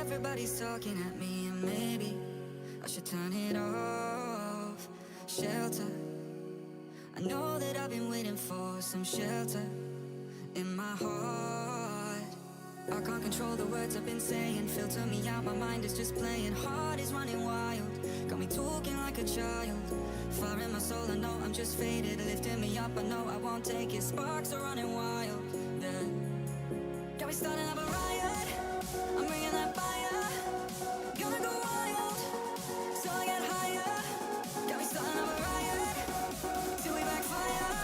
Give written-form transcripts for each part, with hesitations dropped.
Everybody's talking at me and maybe I should turn it off. Shelter, I know that I've been waiting for some shelter in my heart. I can't control the words I've been saying, filter me out, my mind is just playing. Heart is running wild, got me talking like a child. Fire in my soul, I know I'm just faded. Lifting me up, I know I won't take it. Sparks are running wild, yeah. Got me starting up a riot, I'm bringing that fire. Gonna go wild, till I get higher. Got me starting up a riot, till we backfire.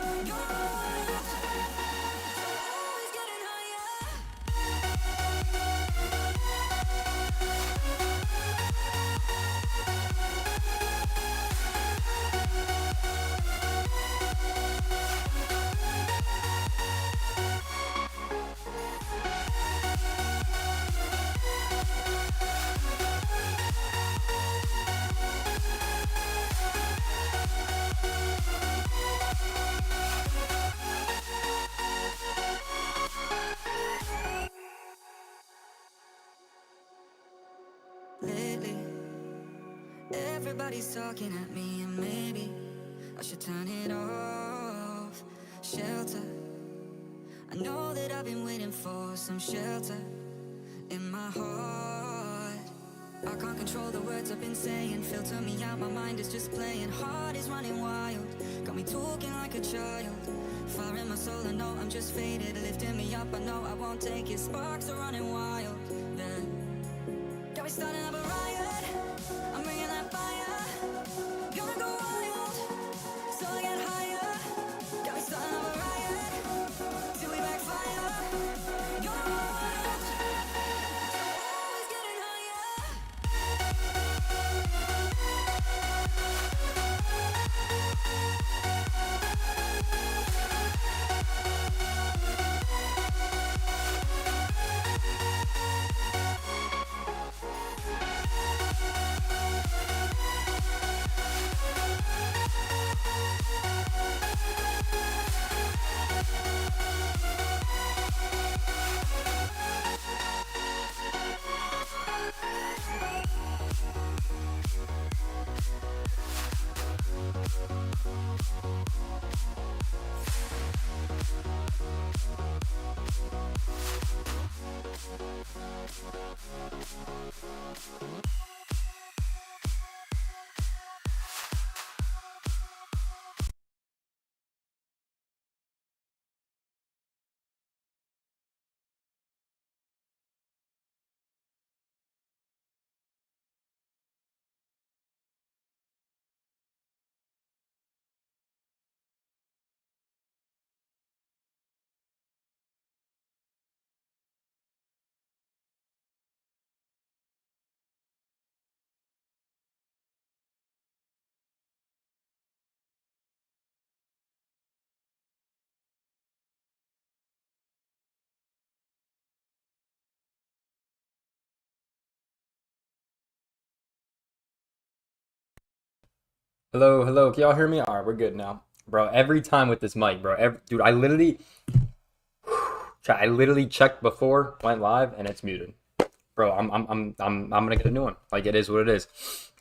Gonna go wild, always getting higher. Lately, everybody's talking at me and maybe I should turn it off. Shelter, I know that I've been waiting for some shelter in my heart. I can't control the words I've been saying, filter me out, my mind is just playing. Heart is running wild, got me talking like a child. Fire in my soul, I know I'm just faded. Lifting me up, I know I won't take it. Sparks are running wild, yeah. Got me starting up a riot, I'm bringing that fire. Gonna go wild, till I get higher. Got me starting up a riot, till we backfire. Gonna go wild, always getting higher. Hello, hello. Can y'all hear me? All right, we're good now. Bro, every time with this mic, bro. Dude, I literally checked before, went live, and it's muted. Bro, I'm gonna get a new one. Like, it is what it is.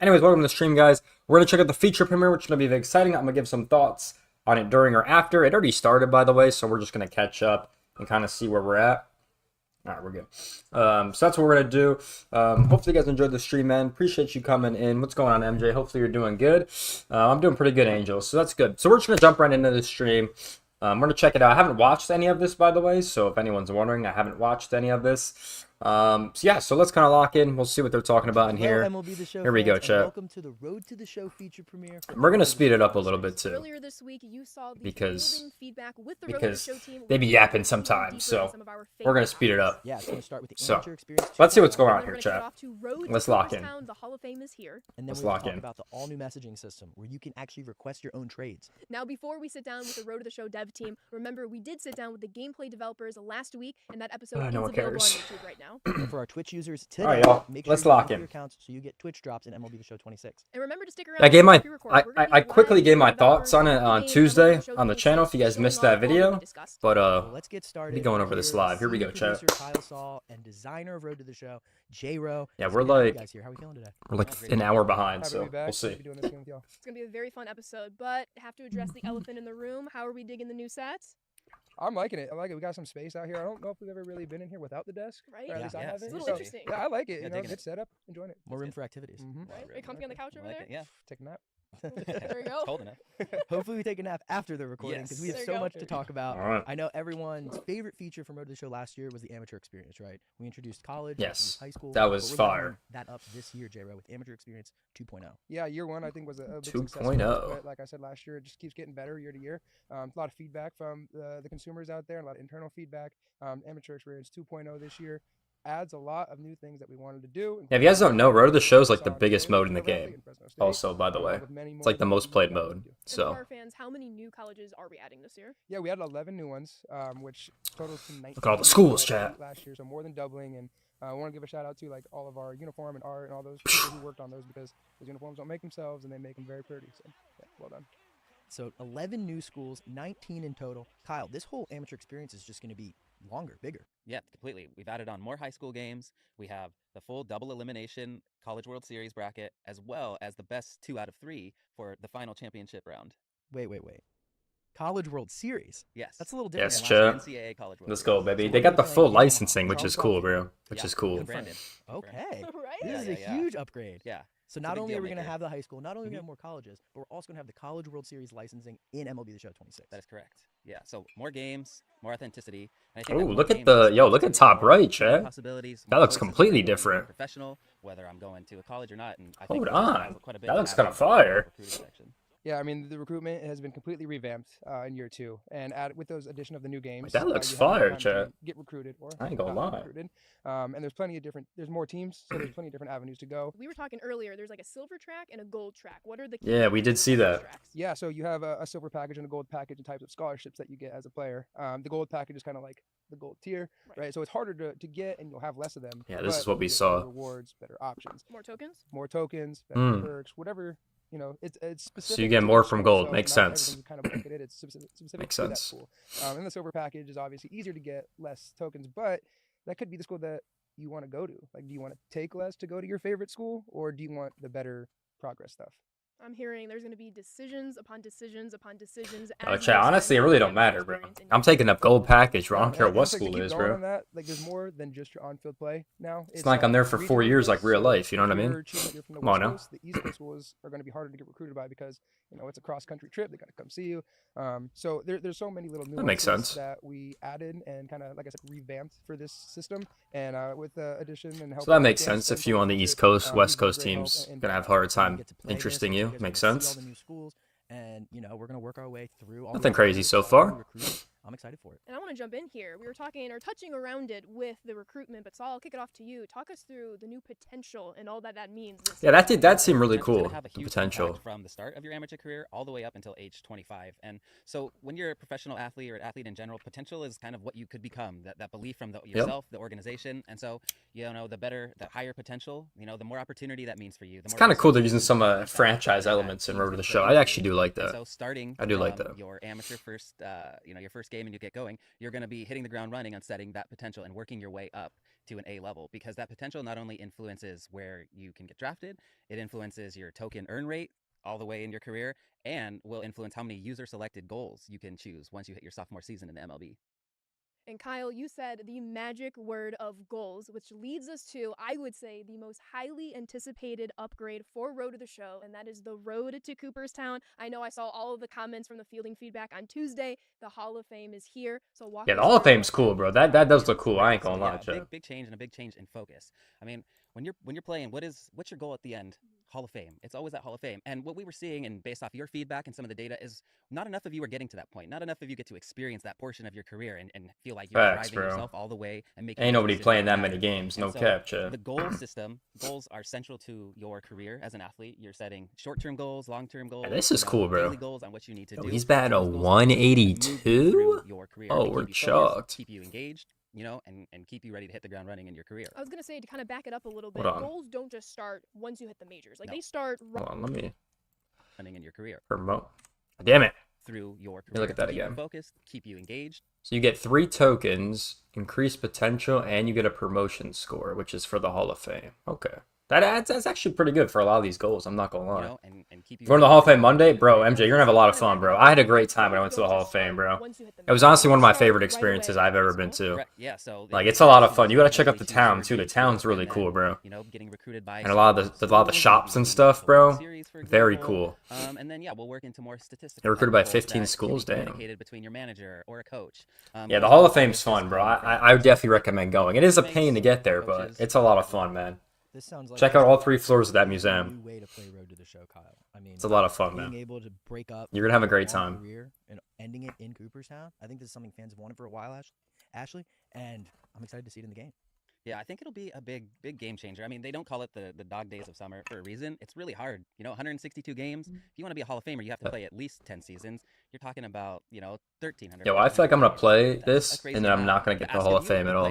Anyways, welcome to the stream, guys. We're gonna check out the feature premiere, which is gonna be very exciting. I'm gonna give some thoughts on it during or after. It already started, by the way, so we're just gonna catch up and kind of see where we're at. All right, we're good. So that's what we're gonna do. Hopefully you guys enjoyed the stream, man. Appreciate you coming in. What's going on, MJ? Hopefully you're doing good. I'm doing pretty good, Angel. So that's good. So we're just gonna jump right into the stream. We're gonna check it out. I haven't watched any of this, by the way. So if anyone's wondering, I haven't watched any of this. So yeah, so let's kind of lock in. We'll see what they're talking about in here. Here we go, chat. Welcome to the Road to the Show feature premiere. We're gonna speed it up a little bit too, Earlier this week, you saw the because feedback with the Road to the Show team. they be yapping sometimes. So we're gonna speed it up. Yeah, it's gonna start with the So amateur experience. let's see what's going on We're here, gonna chat. kick off to Road Let's to lock in. Cooperstown. The Hall of Fame is here. And then Let's we're gonna lock talk in. about the all-new messaging system where you can actually request your own trades. Now, before we sit down with the Road to the Show dev team, remember we did sit down with the gameplay developers last week, and that episode is No one available on cares. YouTube right now. now. And for our Twitch users today, Alright, y'all. make sure Let's you lock link your in. accounts so you get Twitch drops in MLB The Show 26. And remember to stick around. I gave my for pre-record. We're gonna be I quickly live gave my streaming about thoughts on it the on game, Tuesday MLB The Show on the channel if you guys 26, missed showing that off all video. we discussed. But So let's get started. going over this Here, live. Here we senior go, chat. producer Kyle Saul and designer of Road to the Show, J-Ro. Yeah, It's we're good to have you like- guys here. How are we feeling today? we're like an hour behind, Happy to so be back. we'll see. Happy to be doing this again with y'all. It's gonna be a very fun episode, but have to address the elephant in the room. How are we digging the new sets? I'm liking it. I like it. We got some space out here. I don't know if we've ever really been in here without the desk. Right? Or at Yeah. least I Yeah, haven't. It's a little So, interesting. Yeah, I like it. Yeah, You know, digging good it. setup. Enjoying it. More room for activities. Mm-hmm. Right? Are you comfy on the couch over like there? it, yeah. Take a nap. There we go. Cold enough. Hopefully we take a nap after the recording because we Yes. have There you so go. much to talk about. All right. I know everyone's favorite feature from Road to the Show last year was the amateur experience, right? We introduced college, we Yes, introduced high school. that was but we're fire. leveling that up this year, J-Ro, with amateur experience 2.0. Yeah, year one I think was a big 2.0. success for us, but like I said last year, it just keeps getting better year to year. A lot of feedback from the consumers out there, a lot of internal feedback. Amateur experience 2.0 this year adds a lot of new things that we wanted to do. Yeah, if you guys don't know, Road to the Show is like the Sound biggest Game, mode in the Silver Valley, game. and Fresno State, Also, by the way, with many it's more like the that most we played got to mode. do. And So for our fans, how many new colleges are we adding this year? Yeah, we had 11 new ones, which totals to 19. Look at all the schools, we had chat. last year, so more than doubling. And I want to give a shout out to like all of our uniform and art and all those people who worked on those because those uniforms don't make themselves and they make them very pretty. So yeah, well done. So 11 new schools, 19 in total. Kyle, this whole amateur experience is just going to be longer, bigger. Yeah, completely. We've added on more high school games. We have the full double elimination College World Series bracket, as well as the best 2 out of 3 for the final championship round. Wait. College World Series. Yes. That's a little Yes, different. Last year, NCAA College World let's Series. go, baby. So They what got are the we full playing? licensing, which is Charles cool, Coffey. bro. Which Yeah, is cool. Brandon. Okay. Right? This is a Yeah. huge upgrade. Yeah. So It's a not big only are deal we going to maker. have the high school, not only are we Mhm. going to have more colleges, but we're also going to have the College World Series licensing in MLB The Show 26. That is correct. Yeah. So more games, more authenticity. And I think Ooh, that more look at games the- yo, leads look at to top more right, chat. Possibilities. That more looks choices, completely whether I'm different. Professional, whether I'm going to a college or not, and I Hold think on. quite a bit That to looks add kinda on to the fire. recruiting section. Yeah, I mean the recruitment has been completely revamped in year 2, and with those addition of the new games, That looks you have more fire, time to chat. Get recruited, or I ain't gonna not get lie. recruited. And there's plenty of different. There's more teams, so there's plenty of different avenues to go. We were talking earlier. There's like a silver track and a gold track. What are the key Yeah, we did differences see of those that. tracks? Yeah, so you have a silver package and a gold package and types of scholarships that you get as a player. The gold package is kind of like the gold tier, right? So it's harder to get, and you'll have less of them. Yeah, this but is what we you get saw. better rewards, better options, More tokens? more tokens, better Mm. perks, whatever. You know, it's specific. you get to more each from school, gold. so Makes not sense. everything's kind of marketed. It's specific Makes to that sense. school. And the silver package is obviously easier to get, less tokens, but that could be the school that you want to go to. Like, do you want to take less to go to your favorite school, or do you want the better progress stuff? I'm hearing there's going to be decisions upon decisions upon decisions. Oh, as chat, you honestly, it decide really the don't matter, amateur bro. experience in I'm your taking up gold package, bro. I don't And care and what to school keep it is, going bro. on that, like, there's more than just your on-field play now. It's not like I'm there for 4 regional years like play, real so life, you know if what I mean? you're choosing that you're from the Come on West now. Coast, the East Coast schools are going to be harder to get recruited by because, you know, it's a cross-country trip. They got to come see you. So there's so many little nuances makes sense. that we added and kind of, like I said, revamped for this system. And with the addition and help So that of makes advanced sense if you on the sensors, East Coast, West these are Coast great help teams in gonna have that. a hard We time get to play interesting this, you. guys are Makes gonna see sense. all the new schools, and you know we're gonna work our way through all Nothing the crazy recruits, so all the far. new recruits. I'm excited for it. And I want to jump in here. We were talking or touching around it with the recruitment, but Saul, I'll kick it off to you. Talk us through the new potential and all that means. This Yeah, that seemed really It's gonna cool. have a The huge potential. impact from the start of your amateur career all the way up until age 25. And so when you're a professional athlete or an athlete in general, potential is kind of what you could become. That belief from yourself, the organization. And so, you know, the higher potential, you know, the more opportunity that means for you. It's kind of cool they're using some franchise elements in Road to the Show. I actually do like And that. so starting I do like from that. your amateur first, your first game and you get going, you're going to be hitting the ground running on setting that potential and working your way up to an A level, because that potential not only influences where you can get drafted, it influences your token earn rate all the way in your career, and will influence how many user selected goals you can choose once you hit your sophomore season in the MLB. And Kyle, you said the magic word of goals, which leads us to, I would say, the most highly anticipated upgrade for Road to the Show, and that is the road to Cooperstown. I know I saw all of the comments from the fielding feedback on Tuesday. The Hall of Fame is here, so walk Yeah, us the Hall of through Fame's cool, bro. That does look cool. I ain't gonna So, lie, yeah, chat. big change and a big change in focus. I mean, when you're playing, what's your goal at the end? Hall of Fame. It's always that Hall of Fame. And what we were seeing, and based off your feedback and some of the data, is not enough of you are getting to that point. Not enough of you get to experience that portion of your career and feel like you're Facts, driving bro. yourself all the way and making. Ain't those nobody decisions playing that matter. many games. No And so cap, chat. The goal system, goals are central to your career as an athlete. You're setting short-term goals, long-term goals. this is you know, cool, bro. Daily goals on what you need to Yo, do. he's batting Those a goals are gonna move you 182? through your career Oh, to we're keep you focused, chucked. keep you engaged, and keep you ready to hit the ground running in your career. I was gonna say, to kind of back it up a little bit, Hold on. goals don't just start once you hit the majors. Like No. they start Hold on, let me Running in your career promote. Damn it. through your career. me look at that Keep you again. focused, keep you engaged. So you get 3 tokens, increased potential, and you get a promotion score, which is for the Hall of Fame. Okay. That's actually pretty good for a lot of these goals. I'm not gonna lie. And keep you Going to the Hall of Fame Monday, bro, MJ, you're gonna have a lot of fun, bro. I had a great time when I went to the Hall of Fame, bro. It was honestly one of my favorite experiences I've ever been to. Right, yeah, so Like, it's a lot of fun. You gotta check out the town too. The town's really cool, bro. Getting recruited by And a lot of the shops and stuff, bro. Very cool. And then we'll work into more statistics. They're recruited by 15 schools, dang. Communicated between your manager or a coach. Yeah, the Hall of Fame's fun, bro. I would definitely recommend going. It is a pain to get there, but it's a lot of fun, man. This sounds like Check out all 3 floors of that a museum. new way to play Road to the Show, Kyle. I mean, It's a lot of fun, being man. able to break up. You're gonna have a great long time. Career and ending it in Cooperstown. I think this is something fans have wanted for a while, Ashley, and I'm excited to see it in the game. Yeah, I think it'll be a big game changer. I mean, they don't call it the dog days of summer for a reason. It's really hard. 162 games. If you want to be a Hall of Famer, you have to play at least 10 seasons. You're talking about, 1,300. Yo, I feel like I'm gonna play this, That's a crazy and then I'm amount. not gonna get But the ask Hall if of you Fame at wanna all.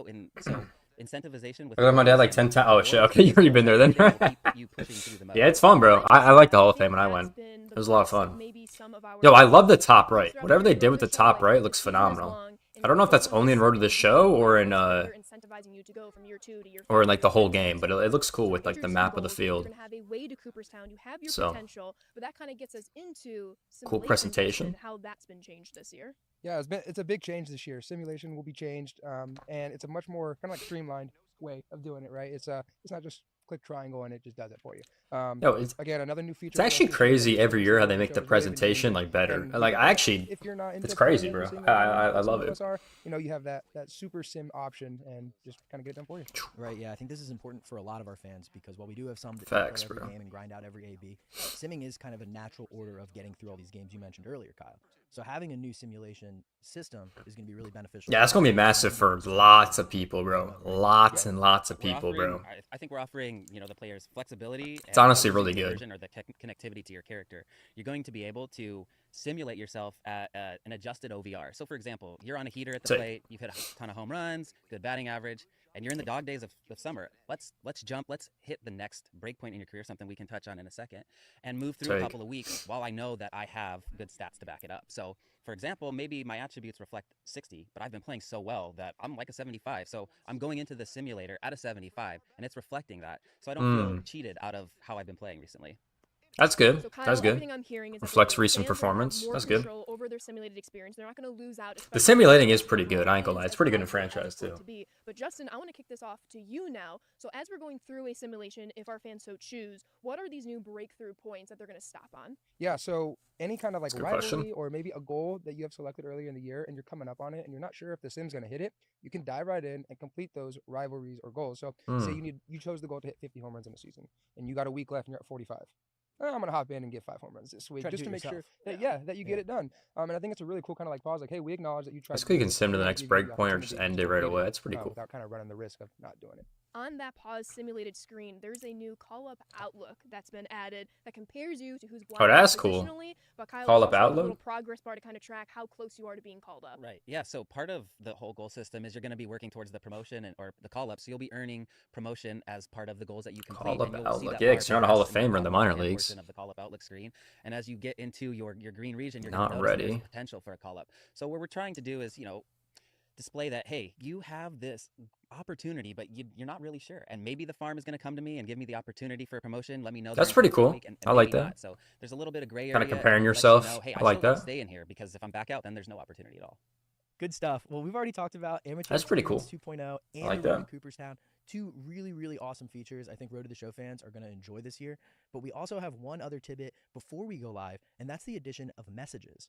play, so incentivization with I got my dad like 10 times. Oh shit, okay, you already been there then. you pushing through the Yeah, it's fun, bro. I like the Hall of Fame when I went. It was a lot of fun. Yo, I love the top right. Whatever they did with the top right looks phenomenal. I don't know if that's only in Road to the Show or in like the whole game, but it looks cool with like the map of the field. So, but that kind of gets us into cool simulation presentation. and how that's been changed this year. Yeah, it's a big change this year. Simulation will be changed, and it's a much more kind of like streamlined way of doing it. Right? It's not just click triangle and it just does it for you. Yo, it's Again, another new feature. it's actually crazy every year how they make the presentation like better. Like I actually, if you're not into it's crazy, playing bro. every I single love game, it. some of us are, you have that super sim option and just kind of get it done for you. Right, yeah, I think this is important for a lot of our fans because while we do have some that Facts, play every bro. game and grind out every AB, simming is kind of a natural order of getting through all these games you mentioned earlier, Kyle. So having a new simulation system is going to be really beneficial. Yeah, it's gonna be massive for lots of people, bro. Lots and lots of people, bro. I think we're offering, the players flexibility. It's honestly and really good. conversion or the connectivity to your character. You're going to be able to simulate yourself at an adjusted OVR. So, for example, you're on a heater at the Sick. plate. You've hit a ton of home runs, good batting average, and you're in the dog days of summer. Let's jump. Let's hit the next breakpoint in your career, something we can touch on in a second, and move through a Sick. couple of weeks while I know that I have good stats to back it up. So, for example, maybe my attributes reflect 60, but I've been playing so well that I'm like a 75. So I'm going into the simulator at a 75, and it's reflecting that. So I don't feel cheated out of how I've been playing recently. That's good. So Kyle, That's good. everything I'm hearing is that Reflects the recent fans are gonna have performance. more That's good. control over their simulated experience. They're not going to lose out. The especially simulating is with pretty the good. I ain't gonna lie. games It's pretty good in as franchise it's going too. to be. But Justin, I want to kick this off to you now. So as we're going through a simulation, if our fans so choose, what are these new breakthrough points that they're going to stop on? Yeah, so any kind of like That's a good question. rivalry or maybe a goal that you have selected earlier in the year and you're coming up on it and you're not sure if the sim's going to hit it, you can dive right in and complete those rivalries or goals. So say you chose the goal to hit 50 home runs in a season and you got a week left and you're at 45. I'm going to hop in and get 5 home runs this week Try to just do to it make sure yourself. that you get it done. And I think it's a really cool kind of like pause. Like, hey, we acknowledge that you tried. That's to cool. You do can this, sim to the but next we give you the break point or just opportunity end to it right complete away. That's pretty cool. Without kind of running the risk of not doing it. On that pause simulated screen, there's a new call-up outlook that's been added that compares you to who's blocking that's cool. positionally, but Kyle, Call-up there's also a outlook? little progress bar to kind of track how close you are to being called up. Right. Yeah. So part of the whole goal system is you're going to be working towards the promotion or the call up. So you'll be earning promotion as part of the goals that you complete. Call-up and you'll see outlook. that Yeah, bar 'cause you're not a Hall of progress in Famer in the upper minor right-hand leagues. portion of the call up outlook screen. And as you get into your green region, you're Not going to notice that there's ready. potential for a call up. So what we're trying to do is, display that, hey, you have this opportunity, but you're not really sure. And maybe the farm is going to come to me and give me the opportunity for a promotion. Let me know. That's during pretty the cool. week, and I like maybe that. not. So there's a little bit of gray area. Kinda comparing and it lets yourself. You know, hey, I like still gotta that. stay in here because if I'm back out, then there's no opportunity at all. Good stuff. Well, we've already talked about Amateur That's pretty cool. Experience 2.0 and I like the Road that. to Cooperstown. 2 really, really awesome features I think Road to the Show fans are going to enjoy this year. But we also have one other tidbit before we go live, and that's the addition of messages.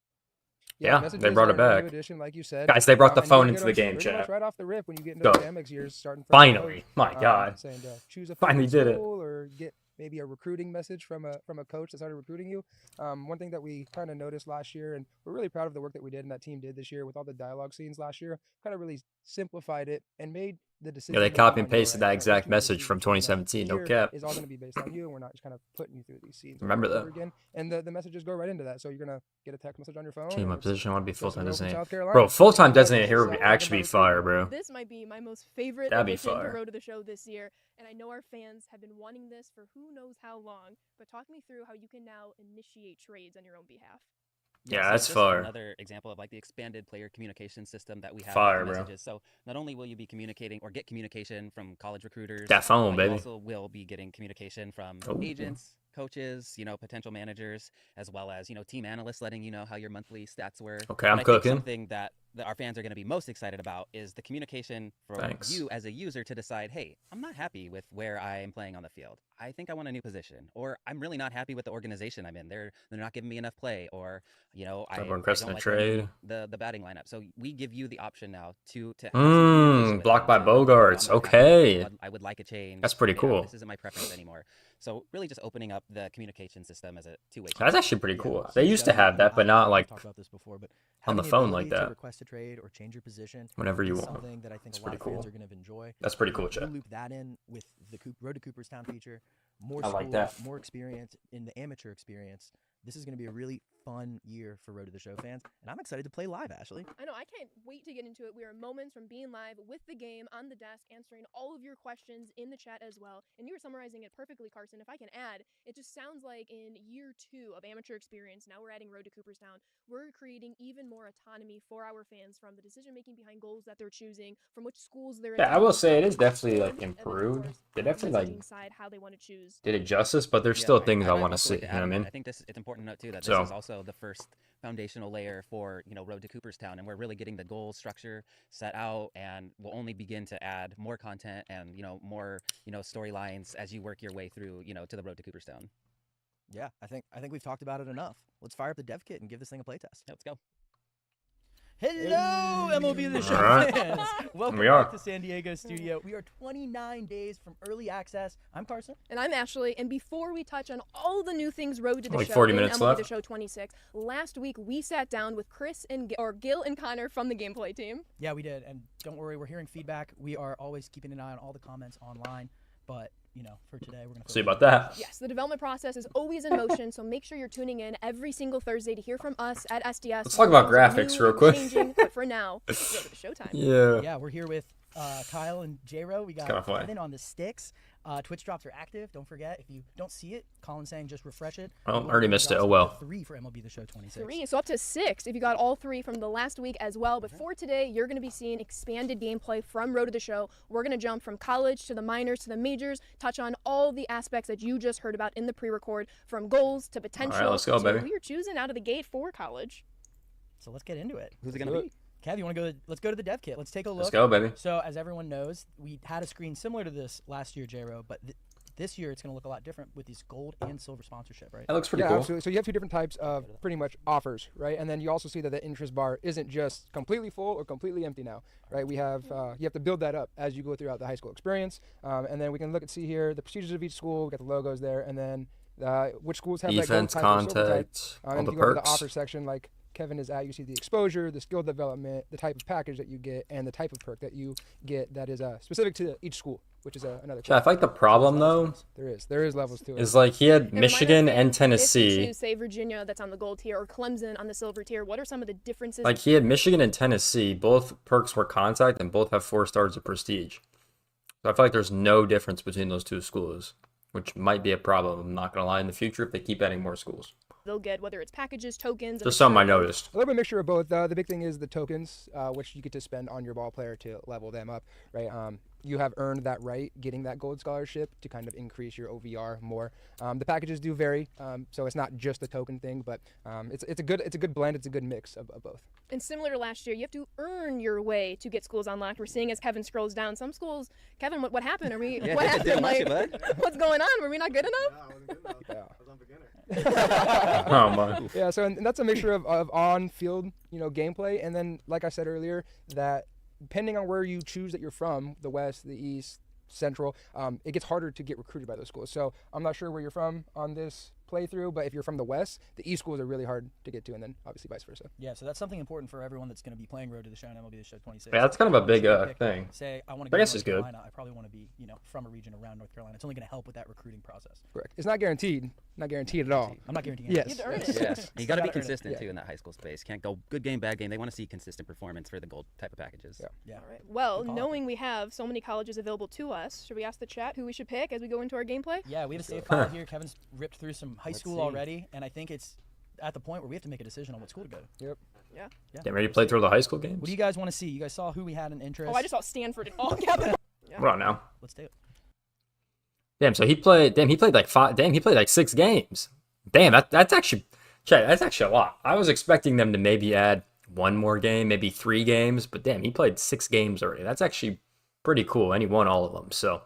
Yeah, they messages brought it are a new back. addition, like you said. Guys, they brought the And phone you'll into get the them game pretty much chat. right off the rip when you get into Go. the Amex years starting from Finally. My code, God. saying choose a Finally favorite did it. school or get maybe a recruiting message from a coach that started recruiting you. One thing that we kind of noticed last year, and we're really proud of the work that we did and that team did this year with all the dialogue scenes last year, kind of really simplified it and made the decision. Yeah, they making copy and on your pasted end, that right? exact What you message choose from to choose 2017. No here cap. is all going to be based on you, and we're not just kind of putting you through these scenes. Remember over and that. over again, and the messages go right into that. So you're gonna get a text message on your phone. Change and my it's position. I want to be Justin full-time Rowe from designated. South Carolina. Bro, full-time Congratulations. designated here would So, actually be about fire, recruitment. bro. This might be my most favorite That'd be addition to fire. Road to the Show this year, and I know our fans have been wanting this for who knows how long. But talk me through how you can now initiate trades on your own behalf. Yeah, so that's just fire. Another example of like the expanded player communication system that we have. Fire, with the bro. messages. So not only will you be communicating or get communication from college recruiters, That phone, but you baby. also will be getting communication from Oh. agents, coaches, potential managers, as well as team analysts, letting you know how your monthly stats were. Okay, I'm But I think cooking. something that our fans are going to be most excited about is the communication for Thanks. you as a user to decide, hey, I'm not happy with where I am playing on the field. I think I want a new position, or I'm really not happy with the organization I'm in. They're not giving me enough play, or I Everyone don't requesting a like trade. the batting lineup. So we give you the option now to have some communication with Blocked them by to, Bogarts. I'm not happy. Okay. I would like a change. That's pretty cool. This isn't my preference anymore. So really just opening up the communication system as a two-way. That's actually pretty Yeah, cool. huge They used to definitely have that, but I- not we've like talked about this before, but on the having phone like ability to that. request a trade or change your position Whenever you is want. something that I think It's a lot pretty of fans cool. are going to enjoy. That's pretty cool, You Chet. loop that in with the Road to Cooperstown feature, more I schools, like that. more experience in the amateur experience. This is going to be a really fun year for Road to the Show fans, and I'm excited to play live, Ashley. I know, I can't wait to get into it. We are moments from being live with the game on the desk, answering all of your questions in the chat as well. And you were summarizing it perfectly, Carson. If I can add, it just sounds like in year 2 of amateur experience, now we're adding Road to Cooperstown, we're creating even more autonomy for our fans from the decision making behind goals that they're choosing, from which schools they're Yeah, I will attending say it from, is definitely like and then, of improved. course, They on the definitely messaging like side, how they want to choose. did it justice, but there's Yeah, still things I might want to also see. like You to know add what I on that. mean? I think it's important to note too that So- this is also the first foundational layer for Road to Cooperstown, and we're really getting the goal structure set out, and we'll only begin to add more content and more storylines as you work your way through to the Road to Cooperstown. Yeah, I think we've talked about it enough. Let's fire up the dev kit and give this thing a playtest. Yeah, let's go. Hello, MLB The Show Alright. fans. Welcome We are. back to San Diego studio. We are 29 days from early access. I'm Carson. And I'm Ashley, and before we touch on all the new things Road to the Like Show 40 in minutes MLB The left. Show 26, last week we sat down with Chris and Gil and Connor from the gameplay team. Yeah, we did. And don't worry, we're hearing feedback. We are always keeping an eye on all the comments online. But, for today, we're going to See about that. Yes, the development process is always in motion, so make sure you're tuning in every single Thursday to hear from us at SDS. Let's talk about Things are graphics new real and quick. Changing, but for now, it's Road to the Showtime. Yeah. Yeah, we're here with Kyle and J-Ro. We got kinda funny. Kevin on the sticks. Twitch drops are active. Don't forget, if you don't see it, Colin's saying just refresh it. Oh, We already will missed it. drop Oh, well. 3 for MLB The Show 26. 3, so up to 6 if you got all 3 from the last week as well. But for today, you're going to be seeing expanded gameplay from Road to the Show. We're going to jump from college to the minors to the majors, touch on all the aspects that you just heard about in the pre-record, from goals to potential. let's go, to baby. who you're choosing out of the gate for college. So let's get into it. Who's it Let's gonna do be? Kev, you want to go? Let's go to the dev kit. Let's take a look. Let's go, baby. So as everyone knows, we had a screen similar to this last year, J-Ro, but this year it's going to look a lot different with these gold and silver sponsorship, right? That looks pretty Yeah, cool. absolutely. So you have 2 different types of pretty much offers, right? And then you also see that the interest bar isn't just completely full or completely empty now, right? We have you have to build that up as you go throughout the high school experience, and then we can see here the procedures of each school. We got the logos there, and then which schools have Defense, that gold type or silver type. contact, all And the if you go to the perks. offer section, like Kevin is at, you see the exposure, the skill development, the type of package that you get, and the type of perk that you get that is specific to each school, which is another. Yeah, I feel like the problem though There is levels to it. is like he had And remind Michigan us, and if you Tennessee. choose, say Virginia, that's on the gold tier, or Clemson on the silver tier. What are some of the differences? Like he had Michigan and Tennessee. Both perks were contact and both have 4 stars of prestige. So I feel like there's no difference between those 2 schools, which might be a problem. I'm not gonna lie in the future if they keep adding more schools. They'll get, whether it's packages, tokens. Just something I materials. noticed. A little bit of mixture of both. The big thing is the tokens, which you get to spend on your ball player to level them up, right? You have earned that right, getting that gold scholarship to kind of increase your OVR more. The packages do vary, so it's not just a token thing, but it's a good blend. It's a good mix of both. And similar to last year, you have to earn your way to get schools unlocked. We're seeing as Kevin scrolls down, some schools. Kevin, what happened? Are we? Yeah, what didn't happened? watch Like, it, bud. what's going on? Were we not good enough? I wasn't good enough. Yeah. I was on beginner. Oh my. Yeah, so and that's a mixture of on-field, gameplay, and then, like I said earlier, that depending on where you choose that you're from, the West, the East, Central, it gets harder to get recruited by those schools. So I'm not sure where you're from on this play through. But if you're from the West, the East schools are really hard to get to, and then obviously vice versa. Yeah, so that's something important for everyone that's going to be playing Road to the Show and MLB The Show 26. Yeah, that's kind of a big Pick, thing. Say, I want to I go to guess North it's good. Carolina. I probably want to be, from a region around North Carolina. It's only going to help with that recruiting process. Correct. It's not guaranteed. Not guaranteed at all. I'm not guaranteeing Yes. You have to earn yes. it. Yes. You got to be Gotta earn it. consistent Yeah. too in that high school space. Can't go good game, bad game. They want to see consistent performance for the gold type of packages. Yeah. Yeah. All right. Well, Good call. knowing we have so many colleges available to us, should we ask the chat who we should pick as we go into our gameplay? Yeah, we have a safe call here. Kevin's ripped through some high Let's school see. already, and I think it's at the point where we have to make a decision on what school to go to. Yep. Yeah. Damn, ready to play through the high school games? What do you guys want to see? You guys saw who we had in interest. Oh, I just saw Stanford in all capital. Hold on now. Let's do it. Damn, so he played like 5. Damn, he played like 6 games. Damn, that's actually, Chad, that's actually a lot. I was expecting them to maybe add 1 more game, maybe 3 games, but damn, he played 6 games already. That's actually pretty cool, and he won all of them. So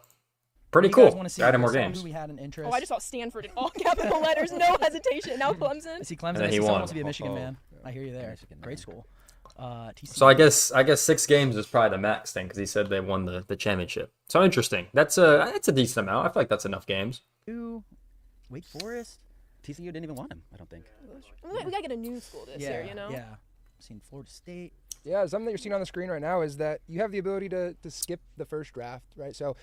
pretty What do you guys cool. wanna see? Added You more guys saw games. Who we had in interest. Oh, I just saw Stanford in all capital letters, no hesitation. Now I Clemson. see Clemson. And then I he see someone won. wants to be a Michigan man. Oh. I hear you there. Michigan Great man. school. TCU. So I guess 6 games is probably the max thing because he said they won the championship. So interesting. That's a decent amount. I feel like that's enough games. Wake Forest. TCU didn't even want him, I don't think. We gotta get a new school this year, you know? Yeah. Seen Florida State. Yeah, something that you're seeing on the screen right now is that you have the ability to skip the first draft, right? So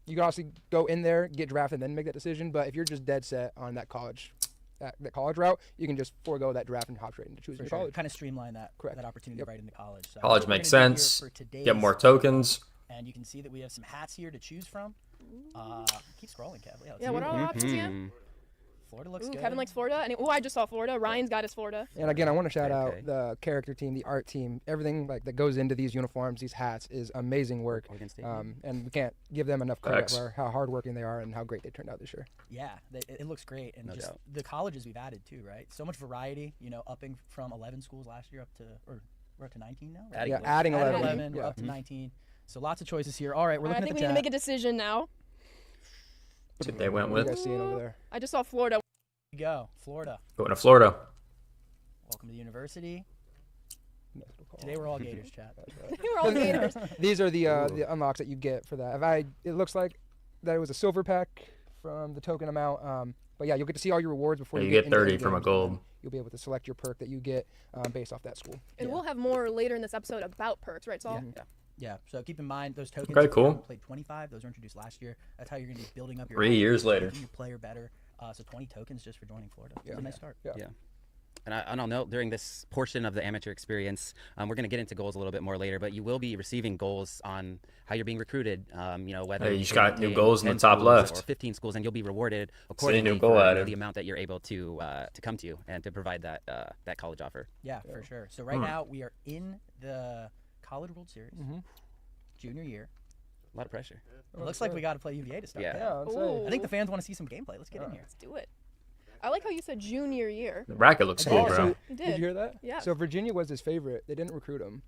you can obviously go in there, get drafted, then make that decision. But if you're just dead set on that college route, you can just forego that draft and hop straight into choosing your college. Kind of streamline that Correct. that opportunity Yep. right into college. So College that's what we're makes gonna do here sense. for today's Get more tokens. And you can see that we have some hats here to choose from. Keep scrolling, Kev. Yeah, let's Yeah, see what are our options again? Mhm. Florida looks Ooh, good. Kevin likes Florida. And I just saw Florida. Ryan's got his Florida. And again, I want to shout Okay. out the character team, the art team, everything like that goes into these uniforms, these hats is amazing work. Oregon State. And we can't give them enough credit Facts. for how hardworking they are and how great they turned out this year. Yeah, it looks great, and No just doubt. the colleges we've added too, right? So much variety. Upping from 11 schools last year up to, or we're up to 19 now. Right? Adding Yeah, 11. adding Added 11. 11, we're Yeah. up to 19. So lots of choices here. All right, we're All right, I looking think we at need the to make a decision now. That's what they went What are you with. guys seeing over there? I just saw Florida. Here we go, Florida. Going to Florida. Welcome to the university. That's what we'll call Today it. we're all Gators, chat. We're all Gators. These are the unlocks that you get for that. It looks like that it was a silver pack from the token amount. But yeah, you'll get to see all your rewards before Yeah, you you get get into 30 any from a games, and then gold. You'll be able to select your perk that you get based off that school. And Yeah. we'll have more later in this episode about perks, right, Saul? Yeah. Yeah, so keep in mind those tokens. Okay, if you cool. haven't Played 25. Those were introduced last year. That's how you're going to be building up your 3 years later. making your player better. So 20 tokens just for joining Florida. It's a nice start. Yeah. Yeah. And I'll note during this portion of the amateur experience, we're going to get into goals a little bit more later, but you will be receiving goals on how you're being recruited. Whether Hey, you you just got new maintain goals in the 10 top schools left. or 15 schools, and you'll be rewarded accordingly new goal for added. the amount that you're able to come to you and to provide that college offer. Yeah, for sure. So right now we are in the College World Series, junior year. A lot of pressure. It looks like we got to play UVA to start. Yeah. that. Yeah, let's say. Ooh. I think the fans want to see some gameplay. Let's get in here. Let's do it. I like how you said junior year. The bracket looks Oh, cool, so bro. You did did. you hear that? Yeah. So Virginia was his favorite. They didn't recruit him,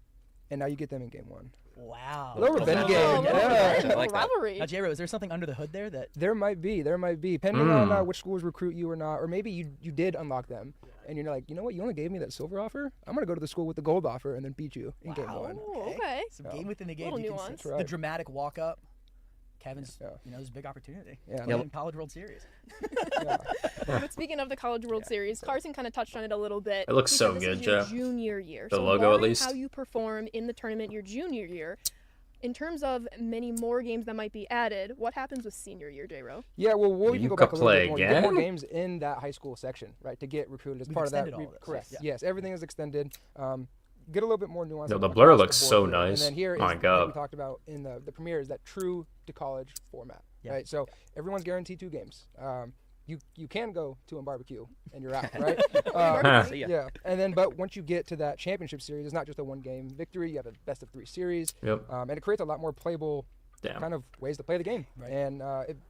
and now you get them in game 1. Wow. Little revenge game. Oh, little Yeah. revenge, I like that. rivalry. Now, J-Ro, is there something under the hood there that There might be, depending on Mm. which schools recruit you or not, or maybe you did unlock them, and you're like, you know what, you only gave me that silver offer. I'm gonna go to the school with the gold offer and then beat you in game 1. Oh, okay. some game within the game? Little you can see nuance. the Right. dramatic walk up. Kevin's, Yeah. this is a big opportunity. Yeah, Playing College World Series. But speaking of the College World Series, Carson kind of touched on it a little bit. It looks He so said this good, is your Jeff. Junior year. The So logo, at barring least. how you perform in the tournament your junior year, in terms of many more games that might be added, what happens with senior year, J-Ro? Yeah, well, we You can go could back a little bit play more. You get more again? games in that high school section, right, to get recruited as We've part of that. extended all of this, Correct. yeah. Yes, everything is extended. Get a little bit more nuance. Yo, the across blur looks board so here. nice. And then here Oh my is what God. we talked about in the premiere is that true to college format, Yeah. right? So everyone's guaranteed 2 games. You can go to a barbecue and you're out, right? See ya. Yeah, and then but once you get to that championship series, it's not just a 1-game victory. You have a best of 3 series, Yep. and it creates a lot more playable Damn. kind of ways to play the game. Right. And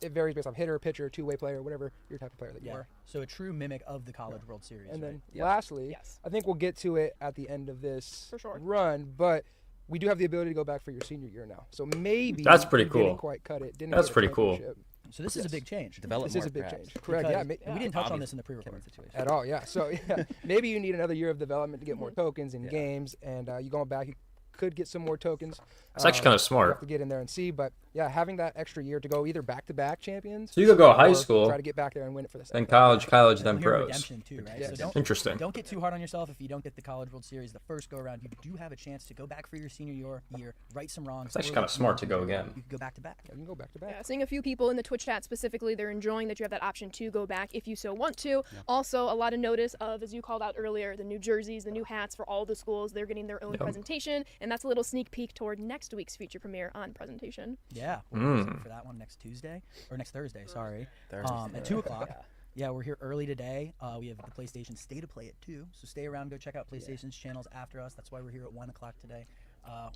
it varies based on hitter, pitcher, 2-way player, whatever your type of player that you Yeah. are. So a true mimic of the College World Series. And then right? lastly, Yes. I think we'll get to it at the end of this For sure. run, but we do have the ability to go back for your senior year now. So maybe That's pretty you cool. Didn't quite cut it. Didn't That's get a pretty cool. championship. So this is a big change. Develop This more, is a big perhaps. change. Correct. Yeah. Because- and we didn't touch on this in the pre-recording Kevin's situation. At all, yeah. So yeah, maybe you need another year of development to get more tokens in Yeah. games, and you going back, you could get some more tokens. It's actually kind of You smart. have to get in there and see, but yeah, having that extra year to go either back-to-back champions. So you could go high or school, try to get back there and win it for the then second. college, then We'll hear pros. redemption too, right? Yeah. So Interesting. don't get too hard on yourself if you don't get the College World Series the first go around. You do have a chance to go back for your senior year, right some wrongs. It's actually or kinda smart to go you again. You could go back to back. Yeah, you can go back-to-back. Yeah, seeing a few people in the Twitch chat specifically, they're enjoying that you have that option to go back if you so want to. Also, a lot of notice of, as you called out earlier, the new jerseys, the new hats for all the schools. They're getting their own presentation, and that's a little sneak peek toward next week's feature premiere on presentation. Yeah, we're excited for that one next Tuesday or next Thursday. Sorry, at 2:00. Yeah, we're here early today. We have the PlayStation Stay to Play at 2, so stay around. Go check out PlayStation's channels after us. That's why we're here at 1:00 today,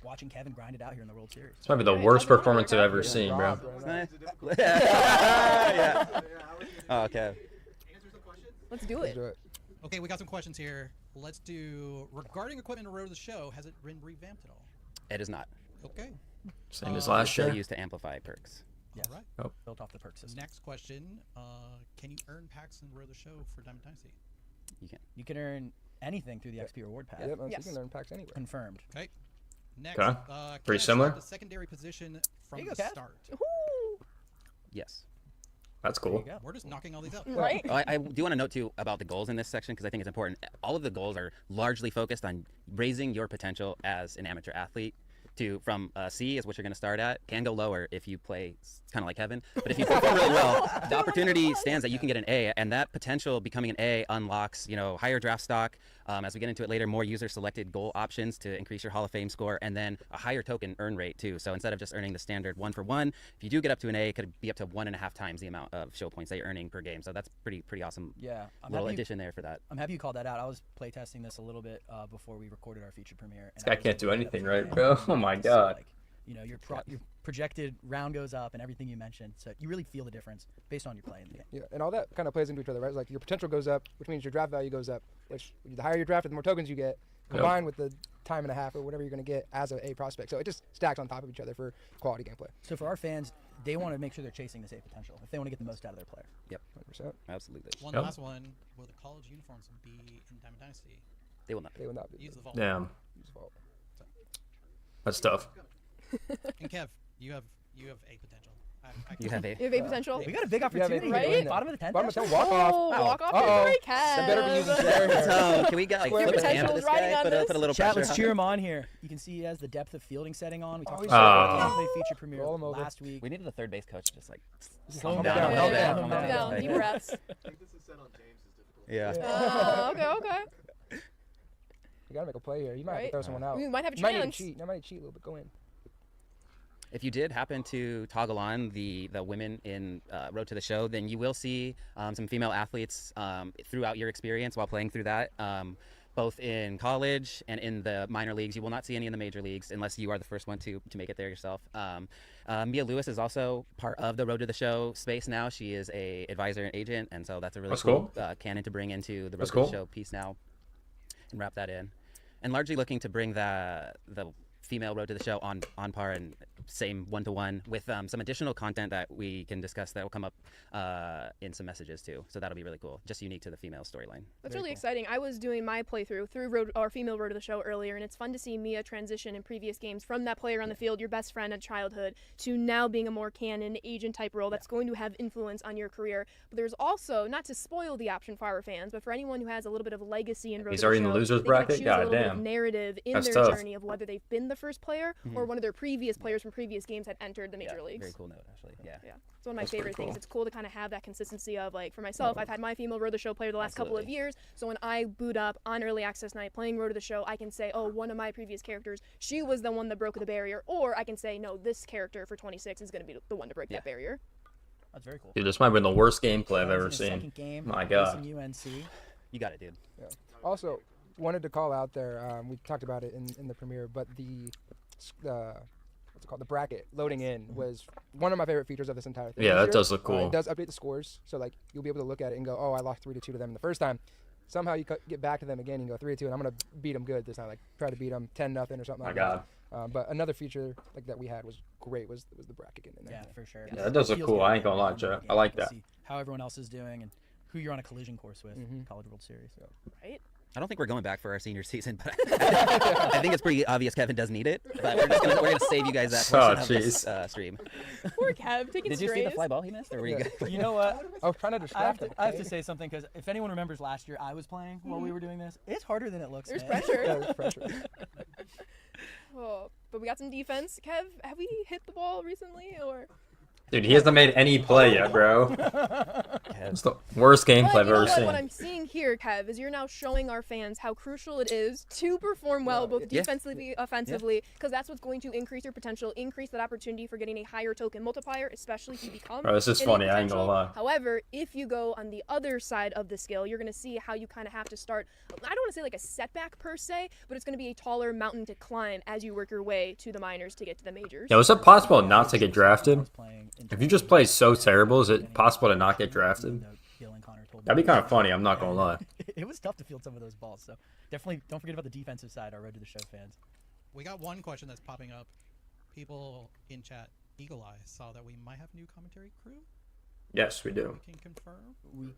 watching Kevin grind it out here in the World Series. This might be the Right, worst how's it going, performance I've Rob? ever seen, bro. Rob, bro. Nice. Yeah. Oh, okay. Let's do Let's it. do it. Okay, we got some questions here. Let's do regarding equipment on Road to the Show. Has it been revamped at all? It is not. Okay. Same as last Still year. used to amplify perks. Yes, All right. built off the perk system. Next question. Can you earn packs in Road to the Show for Diamond Dynasty? You can. You can earn anything through the XP reward pass. Yep, man, so Yes. you can learn packs anywhere. Confirmed. Okay. Next. Okay. Can Pretty I similar? select The secondary position from There you the go, Cass. start. Woohoo! Yes. That's There cool. you go. We're just knocking all these out. Right? Oh, I do want to note too about the goals in this section because I think it's important. All of the goals are largely focused on raising your potential as an amateur athlete. From C is what you're going to start at. Can go lower if you play kind of like Kevin, but if you perform really well, the opportunity stands that you can get an A, and that potential becoming an A unlocks, higher draft stock. As we get into it later, more user-selected goal options to increase your Hall of Fame score, and then a higher token earn rate too. So instead of just earning the standard 1-for-1, if you do get up to an A, it could be up to 1.5 times the amount of show points that you're earning per game. So that's pretty awesome. Yeah, Little addition there for that. I'm happy you called that out. I was playtesting this a little bit before we recorded our feature premiere. This guy can't do anything right, bro. Oh my god. Like, your projected round goes up and everything you mentioned. So you really feel the difference based on your play in the game. Yeah, and all that kind of plays into each other, right? It's like your potential goes up, which means your draft value goes up, which the higher your drafted, the more tokens you get, combined with the time and a half or whatever you're going to get as a prospect. So it just stacks on top of each other for quality gameplay. So for our fans, they want to make sure they're chasing the same potential if they want to get the most out of their player. Yep, 100%. absolutely. One Yep. last one. Will the college uniforms be in Diamond Dynasty? They will not. They will not be. Use the vault. Damn. Use vault. That's tough. And Kev, you have A potential. You have A. You have A potential. We got a big have opportunity it, here. right? Bottom of the 10th. Bottom of the actually? 10, walk off. Oh, walk off Uh-oh. victory, Kev. That better be using share here. So can we get like Your flip a cam potential to is this riding guy? on Put this. a little Chat, pressure. let's cheer him on here. You can see he has the depth of fielding setting on. We talked he's about so the gameplay feature premiere Roll him over. last week. We needed the third base coach just like Calm calm down, down, calm calm down, down, calm Down, deep breaths. I think this is set on James is difficult. Yeah. Okay. You got to make a play here. You might have to Right. throw someone out. We might have a You might need to chance. cheat. You might need to cheat a little bit. Go in. If you did happen to toggle on the women in Road to the Show, then you will see some female athletes throughout your experience while playing through that, both in college and in the minor leagues. You will not see any in the major leagues unless you are the first one to make it there yourself. Mia Lewis is also part of the Road to the Show space now. She is a advisor and agent, and so that's a really That's cool canon to bring into the Road That's to the cool. Show piece now and wrap that in. And largely looking to bring the female Road to the Show on par and same one-to-one with some additional content that we can discuss that will come up in some messages too. So that'll be really cool, just unique to the female storyline. That's really exciting. I was doing my playthrough through female Road to the Show earlier, and it's fun to see Mia transition in previous games from that player on the field, your best friend at childhood, to now being a more canon agent type role that's going to have influence on your career. But there's also, not to spoil the option for our fans, but for anyone who has a little bit of legacy in Road He's to the already in Show, the losers they bracket? can choose a little bit of Goddamn. narrative in That's their tough. journey of whether they've been the first player or one of their previous players from previous games had entered the major leagues. Very cool note, actually. Yeah. Yeah, it's one of my That's pretty favorite things. cool. It's cool to kind of have that consistency of, like, for myself, I've had my female Road to the Show player the last couple of Absolutely. years. So when I boot up on early access night playing Road to the Show, I can say, oh, one of my previous characters, she was the one that broke the barrier. Or I can say, no, this character for 26 is going to be the one to break Yeah. that barrier. That's very cool. Dude, this might have been the worst gameplay I've Kevin's ever in his seen. second game, My facing God. UNC. You got it, dude. Also, wanted to call out there. We talked about it in the premiere, but the what's it called? The bracket loading in was one of my favorite features of this entire thing. Yeah, this that year. does look cool. It does update the scores, so like you'll be able to look at it and go, oh, I lost 3-2 to them the first time. Somehow you get back to them again and go 3-2, and I'm gonna beat them good this time. Like try to beat them 10-0 or something. My like God. that. But another feature like that we had was great. Was the bracket getting in there? Yeah, for sure. Yeah, that does look Feels cool. good I ain't to gonna lie, have that Jeff. I like We'll that. see how everyone else is doing and who you're on a collision course with. College World Series. Right? I don't think we're going back for our senior season, but I think it's pretty obvious Kevin does need it. But we're gonna save you guys that portion of this stream. Poor Kev, taking Did you see the strays. fly ball he missed, or were you good? You know what? I was trying to distract him. I have to say something because if anyone remembers last year, I was playing while we were doing this. It's harder than it looks. There's man. pressure. Yeah, there's pressure. Oh, but we got some defense. Kev, have we hit the ball recently, or? Dude, he hasn't made any play yet, bro. It's the worst gameplay But I've you know ever what? What seen. I'm seeing here, Kev, is you're now showing our fans how crucial it is to perform well, both Yeah. defensively, offensively, because that's what's going to increase your potential, increase that opportunity for getting a higher token multiplier, especially if you become. Bro, this is an elite funny, I ain't gonna potential. lie. However, if you go on the other side of the scale, you're going to see how you kind of have to start. I don't want to say like a setback per se, but it's going to be a taller mountain to climb as you work your way to the minors to get to the majors. Yo, is it possible not to get I drafted? was playing If you just play so terrible, is it possible to not get drafted? Gil and Connor told me. That'd be kind of funny, I'm not gonna lie. It was tough to field some of those balls, so definitely don't forget about the defensive side. Our Road to the Show fans. We got one question that's popping up. People in chat, Eagle Eye, saw that we might have a new commentary crew. Yes, we do. We can confirm.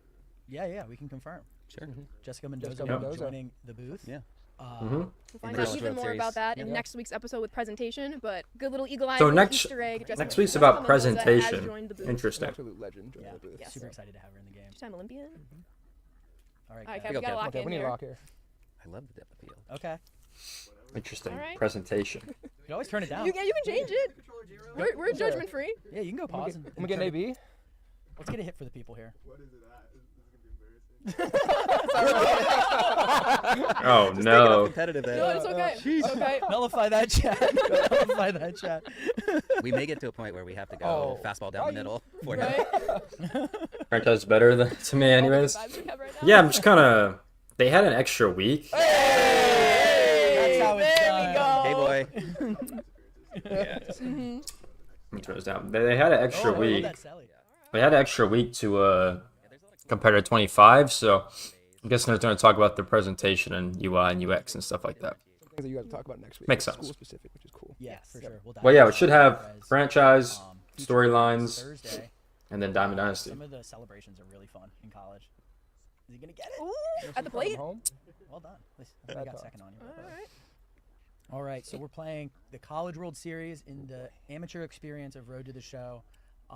Yeah, we can confirm. Sure. Jessica Mendoza Jessica will be Mendoza. joining the booth. Yeah. Mm-hmm. We'll find the out College even World more Series. about that in Yeah. next week's episode with presentation, but good little eagle eye. So little next- Easter egg. Jessica- Next week's Jessica about Mendoza has presentation. joined the booth. An Interesting. absolute legend. Joining Yeah. the booth. Yes. Super excited to have her in the game. Two-time Olympian. All right, All right, Kev. Kev, we got to lock Okay, in we need here. to lock here. I love the depth of field. Okay. Interesting. All right. Presentation. You can always turn it down. You can change it. We're judgment free. Yeah, you can go pause. I'm gonna get an AB. Let's get a hit for the people here. What is it at? This is gonna be embarrassing. Oh no. Competitive. No, it's okay. It's okay. Nullify that chat. Nullify that chat. We may get to a point where we have to go Oh. fastball down the middle for him. Right? Franchise is better than to me, anyways. All the good vibes we have right now. Yeah, I'm just kind of. They had an extra week. Hey, That's how it's there done. we go. Hey, boy. Let me turn this down. They had an extra Oh, I love week. that Sally. They had an extra week to compare to 25. So I'm guessing they're going to talk about their presentation and UI and UX and stuff like that. Things that you got to talk about next week. Makes Like sense. School specific, which is cool. Yeah, for sure. We'll dive Well, yeah, we into should that have as, franchise, feature storylines, Thursday. and then Diamond Dynasty. Some of the celebrations are really fun in college. Is he gonna get it? Ooh, Just at the from plate. Home. Well done. At least I think Bad we got talk. second on you. All right. All right, so we're playing the College World Series in the amateur experience of Road to the Show.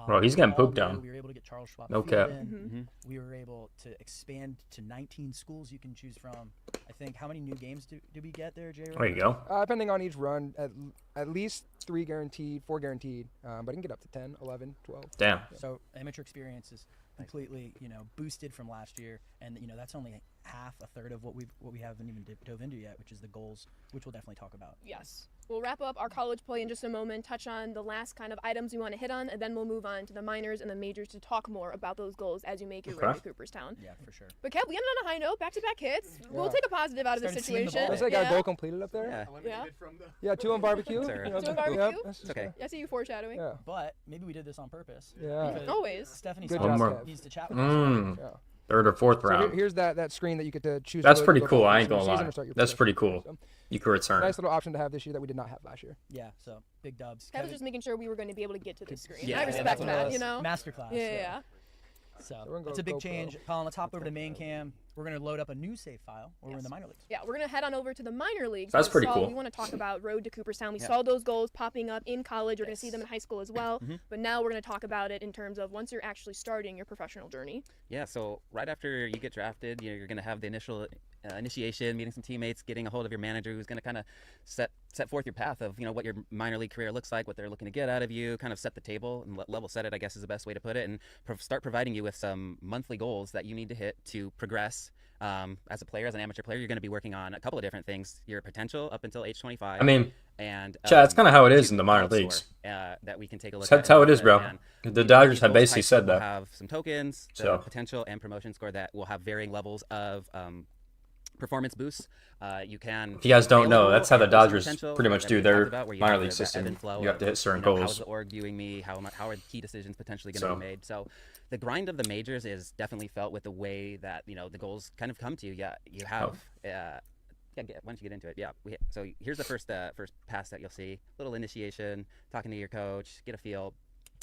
Bro, he's getting all pooped new. down. We were able to get Charles Schwab. No Field cap. in. Mm-hmm. We were able to expand to 19 schools you can choose from. I think how many new games do we get there, Jay? There you go. Depending on each run, at least 3 guaranteed, 4 guaranteed, but it can get up to 10, 11, 12. Damn. So amateur experience is completely, boosted from last year, and that's only half, a third of what we haven't even dove into yet, which is the goals, which we'll definitely talk about. Yes. We'll wrap up our college play in just a moment, touch on the last kind of items we want to hit on, and then we'll move on to the minors and the majors to talk more about those goals as you make your way Okay. to Cooperstown. Yeah, for sure. But Kev, we ended on a high note, back-to-back hits. We'll Yeah. take a positive out of this Started seeing the situation. ball. Looks like I got a Yeah. goal completed up there. Yeah. Eliminated from the. Yeah, 2 on barbecue. Sir. 2 on yep, barbecue? that's It's okay. I see you foreshadowing. Yeah. But maybe we did this on purpose. Yeah. because Always. Stephanie Good Saunders job, Kev. needs to chat with us. Mm. Yeah. Third or fourth So round. here's that screen that you get to choose. That's to pretty go cool. for I the ain't gonna season lie. or start your That's professional pretty career. cool. So, You could return. nice little option to have this year that we did not have last year. Yeah, so big dubs. Kev was Kevin- just making sure we were going to be able to get to this screen. Yeah, I yeah, respect that's that, what you know? Masterclass. Yeah. So we're gonna it's go a big GoPro. change. Colin, let's hop over to main cam. We're gonna load up a new save file where we're in the minor leagues. Yeah, we're going to head on over to the minor leagues. That's We pretty saw- cool. We want to talk about Road to Cooperstown. We Yeah. saw those goals popping up in college. We're going to see Yes. them in high school as well. Mhm. But now we're going to talk about it in terms of once you're actually starting your professional journey. Yeah, so right after you get drafted, you're going to have the initial initiation, meeting some teammates, getting a hold of your manager who's going to kind of set forth your path of, what your minor league career looks like, what they're looking to get out of you, kind of set the table and level set it, I guess is the best way to put it, and start providing you with some monthly goals that you need to hit to progress. As a player, as an amateur player, you're going to be working on a couple of different things. Your potential up until age 25. I mean, and Chad, that's kinda how it is to in the minor health score, leagues. that we can take a look That's at. how it is, bro. And The Dodgers these have goals basically types said will that. have some tokens, the So. potential and promotion score that will have varying levels of performance boosts. You can. If you guys don't know, available that's how the and boost Dodgers potential pretty much that do we their talked about, where you minor have league that ebb system. and flow You have of, to hit certain How's goals. the org viewing me? How are key decisions potentially going to So. be made? So, the grind of the majors is definitely felt with the way that the goals kind of come to you. Yeah, you have. Why don't you get into it? Yeah. So here's the first pass that you'll see. Little initiation, talking to your coach, get a feel.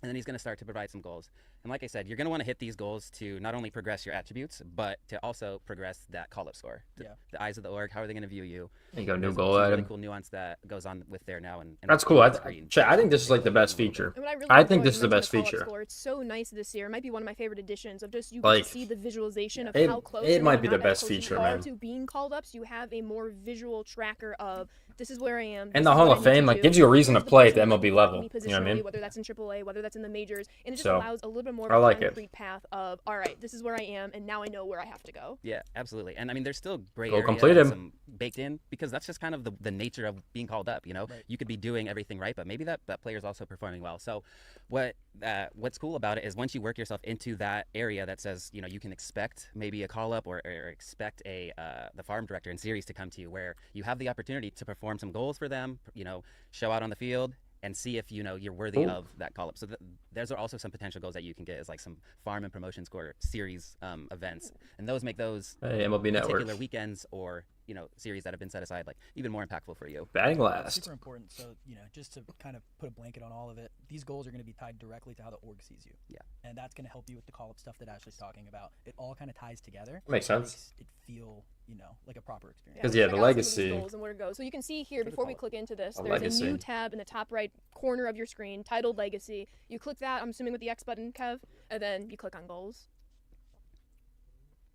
And then he's going to start to provide some goals. And like I said, you're going to want to hit these goals to not only progress your attributes, but to also progress that call-up score. The eyes of the org, how are they going to view you? There you go, new There's goal some item. really cool nuance that goes on with there now. And That's cool. I screen. think this is like the best feature. And what really I enjoy think is this is the mentioning best call-up feature. score. It's so nice this year. It might be one of my favorite additions of just you get Like, to see the visualization of it- how close it and might maybe be not the that best close you feature, are man. to being called up. So you have a more visual tracker of this is where I am. And this the is Hall what of I need to Fame, like, do, gives you a reason here's to play at person the that MLB will level, me you know what I mean? positionally, whether that's in AAA, whether that's in the majors, and it just So, allows a little bit more I of like a it. concrete path of all right, this is where I am, and now I know where I have to go. Yeah, absolutely. And I mean, there's still gray Go area complete and him. some baked in because that's just kind of the nature of being called up. You know, you could be doing everything right, but maybe that player's also performing well. So what's cool about it is once you work yourself into that area that says, you know, you can expect maybe a call up or expect the farm director in series to come to you where you have the opportunity to perform some goals for them, you know, show out on the field and see if, you know, you're worthy of that call up. So there's also some potential goals that you can get as like some farm and promotion score series events. And those make those Hey, MLB Network. particular weekends or, you know, series that have been set aside like even more impactful for you. Batting It's last. super important. So, you know, just to kind of put a blanket on all of it, these goals are going to be tied directly to how the org sees you. Yeah. And that's going to help you with the call-up stuff that Ashley's talking about. It all kind of ties together. Makes sense. Makes it feel, you know, like a proper experience. 'Cause, yeah, check the out some of these legacy- goals and where it goes. So you can see here before we click into this, A there's a legacy. new tab in the top right corner of your screen titled Legacy. You click that, I'm assuming with the X button, Kev, and then you click on goals.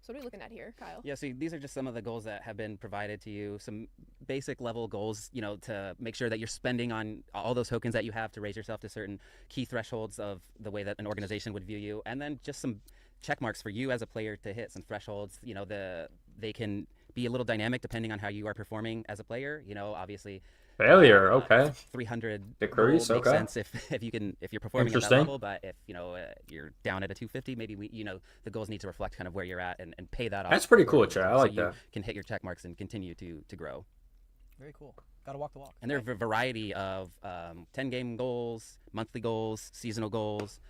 So what are we looking at here, Kyle? Yeah, so these are just some of the goals that have been provided to you, some basic level goals, you know, to make sure that you're spending on all those tokens that you have to raise yourself to certain key thresholds of the way that an organization would view you, and then just some check marks for you as a player to hit some thresholds. You know, they can be a little dynamic depending on how you are performing as a player. You know, obviously. Failure, okay. 300 Decrease, goal makes okay. sense if you're performing at that Interesting. level, but if you know you're down at a 250, maybe the goals need to reflect kind of where you're at and pay that off. That's pretty cool, accordingly, Chad. I like so you that. can hit your check marks and continue to grow. Very cool. Got to walk the walk. And there are a variety of 10-game goals, monthly goals, seasonal goals,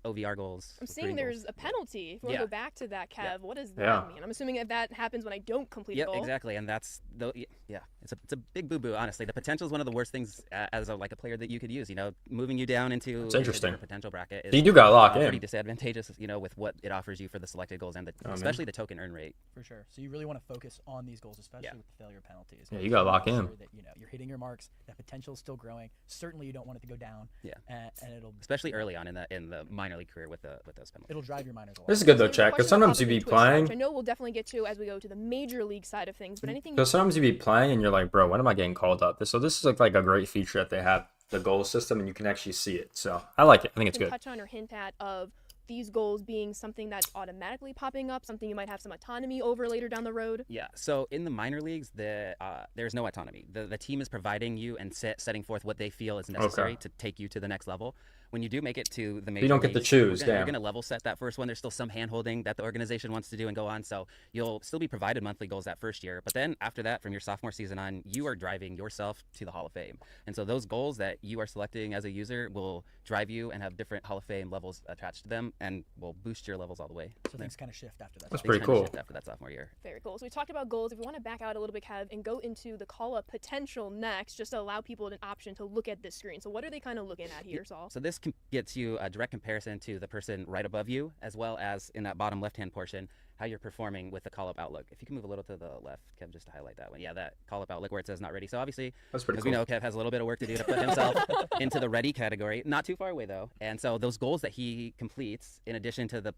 OVR goals. I'm seeing there's a penalty. If we want to Yeah. go back to that, Kev, Yeah. what does Yeah. that mean? I'm assuming if that happens when I don't complete a Yep, goal. exactly, and that's it's a big boo boo. Honestly, the potential is one of the worst things as a player that you could use. You know, moving you down into It's a interesting. different potential bracket is So you do gotta lock pretty in. disadvantageous. You know, with what it offers you for the selected goals and man. especially the token earn rate. For sure. So you really want to focus on these goals, especially Yeah. with the failure penalties. Yeah, you gotta lock Make in. sure that, you know, you're hitting your marks. That potential is still growing. Certainly, you don't want it to go down. Yeah. And it'll Especially early on in the minor league career with those penalties. it'll drive your minors a lot. This is good though, There's a Chad, because question that sometimes popped you up be in Twitch chat, which I playing. know we'll definitely get to as we go to the major league side of things, but anything Because sometimes you be playing and you're like, bro, when am I getting called up? So this is like a great feature that they have, the goal system, and you can actually see it. So I like it. I think it's can good. touch on or hint at of these goals being something that's automatically popping up, something you might have some autonomy over later down the road? Yeah. So in the minor leagues, there's no autonomy. The team is providing you and setting forth what they feel is necessary to take you to the next level. When you do make it to the major don't get to leagues, choose, You're damn. going to level set that first one. There's still some hand holding that the organization wants to do and go on. So you'll still be provided monthly goals that first year. But then after that, from your sophomore season on, you are driving yourself to the Hall of Fame. And so those goals that you are selecting as a user will drive you and have different Hall of Fame levels attached to them and will boost your levels all the way. So things kind of shift after that. That's Things pretty kinda cool. shift after that sophomore year. Very cool. So we talked about goals. If we want to back out a little bit, Kev, and go into the call-up potential next, just to allow people an option to look at this screen. So what are they kind of looking at here, Saul? So this gets you a direct comparison to the person right above you, as well as in that bottom left-hand portion, how you're performing with the call-up outlook. If you can move a little to the left, Kev, just to highlight that one. Yeah, that call-up outlook where it says not ready. So obviously, That's pretty as cool. we know, Kev has a little bit of work to do to put himself into the ready category. Not too far away, though. And so those goals that he completes, in addition to the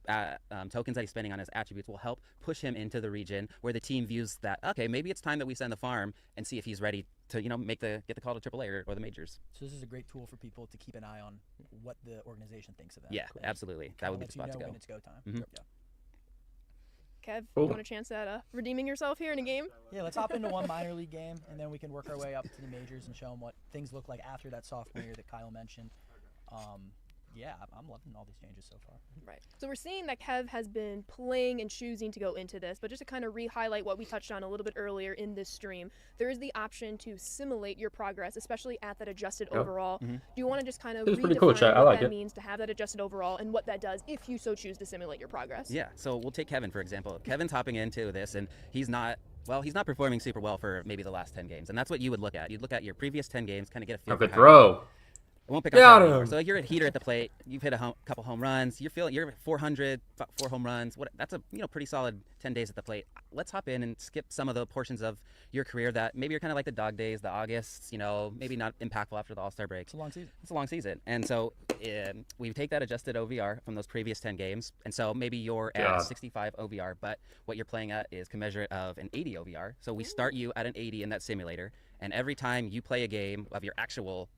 tokens that he's spending on his attributes, will help push him into the region where the team views that, okay, maybe it's time that we send the farm and see if he's ready to, get the call to AAA or the majors. So this is a great tool for people to keep an eye on what the organization thinks of them. Yeah, absolutely. That Kinda would be the lets you spot know to go. when it's go time. Mhm. Yeah. Kev, Cool. you want a chance at redeeming yourself here in a game? Yeah, let's hop into one minor league game, and then we can work our way up to the majors and show them what things look like after that sophomore year that Kyle mentioned. Yeah, I'm loving all these changes so far. Right. So we're seeing that Kev has been playing and choosing to go into this, but just to kind of re-highlight what we touched on a little bit earlier in this stream, there is the option to simulate your progress, especially at that adjusted Yep. overall. Mhm. Do you want to just kind of This is pretty redefine cool, Chad. I what like that it. means to have that adjusted overall and what that does if you so choose to simulate your progress? Yeah, so we'll take Kevin, for example. Kevin's hopping into this, and he's not performing super well for maybe the last 10 games. And that's what you would look at. You'd look at your previous 10 games, kind of get a feel Okay, for how throw. won't pick Get on out Trout of anymore. him. So you're a heater at the plate. You've hit a couple home runs. You're at 400, 4 home runs. That's a pretty solid 10 days at the plate. Let's hop in and skip some of the portions of your career that maybe you're kind of like the dog days, the Augusts. Maybe not impactful after the All-Star break. It's a long season. It's a long season, and so we take that adjusted OVR from those previous 10 games, and so maybe you're at God. a 65 OVR, but what you're playing at is commensurate of an 80 OVR. So we start you at an 80 in that simulator, and every time you play a game of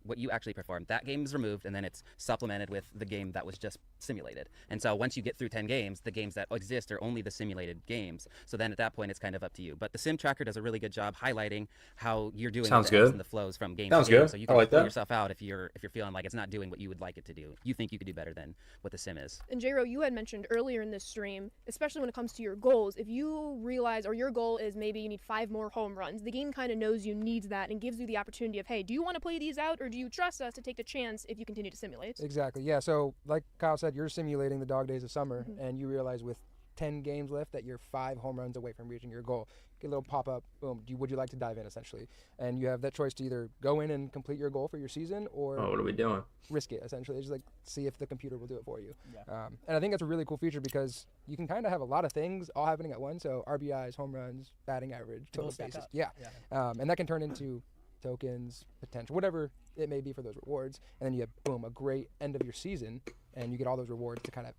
what you actually performed, that game is removed, and then it's supplemented with the game that was just simulated. And so once you get through 10 games, the games that exist are only the simulated games. So then at that point, it's kind of up to you. But the sim tracker does a really good job highlighting how you're doing Sounds with the ebbs good. and the flows from game Sounds to game. good. So you I can like pull that. yourself out if you're feeling like it's not doing what you would like it to do. You think you could do better than what the sim is. And J-Ro, you had mentioned earlier in this stream, especially when it comes to your goals, if you realize, or your goal is maybe you need 5 more home runs, the game kind of knows you needs that and gives you the opportunity of, hey, do you want to play these out, or do you trust us to take the chance if you continue to simulate? Exactly. Yeah. So like Kyle said, you're simulating the dog days of summer, and you realize with 10 games left that you're 5 home runs away from reaching your goal. Get a little pop up. Boom. Would you like to dive in essentially? And you have that choice to either go in and complete your goal for your season, or Oh, what are we doing? risk it essentially. It's just like see if the computer will do it for you. Yeah. And I think that's a really cool feature because you can kind of have a lot of things all happening at once. So RBIs, home runs, batting average, The total goals stack bases. up. Yeah. Yeah. And that can turn into tokens, potential, whatever it may be for those rewards. And then you have, boom, a great end of your season, and you get all those rewards to kind of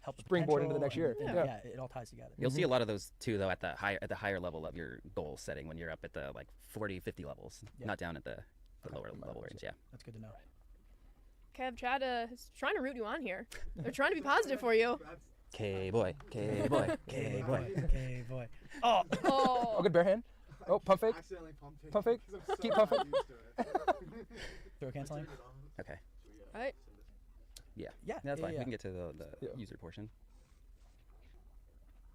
Help the springboard into the next potential year. and- Yeah. it all ties together. You'll see a lot of those too, though, at the higher level of your goal setting when you're up at the 40, 50 levels, Yeah. not down at the lower level range. Yeah. That's good to know. Kev, Chad is trying to root you on here. They're trying to be positive for you. K boy, K boy, K boy. Okay, boy. Oh, Oh, Oh, good bare hand. Oh, pump fake. Accidentally pump fake. Pump fake. because I'm Keep so pumping. not used to it. throw canceling. Okay. right. Yeah. Yeah, That's yeah, fine. yeah. We can get to the Yeah. user portion.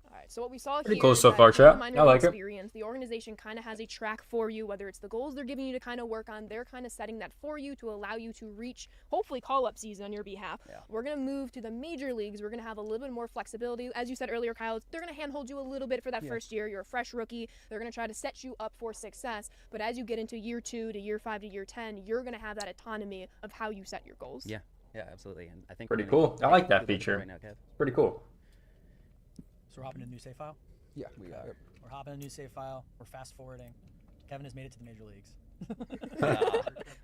All right. So what we saw Pretty here cool is so that far, through the chat. minor I like league it. experience, the organization kind of has a track for you, whether it's the goals they're giving you to kind of work on. They're kind of setting that for you to allow you to reach, hopefully, call-up season on your behalf. Yeah. We're going to move to the major leagues. We're going to have a little bit more flexibility. As you said earlier, Kyle, they're going to handhold you a little bit for that first year. You're a fresh rookie. They're going to try to set you up for success. But as you get into year 2 to year 5 to year 10, you're going to have that autonomy of how you set your goals. Yeah. Yeah, absolutely. And I think Pretty we're gonna cool. I like that do the feature. right now, Kev. Pretty cool. So we're hopping to a new save file. Yeah. We are. Yep. We're hopping to a new save file. We're fast forwarding. Kevin has made it to the major leagues.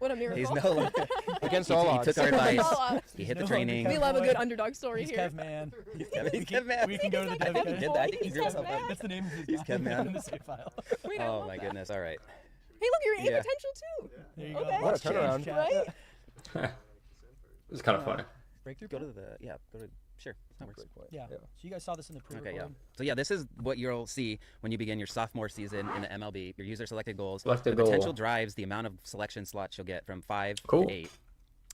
What a miracle. He's no. Against he, all he odds. took our advice. All odds. He hit the No, training. We love a good underdog story He's here. Kev man. Kev- he's We can- Kev man. We can go to the He's dev. Kev He Kev. did that. He He's drew Kev himself man. up. That's the name of his He's guy Kev man. in the save file. Wait, I Oh love my that. goodness. All right. Hey, look, you're Yeah. potential too. There you Okay. go. What a Let's change, turnaround. chat. Right? It's kind of funny. Breakthrough. Go to point? go to sure. That works. Great point. Yeah. So you guys saw this in the pre-recorded. Okay, yeah. So yeah, this is what you'll see when you begin your sophomore season in the MLB. Your user selected goals. Selected the goal. potential drives the amount of selection slots you'll get from 5 Cool. to 8.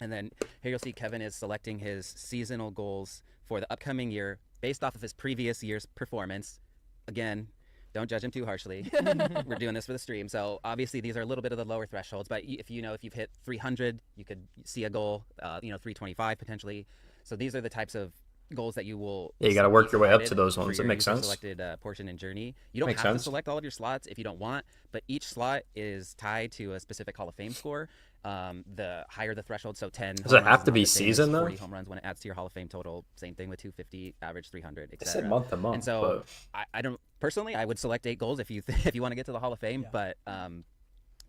And then here you'll see Kevin is selecting his seasonal goals for the upcoming year based off of his previous year's performance. Again, don't judge him too harshly. We're doing this for the stream. So obviously these are a little bit of the lower thresholds, but if you've hit 300, you could see a goal, 325 potentially. So these are the types of goals that you will. Yeah, you gotta see work your way up selected to those for ones. your It makes user sense. Selected portion and journey. You don't Makes have sense. to select all of your slots if you don't want, but each slot is tied to a specific Hall of Fame score. The higher the threshold, so 10. Does home it runs have is to not be the same as season, though? 40 home runs when it adds to your Hall of Fame total. Same thing with 250, average 300, I etc. said month to month. And so but I don't personally. I would select 8 goals if you if you want to get to the Hall of Fame, Yeah. but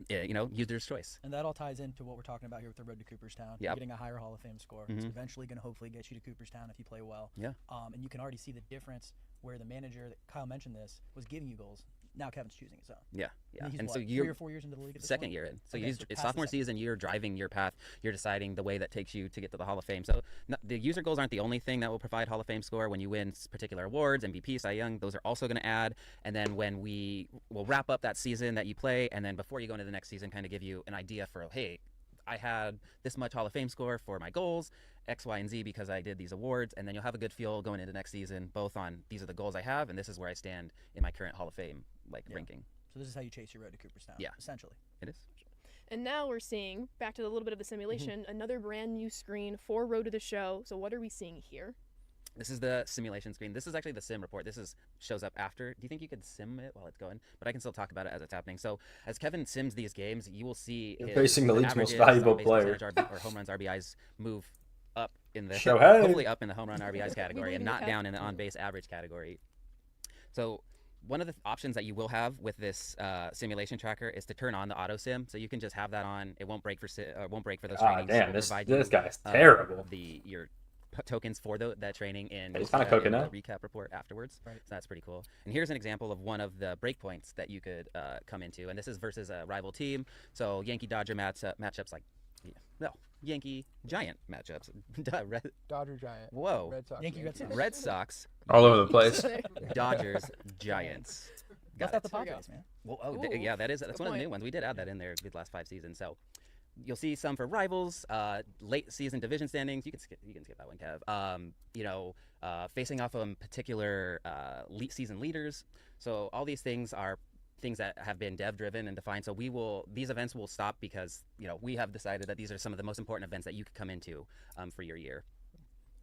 yeah, user's choice. And that all ties into what we're talking about here with the road to Cooperstown. Yep. Getting a higher Hall of Fame score. It's Mhm. eventually going to hopefully get you to Cooperstown if you play well. Yeah. And you can already see the difference where the manager, that Kyle mentioned this, was giving you goals. Now Kevin's choosing his own. Yeah, yeah. He's And what, so 3 you're or 4 years into the league at this second point? year in. So Okay, you so it's past the sophomore second. season. You're driving your path. You're deciding the way that takes you to get to the Hall of Fame. So the user goals aren't the only thing that will provide Hall of Fame score. When you win particular awards, MVP, Cy Young, those are also going to add. And then when we will wrap up that season that you play, and then before you go into the next season, kind of give you an idea for, hey, I had this much Hall of Fame score for my goals, X, Y, and Z, because I did these awards, and then you'll have a good feel going into next season, both on these are the goals I have, and this is where I stand in my current Hall of Fame ranking. So this is how you chase your road to Cooperstown. Yeah. Essentially. It is. And now we're seeing, back to a little bit of the simulation, another brand new screen for Road to the Show. So what are we seeing here? This is the simulation screen. This is actually the sim report. This shows up after. Do you think you could sim it while it's going? But I can still talk about it as it's happening. So as Kevin sims these games, you will see You're his facing the league's most averages, valuable base player. percentage, or home runs, RBIs move up in the Shohei. hopefully up in the home run RBIs category believe and in you, not Kev. down in the on base average category. So one of the options that you will have with this simulation tracker is to turn on the auto sim, so you can just have that on. It won't break for won't break for those Ah, trainings. damn, It will this provide this you, guy's terrible. your tokens for that training in He's kinda in cooking the up. recap report afterwards. Right. So that's pretty cool. And here's an example of one of the breakpoints that you could come into, and this is versus a rival team. So Yankee Dodger matchups like Yankee Giant matchups. Dodger Giant. Whoa. Red Sox. Yankee, Red Sox. Red Sox, All over the place. Dodgers, Giants. Left Got out the it. we go. Padres, man. Well, Ooh, yeah, that's good one of the new point. ones. We did add that in there the last 5 seasons. So you'll see some for rivals, late season division standings. You can skip that one, Kev. Facing off on particular season leaders. So all these things are things that have been dev driven and defined. So these events will stop because we have decided that these are some of the most important events that you could come into for your year.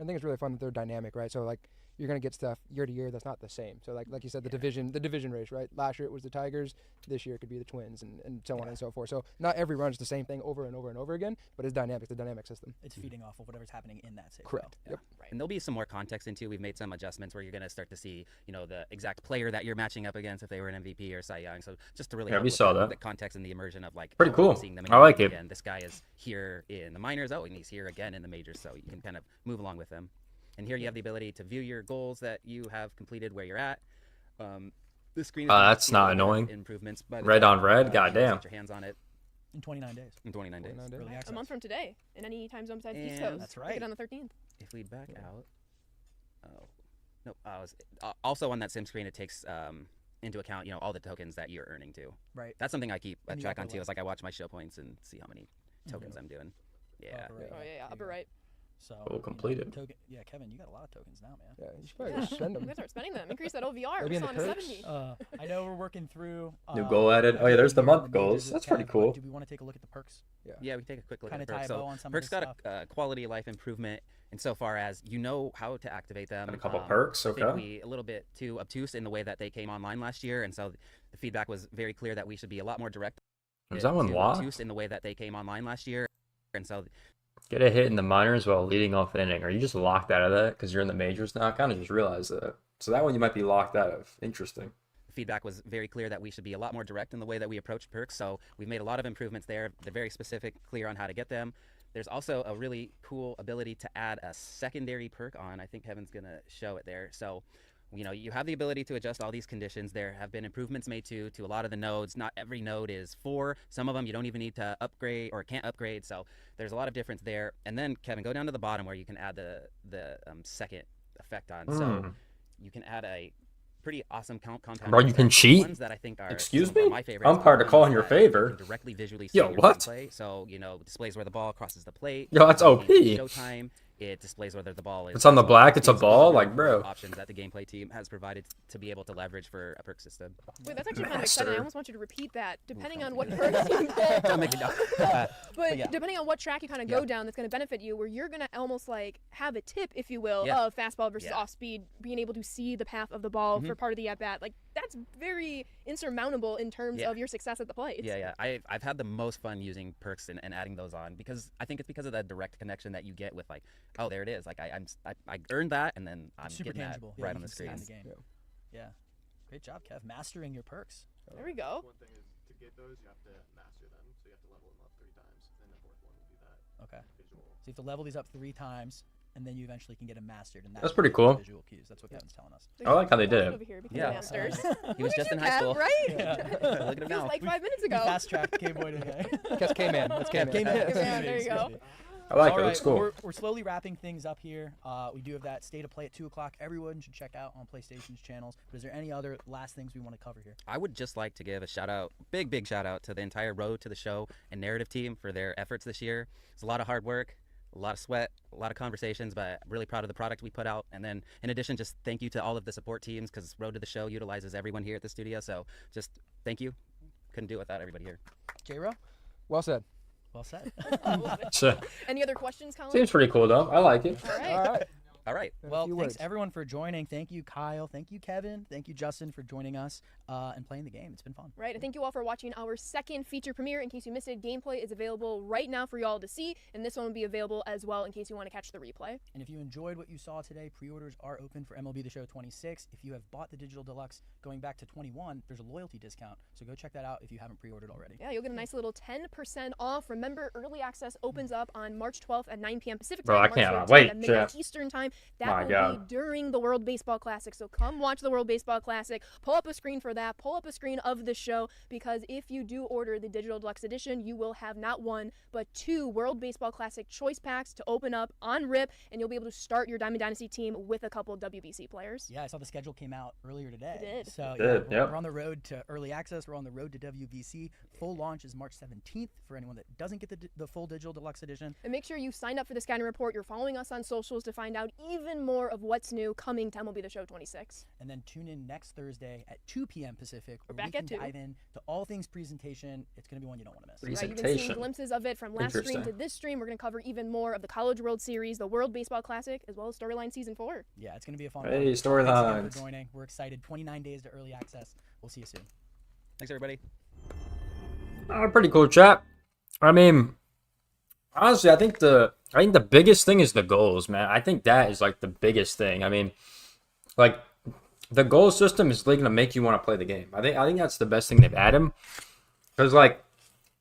I think it's really fun that they're dynamic, right? So like you're gonna get stuff year to year that's not the same. So like you said, the division race, right? Last year it was the Tigers, this year it could be the Twins, and so on and so forth. So not every run is the same thing over and over and over again, but it's dynamic. It's a dynamic system. It's feeding off of whatever's happening in that city. Correct. Yeah. Yep. And there'll be some more context into. We've made some adjustments where you're going to start to see, the exact player that you're matching up against if they were an MVP or Cy Young. So just to really Yeah, help we with saw the that. context and the immersion of like Pretty cool. seeing them I like it. again. This guy is here in the minors. Oh, and he's here again in the majors. So you can kind of move along with them. And here you have the ability to view your goals that you have completed where you're at. The screen. That's not annoying. Improvements. By the Red time, on red? you Goddamn. Get your hands on it In 29 days. in 29 days. 29 days. Early A access. month from today, in any time zone besides East And- Coast. That's Pick right. it on the 13th. If we back out, also on that sim screen, it takes into account all the tokens that you're earning too. Right. That's something I keep a In the track upper on too. left. Is like I watch my show points and see how many tokens I'm doing. Yeah. Upper right. Oh yeah, There upper you go. right. So Cool, completed. Yeah, Kevin, you got a lot of tokens now, man. Yeah, you should probably just spend You them. guys start spending them. Increase that OVR. Maybe We're in the still on perks? 70. I know we're working through. New goal added. Oh, yeah, there's the here in month majors goals. with That's pretty Kev, but cool. Do we want to take a look at the perks? Yeah, we can take a quick look Kinda at the tie perks. a bow So on some of perks this got a quality of life improvement insofar as you know how to activate them. And a couple perks, I think okay. we a little bit too obtuse in the way that they came online last year, and so the feedback was very clear that we should be a lot more direct. Is that one too locked? obtuse in the way that they came online last year, and so Get a hit in the minors while leading off an inning. Are you just locked out of that because you're in the majors now? I kind of just realized that. So that one you might be locked out of. Interesting. the feedback was very clear that we should be a lot more direct in the way that we approach perks. So we've made a lot of improvements there. They're very specific, clear on how to get them. There's also a really cool ability to add a secondary perk on. I think Kevin's going to show it there. So, you have the ability to adjust all these conditions. There have been improvements made to a lot of the nodes. Not every node is 4. Some of them you don't even need to upgrade or can't upgrade. So there's a lot of difference there. And then, Kevin, go down to the bottom where you can add the second effect on. So you can add a pretty awesome compound. Bro, you can cheat? Ones that I think are Excuse some of me? my favorites Umpire to are call ones in your that you favor. can directly visually see Yo, your what? gameplay. So, displays where the ball crosses the plate. Yo, that's OP. Showtime. It displays whether the ball is. It's on the black, it's a These ball? are Like, bro. Options that the gameplay team has provided to be able to leverage for a perk system. Wait, that's actually kind of exciting. I Master. almost want you to repeat that, depending on what perks you get. Don't make it up. But yeah. depending on what track you kind of go down, that's going to benefit you, where you're going to almost like have a tip, if you will, Yeah. of fastball versus Yeah. off speed, being able to see the path of the ball for part of the at bat. Like that's very insurmountable in terms Yeah. of your success at the plate. Yeah. I've had the most fun using perks and adding those on because I think it's because of that direct connection that you get with like, oh, there it is. Like I earned that and then I'm Super getting tangible. that Yeah, right you on the can see it screen. in the game. Yeah. Great job, Kev. Mastering your perks. There we go. One thing is to get those, you have to master them. So you have to level them up 3 times, and the 4th one will be that Okay. visual. So you have to level these up 3 times, and then you eventually can get them mastered. And That's pretty cool. Visual cues. That's what Kevin's telling us. I like how they did it. Over here because Yeah. Masters. He was Look just at in you, high Kev, school. right? Look at him He was now. like 5 minutes We ago. fast tracked K-Boy today. That's K-Man. That's K-Man. K-Man, there you go. I like All it. right, Looks cool. We're slowly wrapping things up here. We do have that State of Play at 2 o'clock. Everyone should check out on PlayStation's channels. But is there any other last things we want to cover here? I would just like to give a shout out, big shout out to the entire Road to the Show and narrative team for their efforts this year. It's a lot of hard work, a lot of sweat, a lot of conversations, but I'm really proud of the product we put out. And then in addition, just thank you to all of the support teams because Road to the Show utilizes everyone here at the studio. So just thank you. Couldn't do it without everybody here. J-Ro? Well said. Well said. I love it. So, Any other questions, Colin? seems pretty cool though. I like it. All right. All right. All right. A Well, few thanks words. everyone for joining. Thank you, Kyle. Thank you, Kevin. Thank you, Justin, for joining us and playing the game. It's been fun. Right, and thank you all for watching our second feature premiere. In case you missed it, gameplay is available right now for y'all to see, and this one will be available as well in case you want to catch the replay. And if you enjoyed what you saw today, pre-orders are open for MLB The Show 26. If you have bought the Digital Deluxe going back to 21, there's a loyalty discount. So go check that out if you haven't pre-ordered already. Yeah, you'll get a nice little 10% off. Remember, early access opens up on March 12th at 9 p.m. Pacific Bro, time. I March cannot 13th wait, at midnight Jeff. Eastern time. That My will God. be during the World Baseball Classic. So come watch the World Baseball Classic. Pull up a screen for that. Pull up a screen of the show, because if you do order the Digital Deluxe Edition, you will have not one, but 2 World Baseball Classic choice packs to open up on RIP, and you'll be able to start your Diamond Dynasty team with a couple WBC players. Yeah, I saw the schedule came out earlier today. It did. So It did, yeah, yep. we're on the road to early access. We're on the road to WBC. Full launch is March 17th for anyone that doesn't get the full Digital Deluxe Edition. And make sure you sign up for the Scouting Report. You're following us on socials to find out even more of what's new coming to MLB The Show 26. And then tune in next Thursday at 2 p.m. Pacific, We're where we back at can 2. dive in to all things presentation. It's going to be one you don't want to miss. Right, you've been seeing Presentation. glimpses of it from last stream to Interesting. this stream. We're going to cover even more of the College World Series, the World Baseball Classic, as well as Storyline Season 4. Yeah, it's going to be a fun Hey, one. Thanks again storylines. for joining. We're excited. 29 days to early access. We'll see you soon. Thanks, everybody. Pretty cool chat. I mean, honestly, I think the biggest thing is the goals, man. I think that is like the biggest thing. I mean, like the goal system is like gonna make you want to play the game. I think that's the best thing they've added. Because like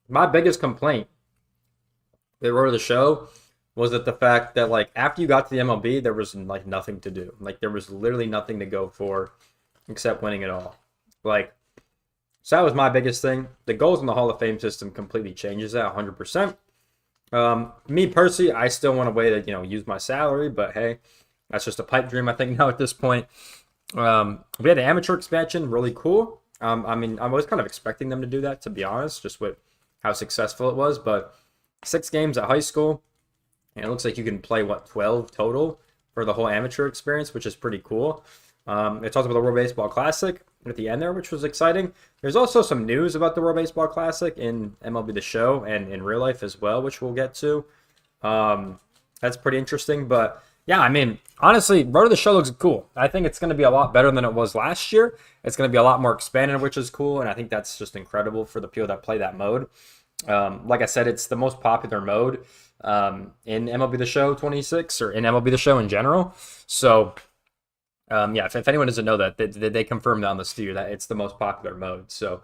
my biggest complaint they wrote of the show was that the fact that like after you got to the MLB, there was like nothing to do. Like there was literally nothing to go for except winning it all. Like, so that was my biggest thing. The goals in the Hall of Fame system completely changes that 100%. Me personally, I still want a way to, use my salary, but hey, that's just a pipe dream, I think, now at this point. We had the amateur expansion, really cool. I mean, I was kind of expecting them to do that, to be honest, just with how successful it was, but 6 games at high school, and it looks like you can play, 12 total for the whole amateur experience, which is pretty cool. It talks about the World Baseball Classic at the end there, which was exciting. There's also some news about the World Baseball Classic in MLB The Show and in real life as well, which we'll get to. That's pretty interesting. But yeah, I mean, honestly, Road to the Show looks cool. I think it's going to be a lot better than it was last year. It's going to be a lot more expanded, which is cool. And I think that's just incredible for the people that play that mode. Like I said, it's the most popular mode in MLB The Show 26 or in MLB The Show in general. So yeah, if anyone doesn't know that, they confirmed on the studio that it's the most popular mode. So,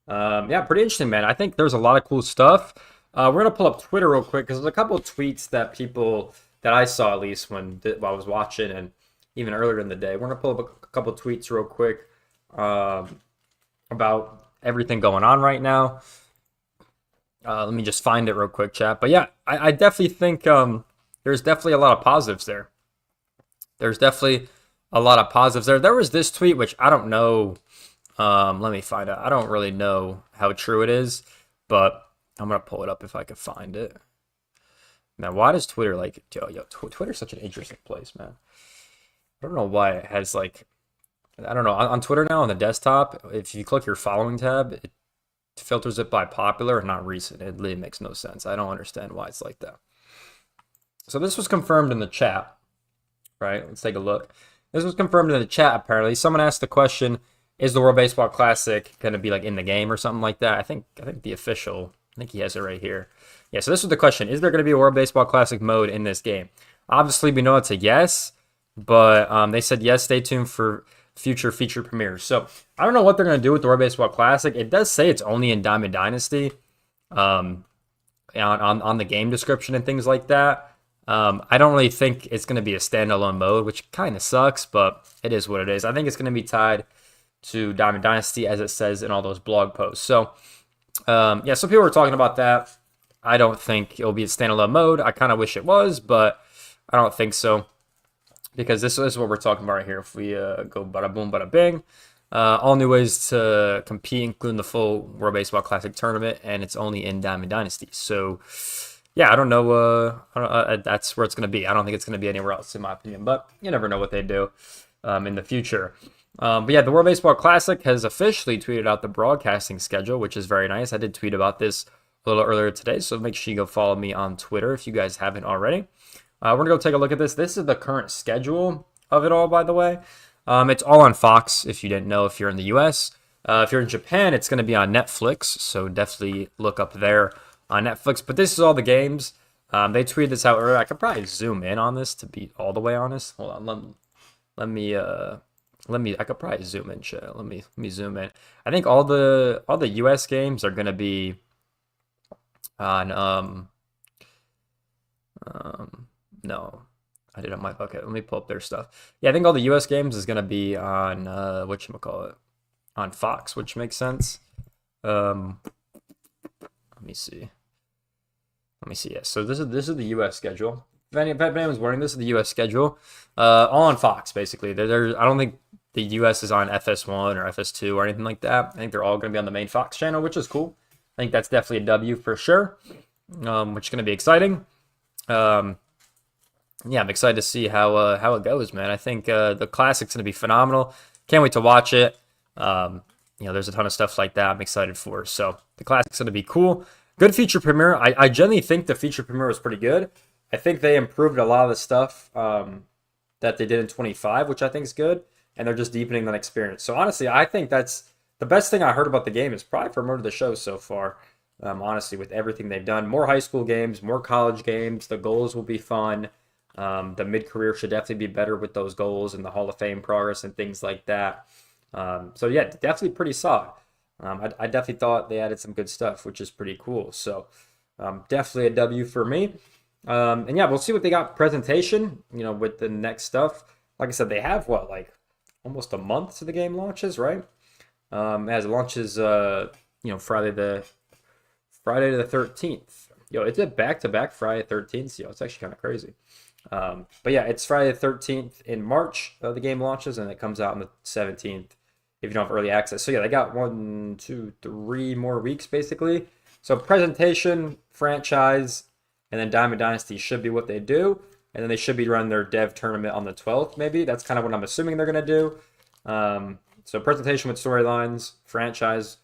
yeah, pretty interesting, man. I think there's a lot of cool stuff. We're going to pull up Twitter real quick because there's a couple of tweets that I saw at least while I was watching and even earlier in the day. We're going to pull up a couple of tweets real quick about everything going on right now. Let me just find it real quick, chat. But yeah, I definitely think there's definitely a lot of positives there. There's definitely a lot of positives there. There was this tweet, which I don't know. Let me find out. I don't really know how true it is, but I'm going to pull it up if I can find it. Man, why does Twitter Twitter's such an interesting place, man. I don't know why it has I don't know. On Twitter now, on the desktop, if you click your following tab, it filters it by popular and not recent. It really makes no sense. I don't understand why it's like that. So this was confirmed in the chat, right? Let's take a look. This was confirmed in the chat, apparently. Someone asked the question, is the World Baseball Classic going to be in the game or something like that? I think the official, I think he has it right here. Yeah, so this was the question. Is there going to be a World Baseball Classic mode in this game? Obviously, we know it's a yes, but they said yes, stay tuned for future feature premieres. So I don't know what they're going to do with the World Baseball Classic. It does say it's only in Diamond Dynasty on the game description and things like that. I don't really think it's going to be a standalone mode, which kind of sucks, but it is what it is. I think it's going to be tied to Diamond Dynasty, as it says in all those blog posts. So, yeah, some people were talking about that. I don't think it'll be a standalone mode. I kind of wish it was, but I don't think so, because this is what we're talking about right here. If we go bada boom, bada bing, all new ways to compete, including the full World Baseball Classic tournament, and it's only in Diamond Dynasty. So, yeah, I don't know. That's where it's going to be. I don't think it's going to be anywhere else, in my opinion. But you never know what they do in the future. But yeah, the World Baseball Classic has officially tweeted out the broadcasting schedule, which is very nice. I did tweet about this a little earlier today, so make sure you go follow me on Twitter if you guys haven't already. We're gonna go take a look at this. This is the current schedule of it all, by the way. It's all on Fox, if you didn't know, if you're in the US. If you're in Japan, it's going to be on Netflix, so definitely look up there on Netflix. But this is all the games. They tweeted this out earlier. I could probably zoom in on this to be all the way honest. Hold on, let me. I could probably zoom in, chat. Let me zoom in. I think all the US games are going to be on no. I did on my bucket. Let me pull up their stuff. Yeah, I think all the US games is going to be on whatchamacallit, on Fox, which makes sense. Let me see. Yeah, so this is the US schedule. If anyone's wondering, this is the US schedule. All on Fox, basically. I don't think the US is on FS1 or FS2 or anything like that. I think they're all going to be on the main Fox channel, which is cool. I think that's definitely a W for sure, which is going to be exciting. Yeah, I'm excited to see how it goes, man. I think the Classic's going to be phenomenal. Can't wait to watch it. There's a ton of stuff like that I'm excited for. So the Classic's going to be cool. Good feature premiere. I generally think the feature premiere was pretty good. I think they improved a lot of the stuff that they did in 25, which I think is good. And they're just deepening that experience. So honestly, I think that's the best thing I heard about the game is probably from Road to the Show so far. Honestly, with everything they've done. More high school games, more college games. The goals will be fun. The mid-career should definitely be better with those goals and the Hall of Fame progress and things like that. So yeah, definitely pretty solid. I definitely thought they added some good stuff, which is pretty cool. So definitely a W for me. And yeah, we'll see what they got presentation, with the next stuff. Like I said, they have almost a month to the game launches, right? As it launches, Friday the 13th. It's a back-to-back Friday 13th. It's actually kind of crazy. But yeah, it's Friday the 13th in March. The game launches, and it comes out on the 17th if you don't have early access. So yeah, they got 1, 2, 3 more weeks basically. So presentation, franchise, and then Diamond Dynasty should be what they do. And then they should be running their dev tournament on the 12th, maybe. That's kind of what I'm assuming they're going to do. So presentation with storylines, franchise,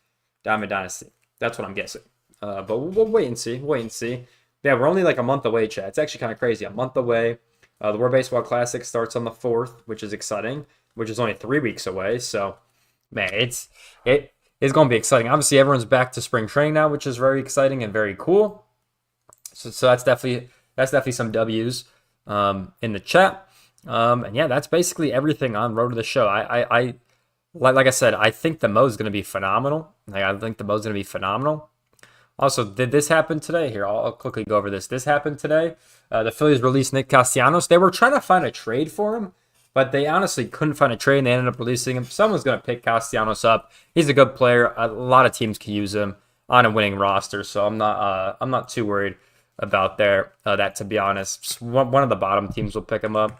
Diamond Dynasty. That's what I'm guessing. But we'll wait and see. Yeah, we're only a month away, chat. It's actually kind of crazy. A month away. The World Baseball Classic starts on the 4th, which is exciting, which is only 3 weeks away. So, man, it's going to be exciting. Obviously, everyone's back to spring training now, which is very exciting and very cool. So that's definitely some W's in the chat. And yeah, that's basically everything on Road to the Show. Like I said, I think the mode is going to be phenomenal. Also, did this happen today? Here, I'll quickly go over this. This happened today. The Phillies released Nick Castellanos. They were trying to find a trade for him, but they honestly couldn't find a trade, and they ended up releasing him. Someone's going to pick Castellanos up. He's a good player. A lot of teams can use him on a winning roster, so I'm not too worried about that, to be honest. One of the bottom teams will pick him up.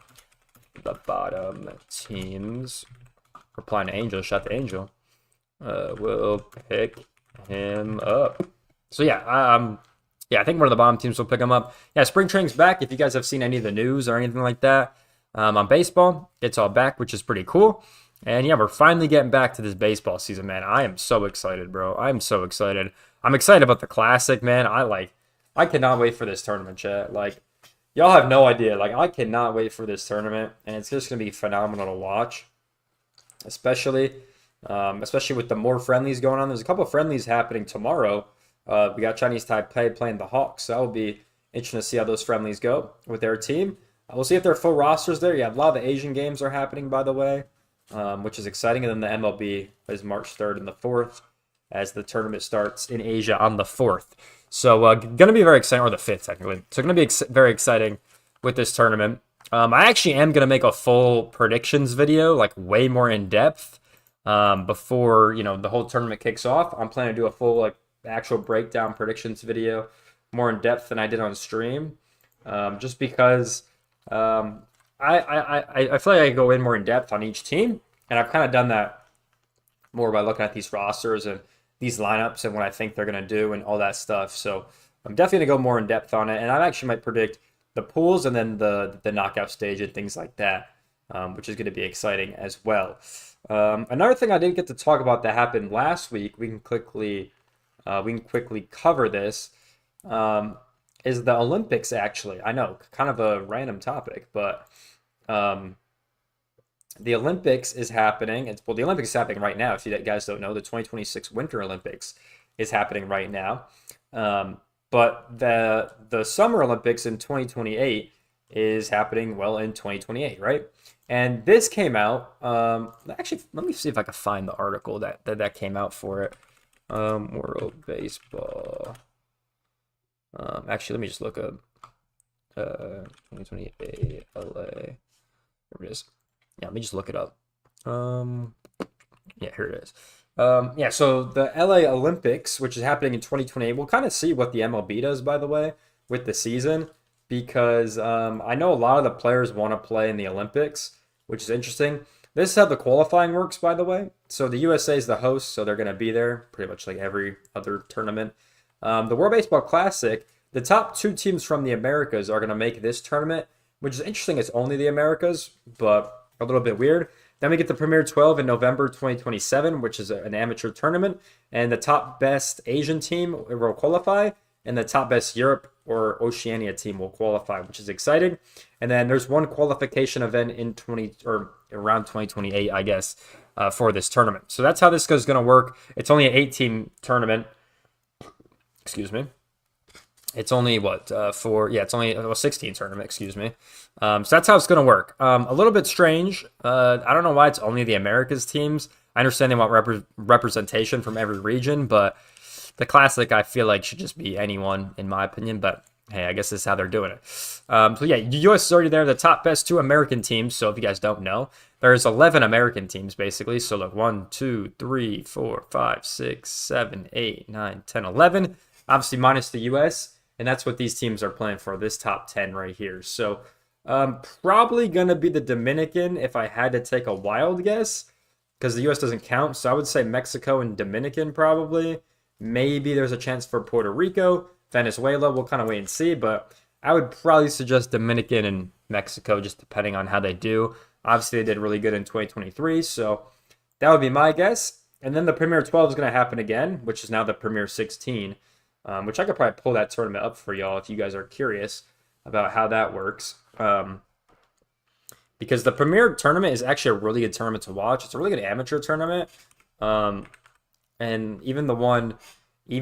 The bottom teams, replying to Angel, shout to Angel, will pick him up. So yeah, I think one of the bottom teams will pick him up. Yeah, spring training's back. If you guys have seen any of the news or anything like that on baseball, it's all back, which is pretty cool. And yeah, we're finally getting back to this baseball season, man. I am so excited, bro. I'm so excited. I'm excited about the Classic, man. I cannot wait for this tournament, chat. Y'all have no idea. I cannot wait for this tournament, and it's just gonna be phenomenal to watch. Especially with the more friendlies going on. There's a couple of friendlies happening tomorrow. We got Chinese Taipei playing the Hawks, so that will be interesting to see how those friendlies go with their team. We'll see if they're full rosters there. Yeah, a lot of the Asian games are happening, by the way, which is exciting. And then the MLB is March 3rd and the 4th as the tournament starts in Asia on the 4th. So going to be very exciting, or the 5th technically. So going to be very exciting with this tournament. I actually am going to make a full predictions video, way more in depth before, the whole tournament kicks off. I'm planning to do a full, actual breakdown predictions video more in depth than I did on stream, just because I feel like I can go in more in depth on each team, and I've kind of done that more by looking at these rosters and these lineups and what I think they're going to do and all that stuff. So I'm definitely going to go more in depth on it, and I actually might predict the pools and then the knockout stage and things like that, which is going to be exciting as well. Another thing I didn't get to talk about that happened last week, we can quickly cover this. is the Olympics, actually. I know, kind of a random topic, but the Olympics is happening. The Olympics is happening right now. If you guys don't know, the 2026 Winter Olympics is happening right now. But the Summer Olympics in 2028 is happening, well, in 2028, right? And this came out. Actually, let me see if I can find the article that came out for it. World Baseball. Actually, let me just look up 2028 LA. There it is. Yeah, let me just look it up. Yeah, here it is. Yeah, so the LA Olympics, which is happening in 2028, we'll kind of see what the MLB does, by the way, with the season, because I know a lot of the players want to play in the Olympics, which is interesting. This is how the qualifying works, by the way. So the USA is the host, so they're going to be there pretty much like every other tournament. The World Baseball Classic, the top 2 teams from the Americas are going to make this tournament, which is interesting. It's only the Americas, but a little bit weird. Then we get the Premier 12 in November 2027, which is an amateur tournament. And the top best Asian team will qualify, and the top best Europe or Oceania team will qualify, which is exciting. And then there's one qualification event in around 2028, I guess, for this tournament. So that's how this is going to work. It's only an 8-team tournament. Excuse me. It's only it's only a 16 tournament, excuse me. So that's how it's going to work. A little bit strange. I don't know why it's only the Americas teams. I understand they want representation from every region, but the Classic, I feel like, should just be anyone, in my opinion. But hey, I guess this is how they're doing it. So yeah, the US is already there. The top best 2 American teams. So if you guys don't know, there's 11 American teams, basically. So look, 1, 2, 3, 4, 5, 6, 7, 8, 9, 10, 11. Obviously minus the US. And that's what these teams are playing for, this top 10 right here. So probably going to be the Dominican if I had to take a wild guess, because the U.S. doesn't count. So I would say Mexico and Dominican probably. Maybe there's a chance for Puerto Rico. Venezuela, we'll kind of wait and see. But I would probably suggest Dominican and Mexico, just depending on how they do. Obviously, they did really good in 2023. So that would be my guess. And then the Premier 12 is going to happen again, which is now the Premier 16. Which I could probably pull that tournament up for y'all if you guys are curious about how that works. Because the Premier tournament is actually a really good tournament to watch. It's a really good amateur tournament. And even the one in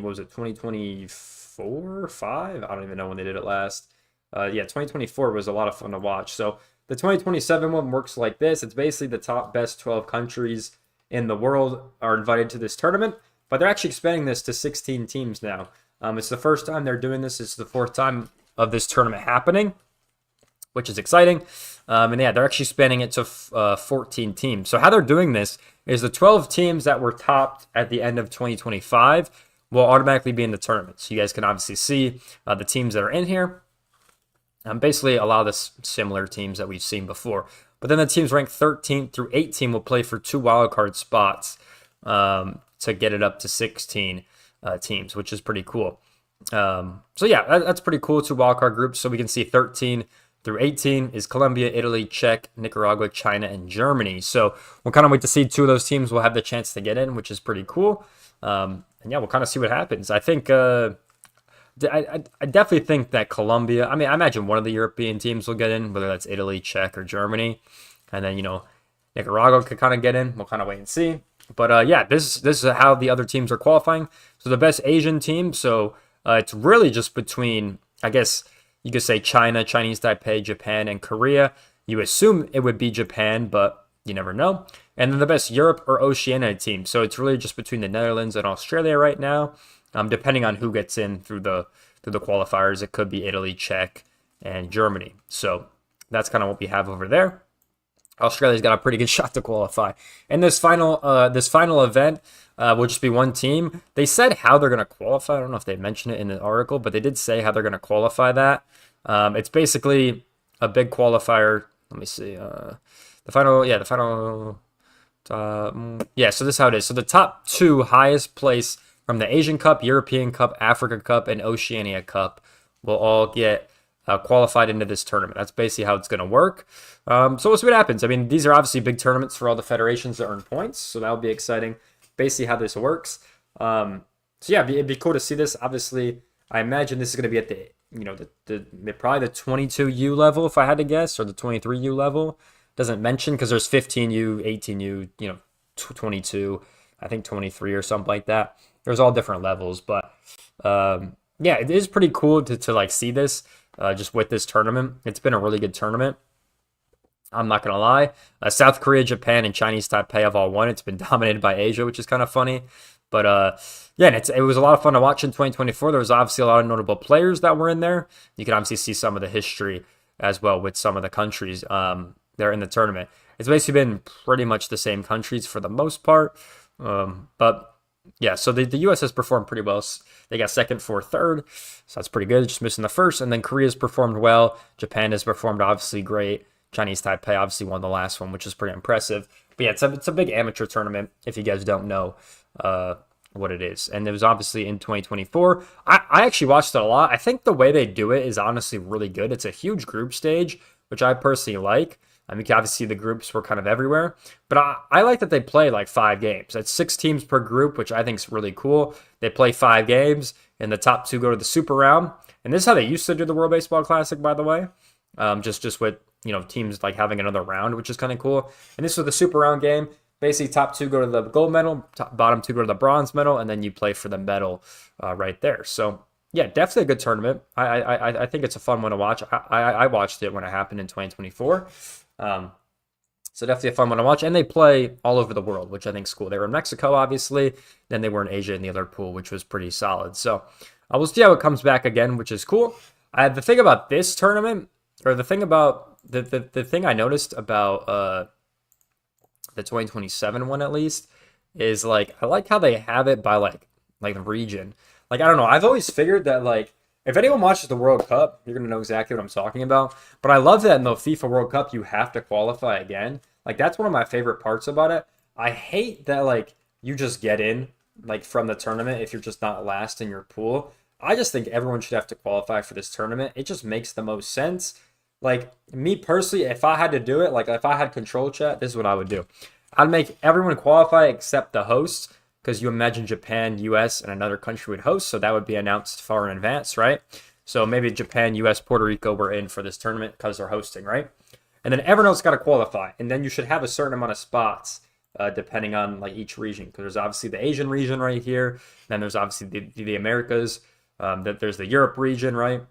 what was it, 2024 or 5? I don't even know when they did it last. 2024 was a lot of fun to watch. So the 2027 one works like this. It's basically the top best 12 countries in the world are invited to this tournament, but they're actually expanding this to 16 teams now. It's the first time they're doing this. It's the 4th time of this tournament happening, which is exciting. And yeah, they're actually expanding it to 14 teams. So how they're doing this is the 12 teams that were topped at the end of 2025 will automatically be in the tournament. So you guys can obviously see the teams that are in here. Basically, a lot of the similar teams that we've seen before. But then the teams ranked 13th through 18 will play for 2 wildcard spots to get it up to 16 teams, which is pretty cool. So yeah, that's pretty cool. 2 wildcard groups. So we can see 13 through 18 is Colombia, Italy, Czech, Nicaragua, China, and Germany. So we'll kind of wait to see 2 of those teams will have the chance to get in, which is pretty cool. And yeah, we'll kind of see what happens. I think I definitely think that Colombia, I imagine one of the European teams will get in, whether that's Italy, Czech, or Germany. And then, Nicaragua could kind of get in. We'll kind of wait and see. But yeah, this is how the other teams are qualifying. So the best Asian team, so it's really just between, I guess you could say China, Chinese Taipei, Japan, and Korea. You assume it would be Japan, but you never know. And then the best Europe or Oceania team. So it's really just between the Netherlands and Australia right now. Depending on who gets in through the qualifiers, it could be Italy, Czech, and Germany. So that's kind of what we have over there. Australia's got a pretty good shot to qualify. And this final event will just be one team. They said how they're going to qualify. I don't know if they mentioned it in the article, but they did say how they're going to qualify that. It's basically a big qualifier. Let me see. So this is how it is. So the top 2 highest place from the Asian Cup, European Cup, Africa Cup, and Oceania Cup will all get qualified into this tournament. That's basically how it's going to work. So we'll see what happens. These are obviously big tournaments for all the federations that earn points, so that'll be exciting. Basically how this works. So yeah, it'd be cool to see this. Obviously, I imagine this is going to be at the probably the 22U level if I had to guess, or the 23U level. Doesn't mention because there's 15U, 18U, 22, I think 23 or something like that. There's all different levels, but yeah, it is pretty cool to like see this just with this tournament. It's been a really good tournament. I'm not gonna lie. South Korea, Japan, and Chinese Taipei have all won. It's been dominated by Asia, which is kind of funny. But yeah, and it was a lot of fun to watch in 2024. There was obviously a lot of notable players that were in there. You can obviously see some of the history as well with some of the countries there in the tournament. It's basically been pretty much the same countries for the most part. But yeah, so the U.S. has performed pretty well. They got second, fourth, third. So that's pretty good. Just missing the first. And then Korea's performed well. Japan has performed obviously great. Chinese Taipei obviously won the last one, which is pretty impressive. But yeah, it's a big amateur tournament if you guys don't know what it is. And it was obviously in 2024. I actually watched it a lot. I think the way they do it is honestly really good. It's a huge group stage, which I personally like. I mean, obviously the groups were kind of everywhere. But I like that they play like 5 games. That's 6 teams per group, which I think is really cool. They play 5 games, and the top 2 go to the super round. And this is how they used to do the World Baseball Classic, by the way. Just with teams like having another round, which is kind of cool. And this was the super round game. Basically, top 2 go to the gold medal, bottom 2 go to the bronze medal, and then you play for the medal right there. So yeah, definitely a good tournament. I think it's a fun one to watch. I watched it when it happened in 2024. So definitely a fun one to watch. And they play all over the world, which I think is cool. They were in Mexico, obviously. Then they were in Asia in the other pool, which was pretty solid. So we'll see how it comes back again, which is cool. The thing about this tournament, or the thing about the thing I noticed about the 2027 one at least, is like I like how they have it by like region. Like I don't know, I've always figured that like if anyone watches the World Cup, you're gonna know exactly what I'm talking about. But I love that in the FIFA World Cup you have to qualify again. Like that's one of my favorite parts about it. I hate that like you just get in like from the tournament if you're just not last in your pool. I just think everyone should have to qualify for this tournament. It just makes the most sense. Like me personally, if I had to do it, like if I had control chat, this is what I would do. I'd make everyone qualify except the hosts, because you imagine Japan, US, and another country would host, so that would be announced far in advance, right? So maybe Japan, US, Puerto Rico were in for this tournament because they're hosting, right? And then everyone else got to qualify, and then you should have a certain amount of spots depending on like each region, because there's obviously the Asian region right here, then there's obviously the Americas, there's the Europe region, right?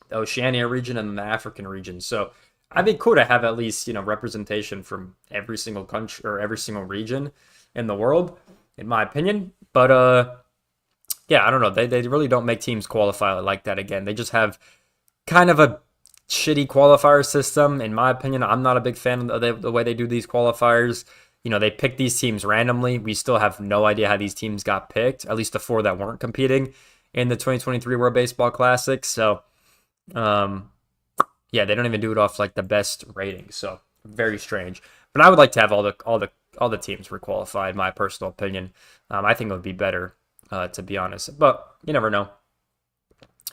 The Oceania region, and then the African region. So I'd be cool to have at least representation from every single country or every single region in the world, in my opinion. But yeah, I don't know. They really don't make teams qualify like that again. They just have kind of a shitty qualifier system. In my opinion, I'm not a big fan of the way they do these qualifiers. They pick these teams randomly. We still have no idea how these teams got picked, at least the 4 that weren't competing in the 2023 World Baseball Classic. So yeah, they don't even do it off like the best rating. So very strange. But I would like to have all the teams requalified, in my personal opinion. I think it would be better, to be honest. But you never know.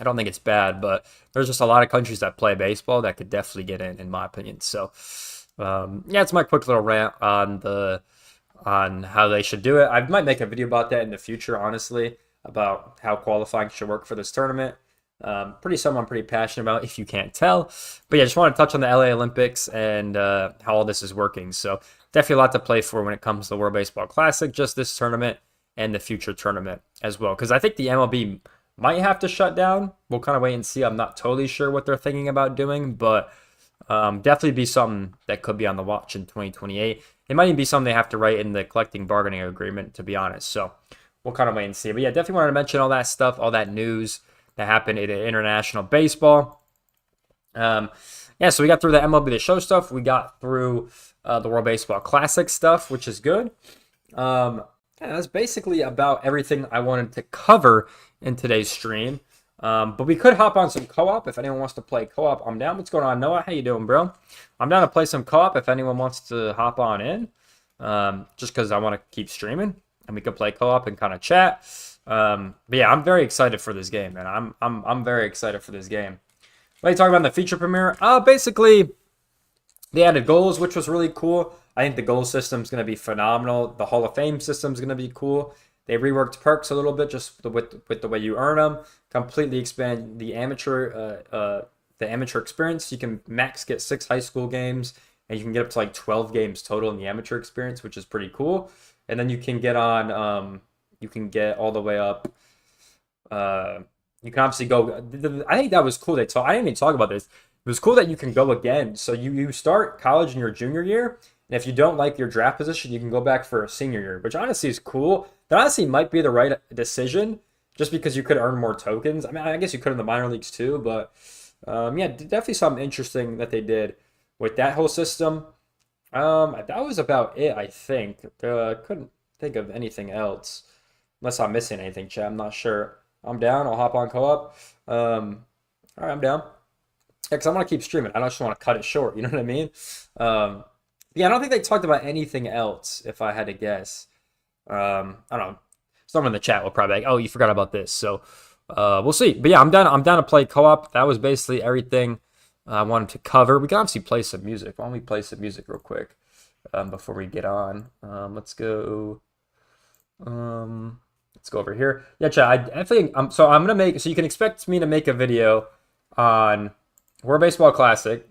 I don't think it's bad, but there's just a lot of countries that play baseball that could definitely get in my opinion. So yeah, it's my quick little rant on how they should do it. I might make a video about that in the future, honestly, about how qualifying should work for this tournament. Something I'm pretty passionate about, if you can't tell. But yeah, just want to touch on the LA Olympics and how all this is working. So definitely a lot to play for when it comes to the World Baseball Classic, just this tournament and the future tournament as well. Because I think the MLB might have to shut down. We'll kind of wait and see. I'm not totally sure what they're thinking about doing, but definitely be something that could be on the watch in 2028. It might even be something they have to write in the collective bargaining agreement, to be honest. So we'll kind of wait and see. But yeah, definitely wanted to mention all that stuff, all that news that happened in international baseball. Yeah, so we got through the MLB The Show stuff. We got through the World Baseball Classic stuff, which is good. Yeah, that's basically about everything I wanted to cover in today's stream. But we could hop on some co-op if anyone wants to play co-op. I'm down. What's going on, Noah? How you doing, bro? I'm down to play some co-op if anyone wants to hop on in. Just because I want to keep streaming, and we could play co-op and kind of chat. But yeah, I'm very excited for this game, man. I'm very excited for this game. What are you talking about in the feature premiere? Basically, they added goals, which was really cool. I think the goal system is going to be phenomenal. The Hall of Fame system is going to be cool. They reworked perks a little bit just with the way you earn them. Completely expand the amateur experience. You can max get 6 high school games, and you can get up to like 12 games total in the amateur experience, which is pretty cool. And then you can get on, you can get all the way up. You can obviously go. I think that was cool. I didn't even talk about this. It was cool that you can go again. So you start college in your junior year, and if you don't like your draft position, you can go back for a senior year, which honestly is cool. That honestly might be the right decision, just because you could earn more tokens. I mean, I guess you could in the minor leagues too, but yeah, definitely something interesting that they did with that whole system. That was about it, I think. Couldn't think of anything else, unless I'm missing anything, chat. I'm not sure. I'm down. I'll hop on co-op. All right, I'm down. Yeah, because I want to keep streaming. I don't just want to cut it short. You know what I mean? Yeah, I don't think they talked about anything else, if I had to guess. I don't know. Someone in the chat will probably be like, oh, you forgot about this. So we'll see. But yeah, I'm down to play co-op. That was basically everything I wanted to cover. We can obviously play some music. Why don't we play some music real quick before we get on? Let's go. Let's go over here. Yeah, chat. I definitely. So I'm gonna make. So you can expect me to make a video on World Baseball Classic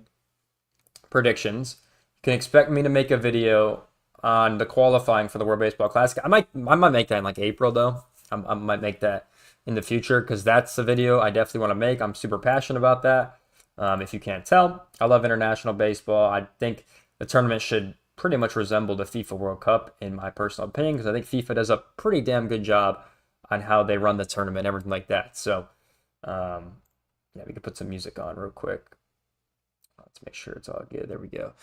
predictions. You can expect me to make a video on the qualifying for the World Baseball Classic. I might make that in like April though. I might make that in the future because that's the video I definitely want to make. I'm super passionate about that. If you can't tell, I love international baseball. I think the tournament should pretty much resemble the FIFA World Cup in my personal opinion, because I think FIFA does a pretty damn good job on how they run the tournament and everything like that. So yeah, we can put some music on real quick. Let's make sure it's all good. There we go.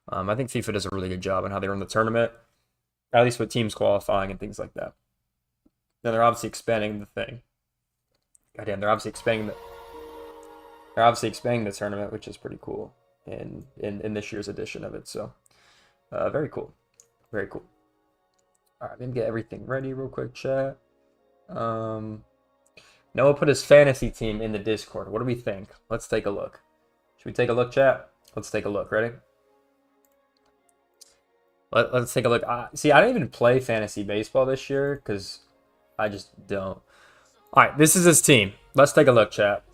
I think FIFA does a really good job on how they run the tournament, at least with teams qualifying and things like that. Now they're obviously expanding the thing. Goddamn, they're obviously expanding the tournament, which is pretty cool in this year's edition of it. So very cool, very cool. All right, let me get everything ready real quick, chat. Noah put his fantasy team in the Discord. What do we think? Let's take a look. Should we take a look, chat? Let's take a look. Ready? Let's take a look. See, I didn't even play fantasy baseball this year because I just don't. All right, this is his team. Let's take a look, chat.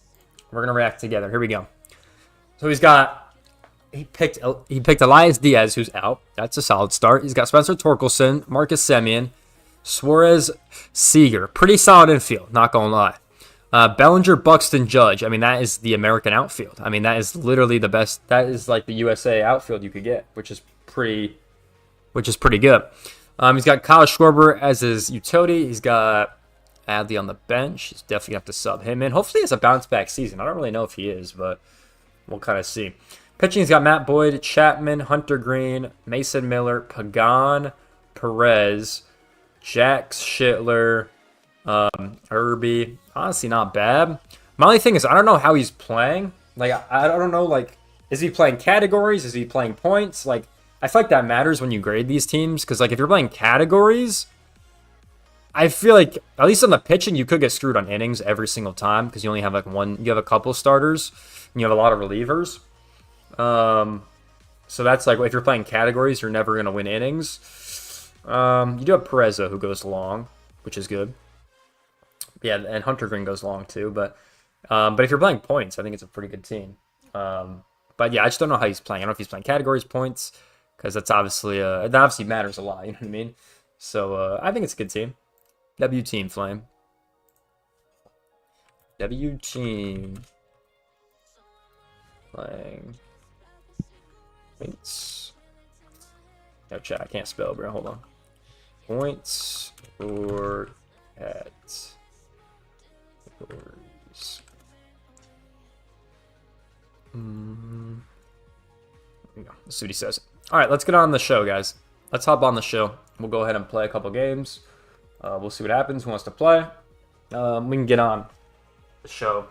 We're gonna react together. Here we go. So he picked Elias Diaz, who's out. That's a solid start. He's got Spencer Torkelson, Marcus Semien, Suarez, Seager. Pretty solid infield, not gonna lie. Bellinger, Buxton, Judge. I mean, that is the American outfield. I mean, that is literally the best. That is like the USA outfield you could get, which is pretty good. He's got Kyle Schwarber as his utility. He's got Adley on the bench. He's definitely have to sub him in. Hopefully he has a bounce back season. I don't really know if he is, but we'll kind of see. Pitching, he's got Matt Boyd, Chapman, Hunter Green, Mason Miller, Pagan, Perez, Jax, Schittler, Irby. Honestly, not bad. My only thing is, I don't know how he's playing. Like, I don't know, like, is he playing categories? Is he playing points? Like, I feel like that matters when you grade these teams, because, like, if you're playing categories, I feel like, at least on the pitching, you could get screwed on innings every single time, because you only have, like, you have a couple starters, and you have a lot of relievers. So that's, like, if you're playing categories, you're never going to win innings. You do have Perez, who goes long, which is good. Yeah, and Hunter Green goes long, too, but if you're playing points, I think it's a pretty good team. But, yeah, I just don't know how he's playing. I don't know if he's playing categories, points, because that's obviously that obviously matters a lot, you know what I mean? So I think it's a good team. W team, Flame. W team. Playing points. No, chat, I can't spell, bro. Hold on. Points or categories. Let's see what he says. All right, let's get on the show, guys. Let's hop on the show. We'll go ahead and play a couple games. We'll see what happens. Who wants to play? We can get on the show.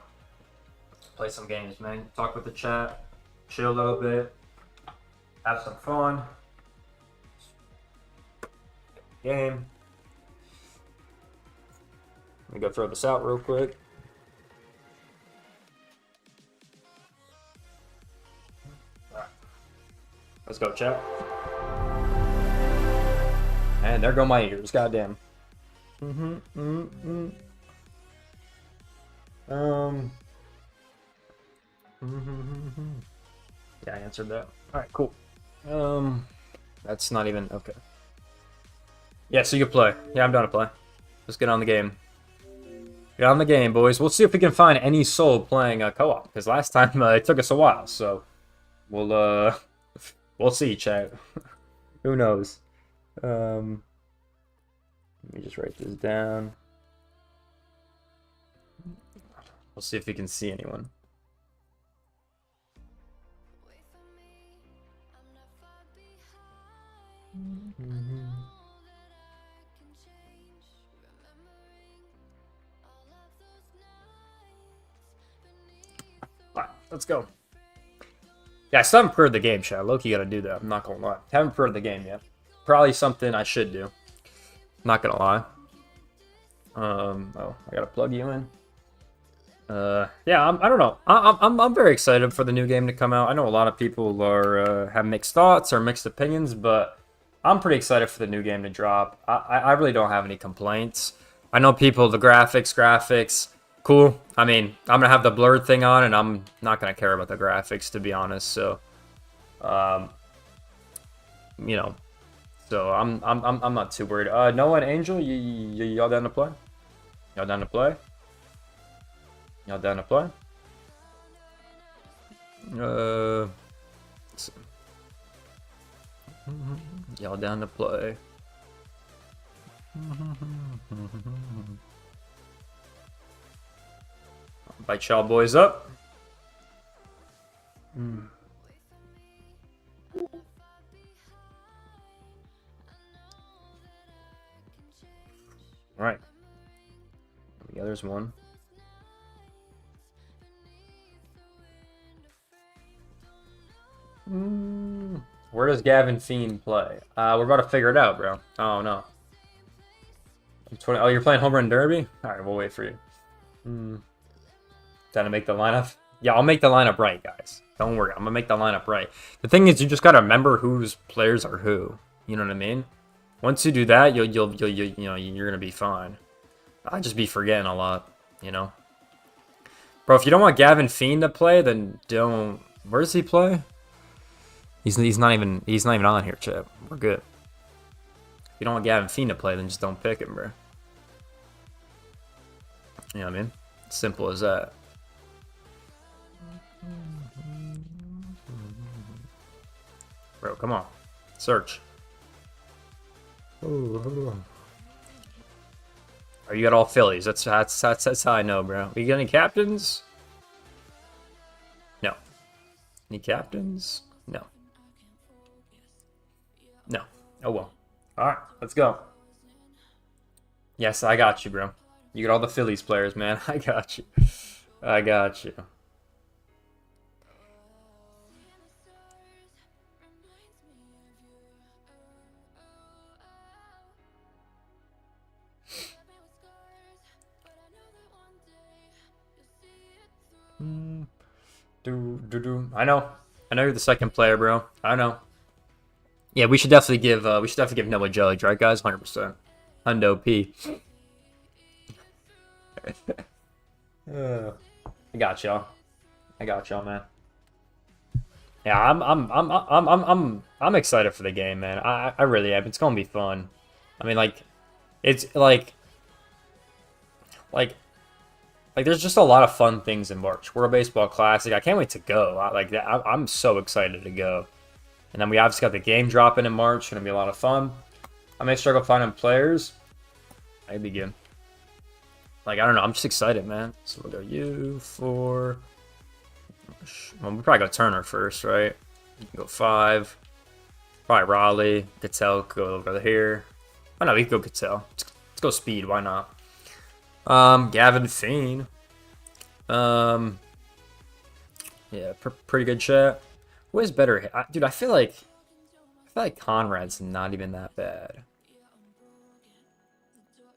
Play some games, man. Talk with the chat. Chill a little bit. Have some fun. Game. Let me go throw this out real quick. Let's go, chat. And there go my ears. Goddamn. Yeah, I answered that. All right, cool. That's not even okay. Yeah, so you can play. Yeah, I'm down to play. Let's get on the game. Get on the game, boys. We'll see if we can find any soul playing co-op, because last time it took us a while. So we'll we'll see, chat. Who knows? Let me just write this down. We'll see if we can see anyone. Alright, let's go. Yeah, I still haven't prepared the game, chat. Loki gotta do that. I'm not gonna lie. Haven't prepared the game yet. Probably something I should do. Not gonna lie. Oh, I gotta plug you in. Yeah, I don't know. I'm very excited for the new game to come out. I know a lot of people are have mixed thoughts or mixed opinions, but I'm pretty excited for the new game to drop. I really don't have any complaints. I know people, the graphics, cool. I mean, I'm gonna have the blurred thing on, and I'm not gonna care about the graphics, to be honest. So, you know, so I'm not too worried. Noah and Angel, y'all down to play? Y'all down to play? Y'all down to play? Let's see. Y'all down to play? Invite y'all boys up. All right. Yeah, there's one. Where does Gavin Fiend play? We're about to figure it out, bro. Oh no. Oh, you're playing Home Run Derby? All right, we'll wait for you. Time to make the lineup. Yeah, I'll make the lineup right, guys. Don't worry, I'm gonna make the lineup right. The thing is, you just gotta remember whose players are who. You know what I mean? Once you do that, you know, you're gonna be fine. I'll just be forgetting a lot, you know. Bro, if you don't want Gavin Fiend to play, then don't. Where does he play? He's not even on here, chat. We're good. If you don't want Gavin Fiend to play, then just don't pick him, bro. You know what I mean? Simple as that. Bro, come on. Search. Oh, you got all Phillies. That's how I know, bro. You got any captains? No. Any captains? No. No. Oh well. Alright, let's go. Yes, I got you, bro. You got all the Phillies players, man. I got you. I got you. I know you're the second player, bro. I know. Yeah, we should definitely give Noah Judge, right, guys? 100%. Hundo P. I got y'all. Man. Yeah, I'm excited for the game, man. I really am. It's gonna be fun. I mean, like, it's like there's just a lot of fun things in March. World Baseball Classic. I can't wait to go. I'm so excited to go. And then we obviously got the game dropping in March. It's gonna be a lot of fun. I may struggle finding players. I'd be good. Like, I don't know. I'm just excited, man. So we'll go U4. Well, we probably go Turner first, right? You can go 5. Probably Raleigh. Cattell could go over here. Oh no, we can go Cattell. Let's go speed. Why not? Gavin Fiend. Yeah, pretty good chat. Who is better? Dude, I feel like Conrad's not even that bad.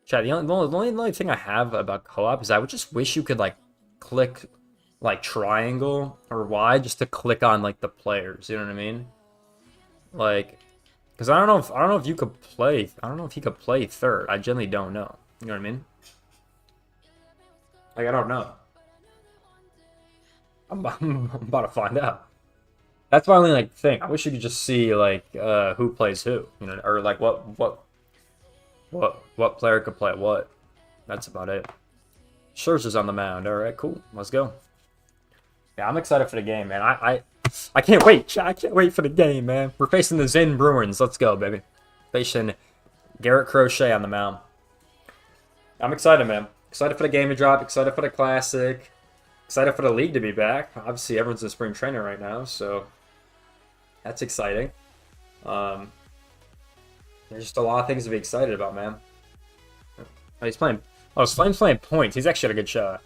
Chat, the only thing I have about co-op is I would just wish you could like click like triangle or Y just to click on like the players. You know what I mean? Like, because I don't know if you could play. I don't know if he could play third. I generally don't know. You know what I mean? Like, I don't know. I'm about to find out. That's my only like thing. I wish you could just see like who plays who, you know, or like what player could play what. That's about it. Scherzer's on the mound. All right, cool. Let's go. Yeah, I'm excited for the game, man. I can't wait. I can't wait for the game, man. We're facing the Zen Bruins. Let's go, baby. Facing Garrett Crochet on the mound. I'm excited, man. Excited for the game to drop. Excited for the classic. Excited for the league to be back. Obviously, everyone's in spring training right now, so that's exciting. There's just a lot of things to be excited about, man. Oh, he's playing. Oh, Flame's playing points. He's actually got a good shot.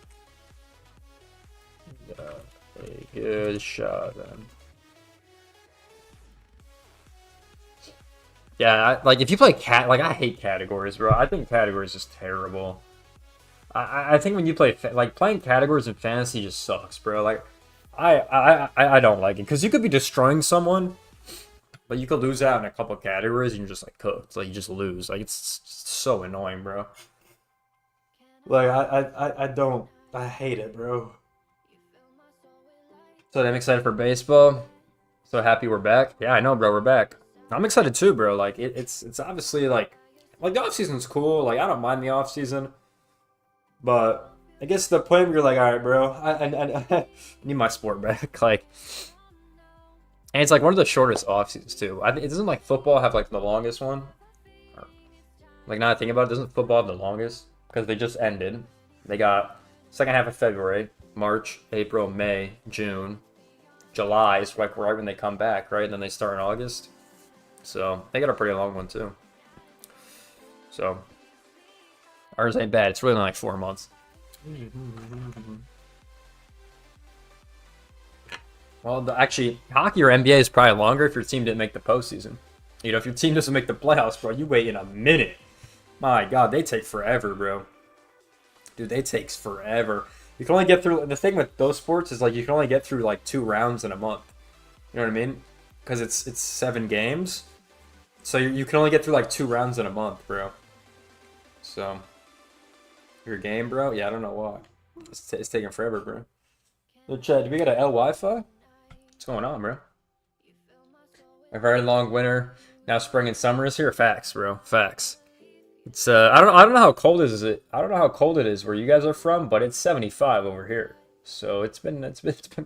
A good shot, then. Yeah, like if you play like I hate categories, bro. I think categories is terrible. I think when you play like playing categories in fantasy just sucks, bro. Like I don't like it because you could be destroying someone, but you could lose out in a couple categories and you're just like cooked. Like you just lose. Like it's so annoying, bro. Like I hate it, bro. So I'm excited for baseball. So happy we're back. Yeah, I know, bro. We're back. I'm excited too, bro. Like it's obviously like the off season's cool. Like I don't mind the off season, but I guess the point where you're like, all right, bro, I need my sport back. Like, and it's like one of the shortest off seasons too. I think it doesn't like football have like the longest one. Like now I think about it, doesn't football have the longest? Because they just ended. They got second half of February, March, April, May, June, July is like right when they come back, right? And then they start in August. So they got a pretty long one too. So ours ain't bad. It's really only like 4 months. Well, actually, hockey or NBA is probably longer if your team didn't make the postseason. You know, if your team doesn't make the playoffs, bro, you wait in a minute. My God, they take forever, bro. Dude, they takes forever. You can only get through. The thing with those sports is like you can only get through like 2 rounds in a month. You know what I mean? Because it's 7 games, so you can only get through like 2 rounds in a month, bro. So your game, bro? Yeah, I don't know why. It's taking forever, bro. Yo, Chad, do we got a L Wi-Fi? What's going on, bro? A very long winter. Now spring and summer is here. Facts, bro. Facts. It's I don't know how cold is it. I don't know how cold it is where you guys are from, but it's 75 over here. So it's been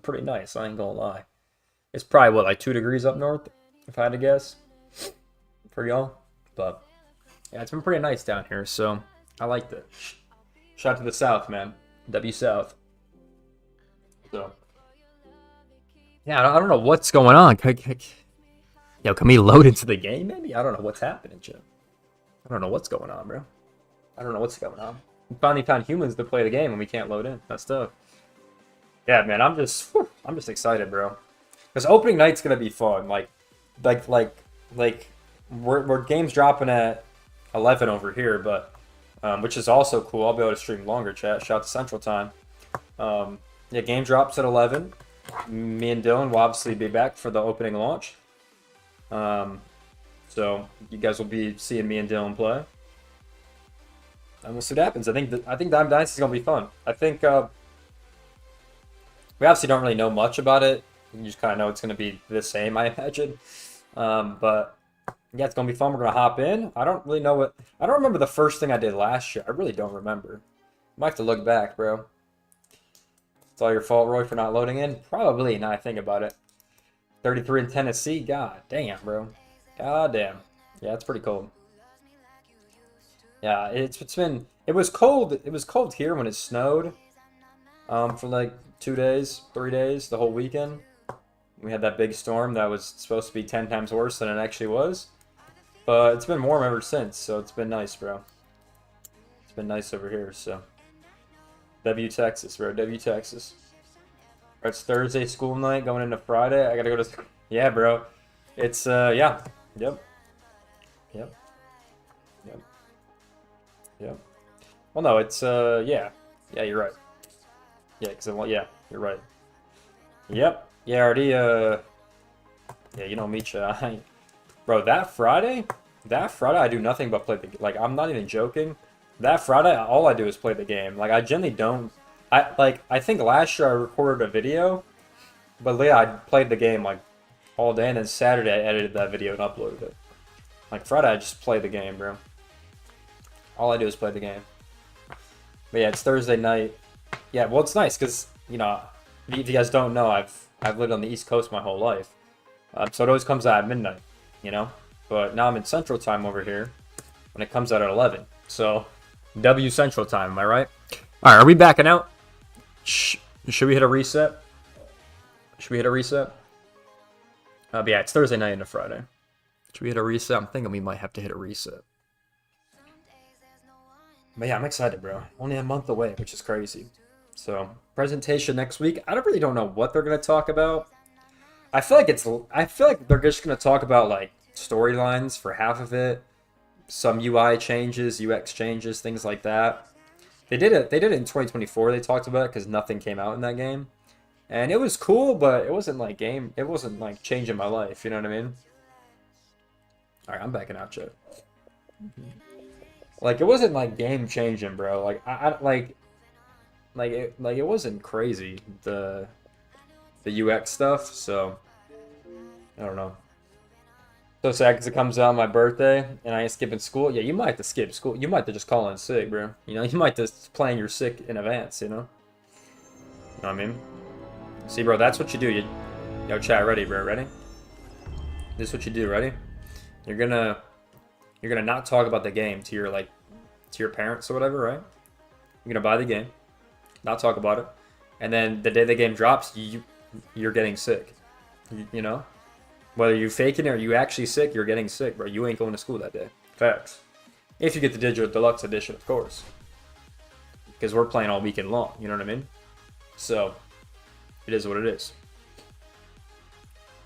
pretty nice. I ain't gonna lie. It's probably what, like 2 degrees up north, if I had to guess, for y'all. But yeah, it's been pretty nice down here. So I liked it. Shout out to the South, man. W South. So yeah, I don't know what's going on. Yo, can we load into the game? Maybe I don't know what's happening, Jim. I don't know what's going on, bro. I don't know what's going on. We finally found humans to play the game and we can't load in. That's tough. Yeah, man, I'm just excited, bro. Because opening night's gonna be fun. Like, we're games dropping at 11 over here, but which is also cool. I'll be able to stream longer. Chat. Shout out to Central Time. Yeah, game drops at 11. Me and Dylan will obviously be back for the opening launch. So you guys will be seeing me and Dylan play, and we'll see what happens. I think Diamond Dynasty is gonna be fun. I think we obviously don't really know much about it. You just kind of know it's gonna be the same, I imagine. But yeah, it's gonna be fun. We're gonna hop in. I don't really know what. I don't remember the first thing I did last year. I really don't remember. Might have to look back, bro. It's all your fault, Roy, for not loading in. Probably. Now I think about it. 33 in Tennessee. God damn, bro. God damn. Yeah, it's pretty cold. Yeah, it was cold. It was cold here when it snowed. For like 2 days, 3 days, the whole weekend. We had that big storm that was supposed to be 10 times worse than it actually was. But it's been warm ever since, so it's been nice, bro. It's been nice over here, so. W Texas, bro. W Texas. It's Thursday school night going into Friday. I gotta go to. Yeah, bro. It's yeah. Yep. Well, no, it's yeah. Yeah, you're right. Yeah, yeah, you're right. Yep. Yeah, already yeah, you know me, bro. That Friday, I do nothing but play the, like, I'm not even joking. that Friday, all I do is play the game. Like, I generally don't. I think last year I recorded a video, but yeah, I played the game like all day, and then Saturday I edited that video and uploaded it. Like Friday, I just play the game, bro. All I do is play the game. But yeah, it's Thursday night. Yeah, well, it's nice because, you know, if you guys don't know, I've lived on the East Coast my whole life, so it always comes out at midnight, you know. But now I'm in Central Time over here, and it comes out at 11. So W Central Time, am I right? All right, are we backing out? Should we hit a reset? Should we hit a reset? But yeah, it's Thursday night into Friday. Should we hit a reset? I'm thinking we might have to hit a reset. But yeah, I'm excited, bro. Only a month away, which is crazy. So, presentation next week. I really don't know what they're gonna talk about. I feel like they're just gonna talk about like storylines for half of it, some UI changes, UX changes, things like that. They did it in 2024. They talked about it because nothing came out in that game, and it was cool, but it wasn't like changing my life. You know what I mean? All right, I'm backing out, Chet. Like, it wasn't like game changing, bro. Like it wasn't crazy, the UX stuff. So I don't know. So sad because it comes out on my birthday and I ain't skipping school. Yeah, you might have to skip school. You might have to just call in sick, bro. You know, you might just plan your sick in advance, you know? You know what I mean? See, bro, that's what you do. Yo, chat, ready, bro? Ready? This is what you do, ready? You're gonna not talk about the game to your parents or whatever, right? You're gonna buy the game, not talk about it, and then the day the game drops, you're getting sick. You know? Whether you faking it or you actually sick, you're getting sick, bro. You ain't going to school that day. Facts. If you get the digital deluxe edition, of course. Because we're playing all weekend long, you know what I mean? So, it is what it is.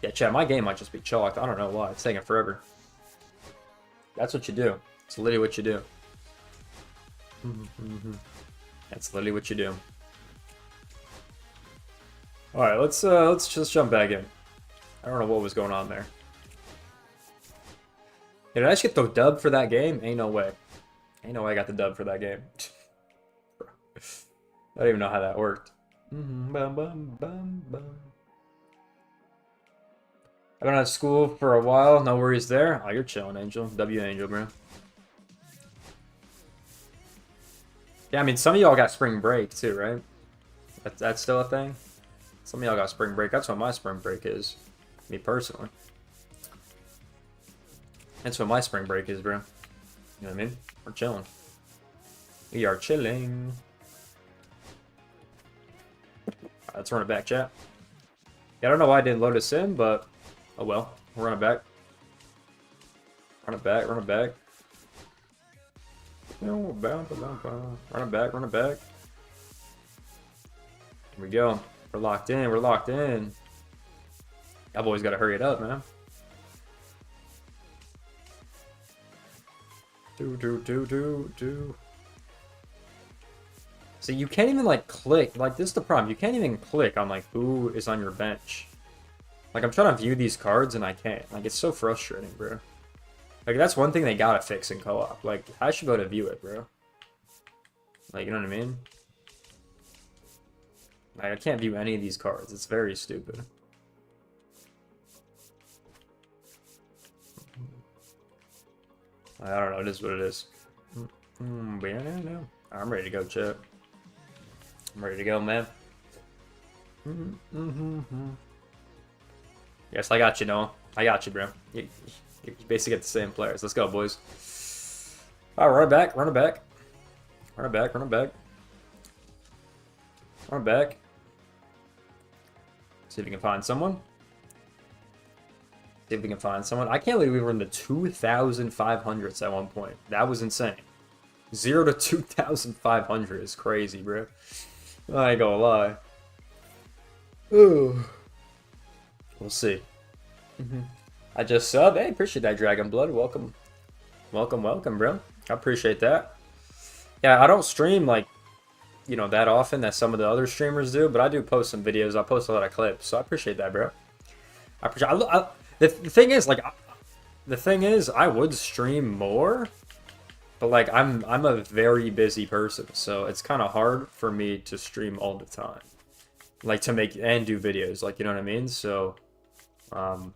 Yeah, chat, my game might just be chalked. I don't know why. It's taking forever. That's what you do. It's literally what you do. That's literally what you do. Alright, let's just jump back in. I don't know what was going on there. Did I actually get the dub for that game? Ain't no way. Ain't no way I got the dub for that game. I don't even know how that worked. I've been out of school for a while. No worries there. Oh, you're chilling, Angel. W Angel, bro. Yeah, I mean, some of y'all got spring break too, right? That's still a thing? Some of y'all got spring break. That's what my spring break is. Me personally. That's what my spring break is, bro. You know what I mean? We're chilling. We are chilling. Right, let's run it back, chat. Yeah, I don't know why I didn't load us in, but oh well. We'll run it back. Run it back, run it back. Run it back, run it back. Here we go. We're locked in, we're locked in. Y'all boys gotta hurry it up, man. Do. See, you can't even like click. Like, this is the problem. You can't even click on like who is on your bench. Like, I'm trying to view these cards and I can't. Like, it's so frustrating, bro. Like, that's one thing they gotta fix in co-op. Like, I should be able to view it, bro. Like, you know what I mean? Like, I can't view any of these cards. It's very stupid. I don't know. It is what it is. I'm ready to go, chat. I'm ready to go, man. Yes, I got you, Noah. I got you, bro. You basically get the same players. Let's go, boys. All right, run it back. Run it back. Run it back. Run it back. Run it back. See if we can find someone. See if we can find someone. I can't believe we were in the 2,500s at one point. That was insane. 0 to 2,500 is crazy, bro. I ain't gonna lie. Ooh. We'll see. I just sub. Hey, appreciate that, Dragon Blood. Welcome. Welcome, welcome, bro. I appreciate that. Yeah, I don't stream, like, you know, that often as some of the other streamers do, but I do post some videos. I post a lot of clips, so I appreciate that, bro. I appreciate. The thing is, like, I would stream more, But like I'm a very busy person, so it's kind of hard for me to stream all the time. Like to make and do videos, like you know what I mean? So you know,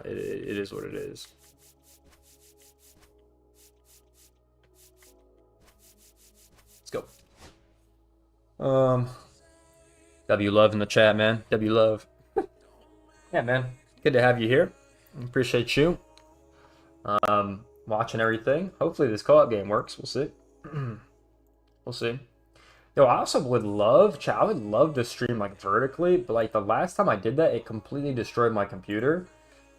it is what it is. Let's go. W Love in the chat, man. W Love. Yeah, man. Good to have you here. Appreciate you. Watching everything. Hopefully this co-op game works. We'll see. We'll see. Yo, I also would love, chat, I would love to stream like vertically, but like the last time I did that, it completely destroyed my computer.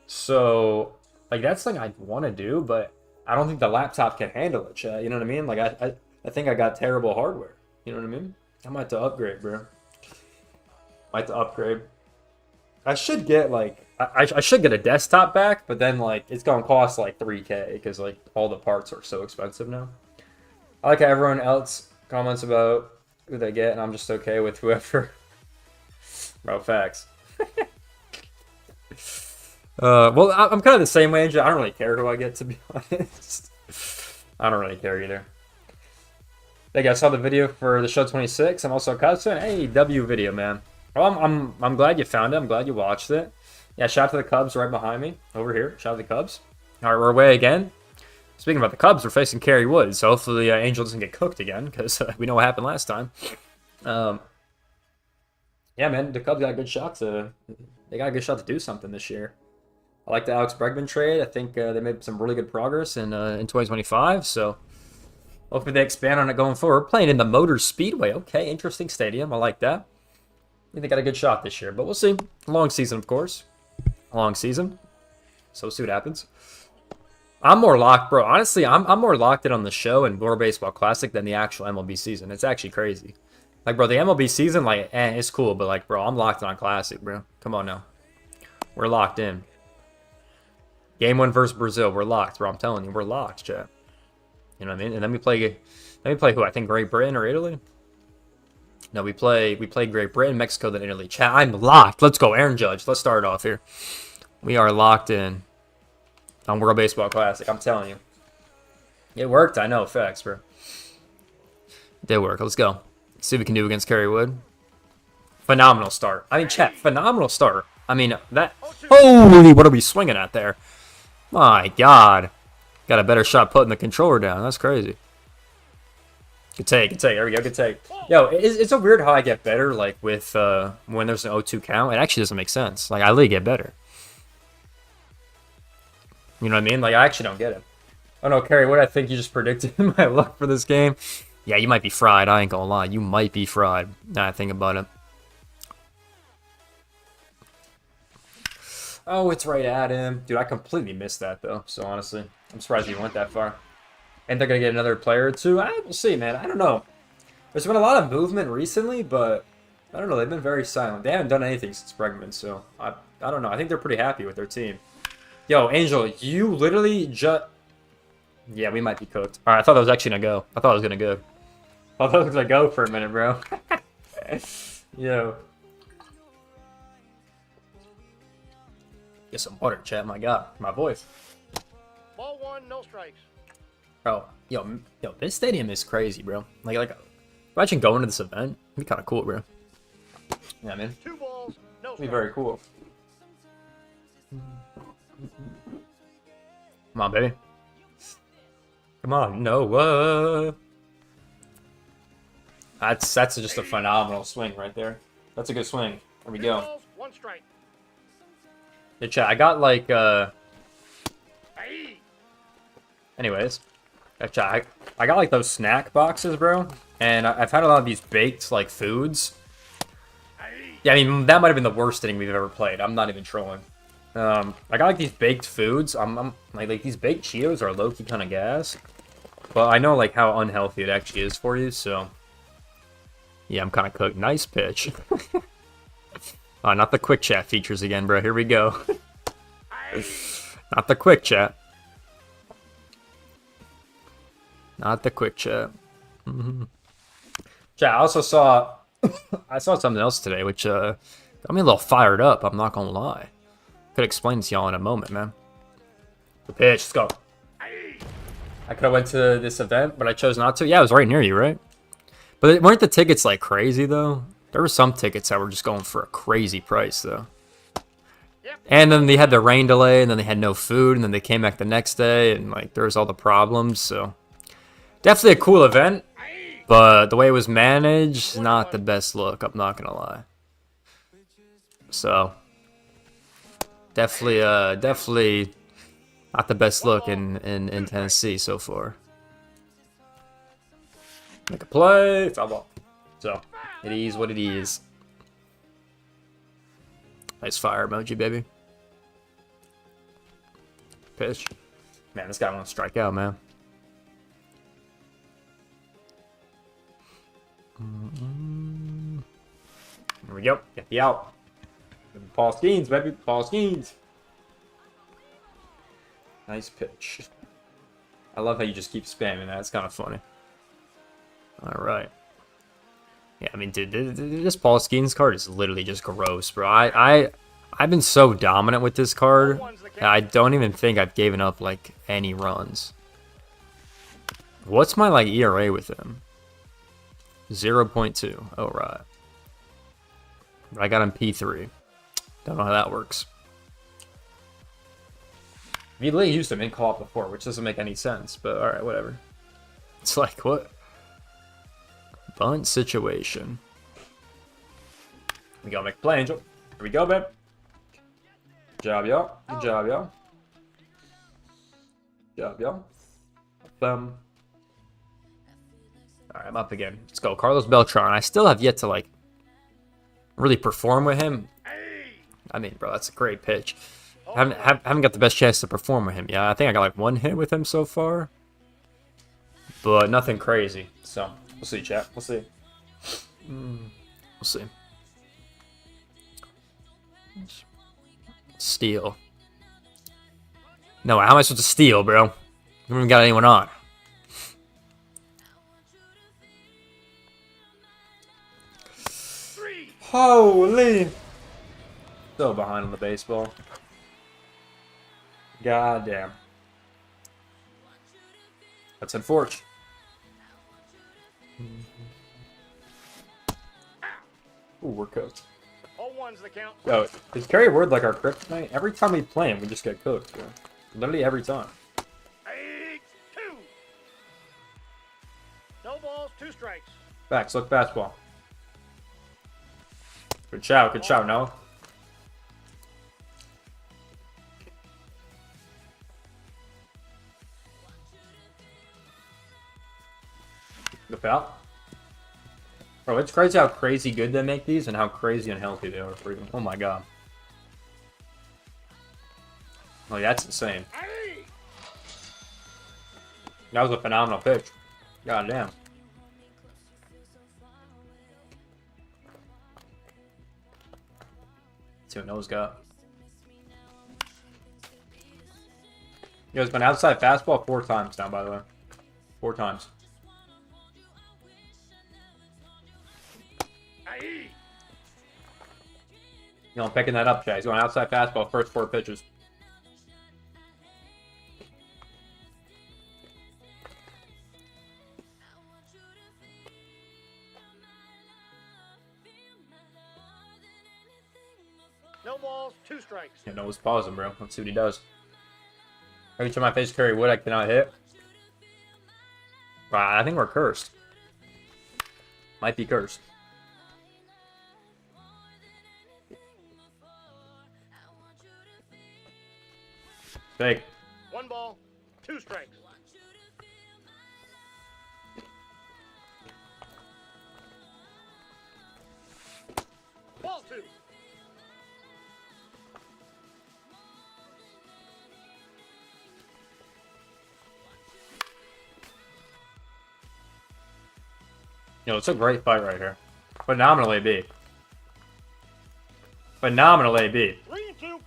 So like that's something I want to do, but I don't think the laptop can handle it, chat. You know what I mean? Like I think I got terrible hardware. You know what I mean? I might have to upgrade, bro. Might have to upgrade. I should get like I should get a desktop back, but then like it's gonna cost like 3K because like all the parts are so expensive now. I like how everyone else comments about who they get, and I'm just okay with whoever. Bro, facts. Well, I'm kind of the same way. I don't really care who I get, to be honest. I don't really care either. Hey guys, saw the video for the show 26. I'm also a Cubs fan. Hey, W video, man. Well, I'm glad you found it. I'm glad you watched it. Yeah, shout out to the Cubs right behind me over here. Shout out to the Cubs. All right, we're away again. Speaking about the Cubs, we're facing Kerry Wood, so hopefully Angel doesn't get cooked again, because we know what happened last time. Yeah, man, the Cubs got a good shot to do something this year. I like the Alex Bregman trade. I think they made some really good progress in 2025, so hopefully they expand on it going forward. We're playing in the Motor Speedway. Okay, interesting stadium. I like that. I think they got a good shot this year, but we'll see. Long season, of course. A long season. So we'll see what happens. I'm more locked, bro. Honestly, I'm more locked in on the show and World Baseball Classic than the actual MLB season. It's actually crazy. Like, bro, the MLB season, like, it's cool, but like, bro, I'm locked in on Classic, bro. Come on now. We're locked in. Game 1 versus Brazil. We're locked, bro. I'm telling you, we're locked, chat. You know what I mean? And then we play who? I think Great Britain or Italy? No, we play Great Britain, Mexico, then Italy. Chat, I'm locked. Let's go, Aaron Judge. Let's start off here. We are locked in on World Baseball Classic. I'm telling you. It worked. I know. Facts, bro. It did work. Let's go. See what we can do against Kerry Wood. Phenomenal start. I mean, chat, phenomenal start. I mean, that... Holy, what are we swinging at there? My God. Got a better shot putting the controller down. That's crazy. Good take, good take. There we go, good take. Yo, it's so weird how I get better, like, with when there's an 0-2 count. It actually doesn't make sense. Like, I literally get better. You know what I mean? Like, I actually don't get it. Oh, no, Kerry, what I think you just predicted my luck for this game. Yeah, you might be fried. I ain't gonna lie. You might be fried. Now I think about it. Oh, it's right at him. Dude, I completely missed that, though. So, honestly, I'm surprised you went that far. And they're going to get another player or two. We'll see, man. I don't know. There's been a lot of movement recently, but I don't know. They've been very silent. They haven't done anything since Bregman, so I don't know. I think they're pretty happy with their team. Yo, Angel, you literally just... Yeah, we might be cooked. All right, I thought that was actually going to go. I thought it was going to go. I thought it was going to go for a minute, bro. Yo. Get some water, chat. My God. My voice. Ball one, no strikes. Bro, yo, this stadium is crazy, bro. Like, imagine going to this event. It'd be kind of cool, bro. Yeah, man. 2 balls, no It'd be strikes. very cool. Come on, baby. Come on, no. That's just a phenomenal swing right there. That's a good swing. There we 2 go. balls, 1 strike. Yeah, chat, I got like, Aye. anyways. Chat, I got like those snack boxes, bro. And I've had a lot of these baked, like, foods. Yeah, I mean, that might have been the worst inning we've ever played. I'm not even trolling. I got like these baked foods. I'm like these baked Cheetos are low-key kind of gas. But I know like how unhealthy it actually is for you, so... Yeah, I'm kind of cooked. Nice pitch. Not the quick chat features again, bro. Here we go. Not the quick chat. Not the quick chat. Chat, I also saw... I saw something else today, which got me a little fired up, I'm not gonna lie. Could explain this to y'all in a moment, man. The pitch, let's go. I could have went to this event, but I chose not to. Yeah, it was right near you, right? But weren't the tickets like crazy though? There were some tickets that were just going for a crazy price though. And then they had the rain delay, and then they had no food, and then they came back the next day, and like there was all the problems. So definitely a cool event, but the way it was managed, not the best look. I'm not gonna lie. So definitely not the best look in Tennessee so far. Make a play, foul ball. So it is what it is. Nice fire emoji, baby. Pitch. Man, this guy wants to strike out, man. Here we go. Get the out. Paul Skeens, baby. Paul Skeens. Nice pitch. I love how you just keep spamming that. It's kind of funny. All right. Yeah, I mean, dude, this Paul Skeens card is literally just gross, bro. I've been so dominant with this card that I don't even think I've given up like any runs. What's my like ERA with him? 0.2. Oh, right. But I got him P3. Don't know how that works. Immediately used him in co-op before, which doesn't make any sense, but alright, whatever. It's like, what? Bunt situation. We go, make play, Angel. Here we go, babe. Good job, y'all. Good job, y'all. Good job, y'all. Alright, I'm up again. Let's go. Carlos Beltran. I still have yet to, like, really perform with him. I mean, bro, that's a great pitch. Haven't got the best chance to perform with him. Yeah, I think I got, like, one hit with him so far. But nothing crazy. So, we'll see, chat. We'll see. We'll see. Steal. No, how am I supposed to steal, bro? I haven't even got anyone on. Holy! So behind on the baseball. God damn. That's unfortunate. Ooh, we're cooked. All ones the count. Yo, is Kerry Ward like our kryptonite? Every time we play him, we just get cooked, bro. Literally every time. 8-2. No balls, 2 strikes. Facts, look fastball. Good shout, Noah. The foul. Bro, it's crazy how crazy good they make these and how crazy unhealthy they are for you. Oh my god. Oh, that's insane. That was a phenomenal pitch. God damn. Let's see what Noah's got. Yo, it's been outside fastball 4 times now, by the way. 4 times. You know, I'm picking that up, Chad. He's going outside fastball first 4 pitches. No balls, 2 strikes. Yeah, Noah's pausing, bro. Let's see what he does. Every time I face Kerry Wood, I cannot hit. I think we're cursed. Might be cursed. Fake. 1 ball, 2 strikes. Ball 2. Yo, it's a great fight right here. Phenomenal AB. Phenomenal AB. 3-2.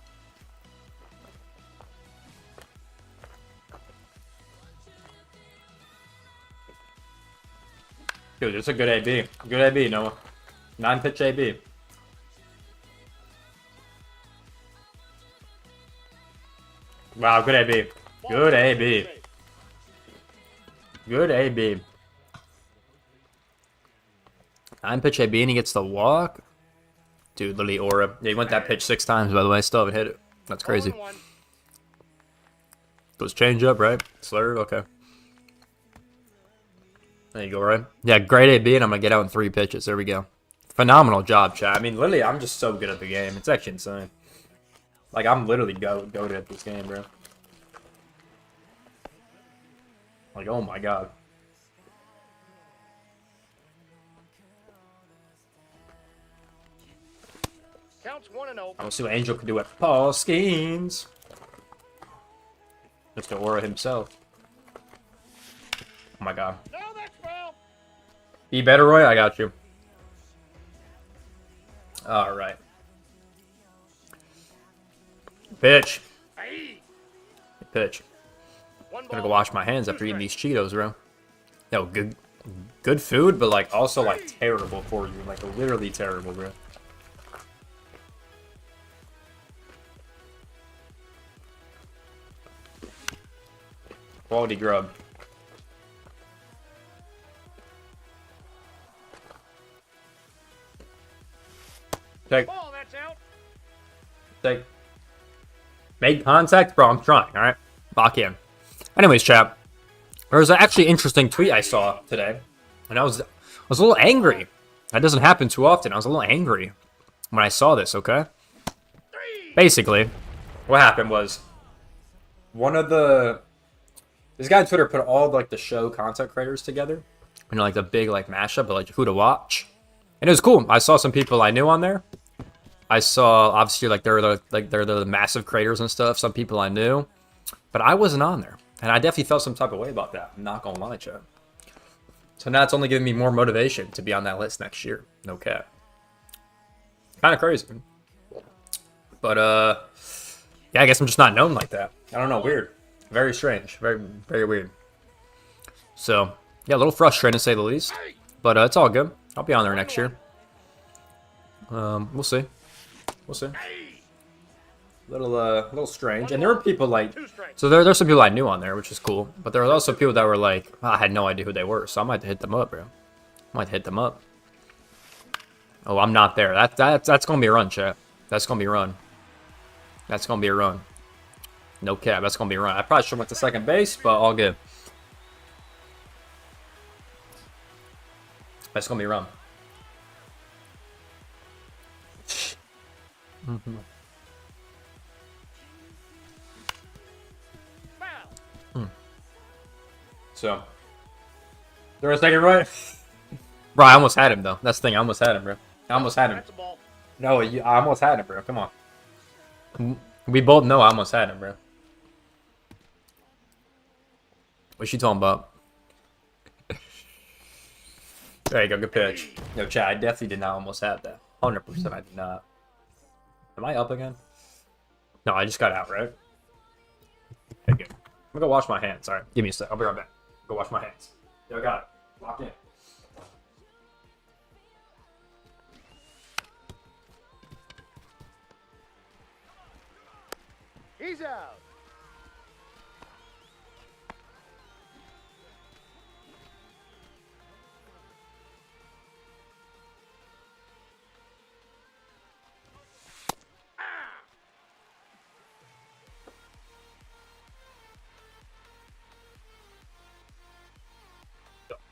Dude, it's a good AB. Good AB, Noah. 9-pitch AB. Wow, good AB. Good AB. Good AB. 9-pitch AB and he gets the walk. Dude, literally aura. Yeah, he went that pitch 6 times, by the way. Still haven't hit it. That's crazy. Goes change up, right? Slurve, okay. There you go, right? Yeah, great AB, and I'm going to get out in 3 pitches. There we go. Phenomenal job, chat. I mean, literally, I'm just so good at the game. It's actually insane. Like, I'm literally goated at this game, bro. Like, oh my god. Counts 1-0. I want to see what Angel can do at Paul Skeens. Mr. Aura himself. Oh my god. No, that's foul. Be better, Roy. I got you. All right. Pitch. Aye. Pitch. One Gonna ball, go wash my hands after eating these Cheetos, bro. Yo, good food, but like also like terrible for you. Like literally terrible, bro. Quality grub. Take. ball, that's out. Take. Make contact? Bro, I'm trying, alright? Lock in. Anyways, chat. There was an actually interesting tweet I saw today. And I was a little angry. That doesn't happen too often. I was a little angry when I saw this, okay? Basically, what happened was one of the... This guy on Twitter put all like the show content creators together. You know, like the big like mashup of like who to watch. And it was cool. I saw some people I knew on there. I saw obviously like they're the massive creators and stuff. Some people I knew, but I wasn't on there, and I definitely felt some type of way about that. I'm not gonna lie, chat. So now it's only giving me more motivation to be on that list next year. No cap. Kind of crazy, but yeah, I guess I'm just not known like that. I don't know, weird, very strange, very weird. So yeah, a little frustrating to say the least, but it's all good. I'll be on there next year. We'll see. We'll see. Little strange. And there were people like, so there's some people I knew on there, which is cool. But there were also people that were like, I had no idea who they were, so I might hit them up, bro. I might hit them up. Oh, I'm not there. That's gonna be a run, chat. That's gonna be a run. That's gonna be a run. No cap. That's gonna be a run. I probably should have went to second base, but all good. That's gonna be a run. So, there was a second right? Bro, I almost had him though. That's the thing. I almost had him, bro. I almost had him. That's a ball. No, I almost had him, bro. Come on. We both know I almost had him, bro. What's you talking about? There you go. Good pitch. Yo, chat, I definitely did not almost have that. 100% I did not. Am I up again? No, I just got out, right? Okay, good. I'm gonna go wash my hands. All right, give me a sec. I'll be right back. Go wash my hands. Yo, I got it. Locked in. He's out.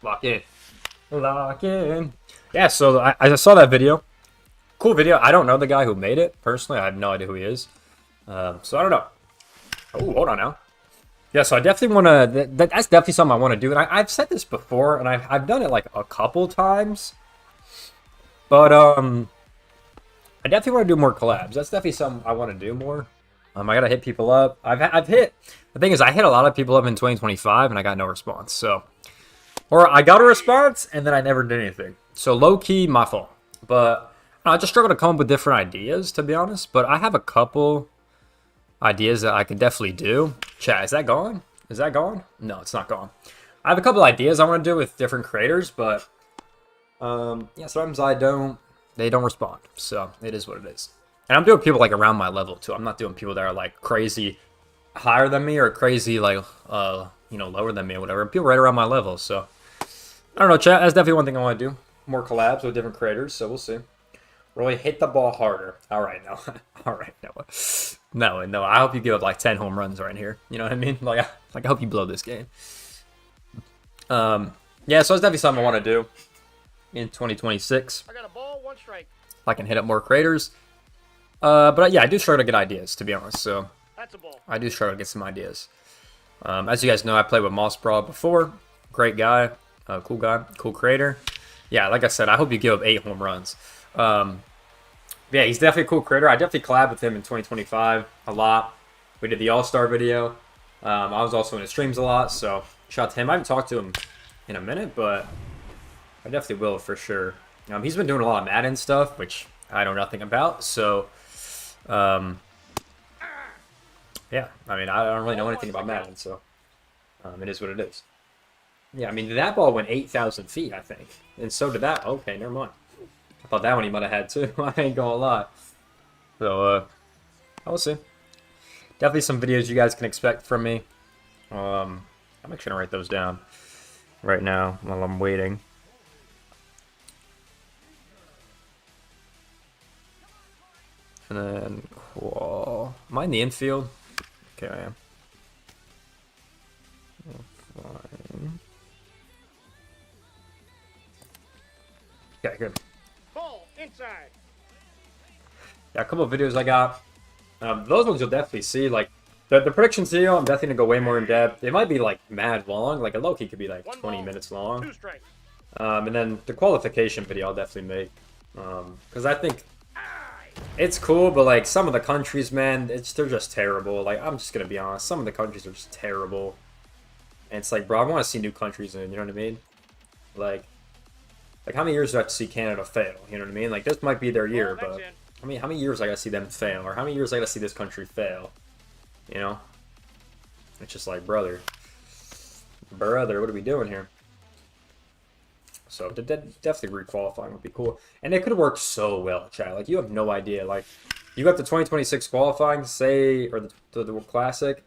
Lock in. Lock in. Yeah, so I saw that video. Cool video. I don't know the guy who made it. Personally, I have no idea who he is. So I don't know. Oh, hold on now. Yeah, so I definitely want to... That's definitely something I want to do. And I've said this before, and I've done it like a couple times. But I definitely want to do more collabs. That's definitely something I want to do more. I got to hit people up. I've hit... The thing is, I hit a lot of people up in 2025, and I got no response. So... Or I got a response, and then I never did anything. So low-key, my fault. But I just struggle to come up with different ideas, to be honest. But I have a couple ideas that I can definitely do. Chat, is that gone? Is that gone? No, it's not gone. I have a couple ideas I want to do with different creators, but yeah, sometimes they don't respond. So it is what it is. And I'm doing people like around my level too. I'm not doing people that are like crazy higher than me or crazy like lower than me or whatever. People right around my level. So I don't know, chat. That's definitely one thing I want to do. More collabs with different creators. So we'll see. Roy, hit the ball harder. All right, no. All right, no. No. I hope you give up like 10 home runs right here. You know what I mean? Like I hope you blow this game. Yeah, so it's definitely something I want to do in 2026. I got a ball, 1 strike. If I can hit up more creators. But yeah, I do struggle to get ideas, to be honest. So That's a ball. I do struggle to get some ideas. As you guys know, I played with Moss Brawl before. Great guy, cool guy, cool creator. Yeah, like I said, I hope you give up 8 home runs. Yeah, he's definitely a cool creator. I definitely collabed with him in 2025 a lot. We did the All-Star video. I was also in his streams a lot, so shout out to him. I haven't talked to him in a minute, but I definitely will for sure. He's been doing a lot of Madden stuff, which I know nothing about, so yeah, I mean, I don't really know anything about Madden, so it is what it is. Yeah, I mean, that ball went 8,000 feet, I think, and so did that. Okay, never mind. I thought that one he might have had too. I ain't gonna lie. So, I will see. Definitely some videos you guys can expect from me. I'm actually gonna write those down right now while I'm waiting. And then, cool. Am I in the infield? Okay, I am. Fine. Okay, good. Ball, inside. Yeah, a couple of videos I got. Those ones you'll definitely see. Like, the predictions video, I'm definitely going to go way more in depth. It might be, like, mad long. Like, a low-key could be, like, 20 minutes long. 2 strikes. And then the qualification video I'll definitely make. Because I think it's cool, but, like, some of the countries, man, they're just terrible. Like, I'm just going to be honest. Some of the countries are just terrible. And it's like, bro, I want to see new countries in, you know what I mean? Like, how many years do I have to see Canada fail? You know what I mean? Like, this might be their year, but I mean, how many years I gotta see them fail? Or how many years I gotta see this country fail? You know? It's just like, brother, what are we doing here? So, definitely re-qualifying would be cool. And it could work so well, chat. Like, you have no idea. Like, you got the 2026 qualifying, say, or the Classic.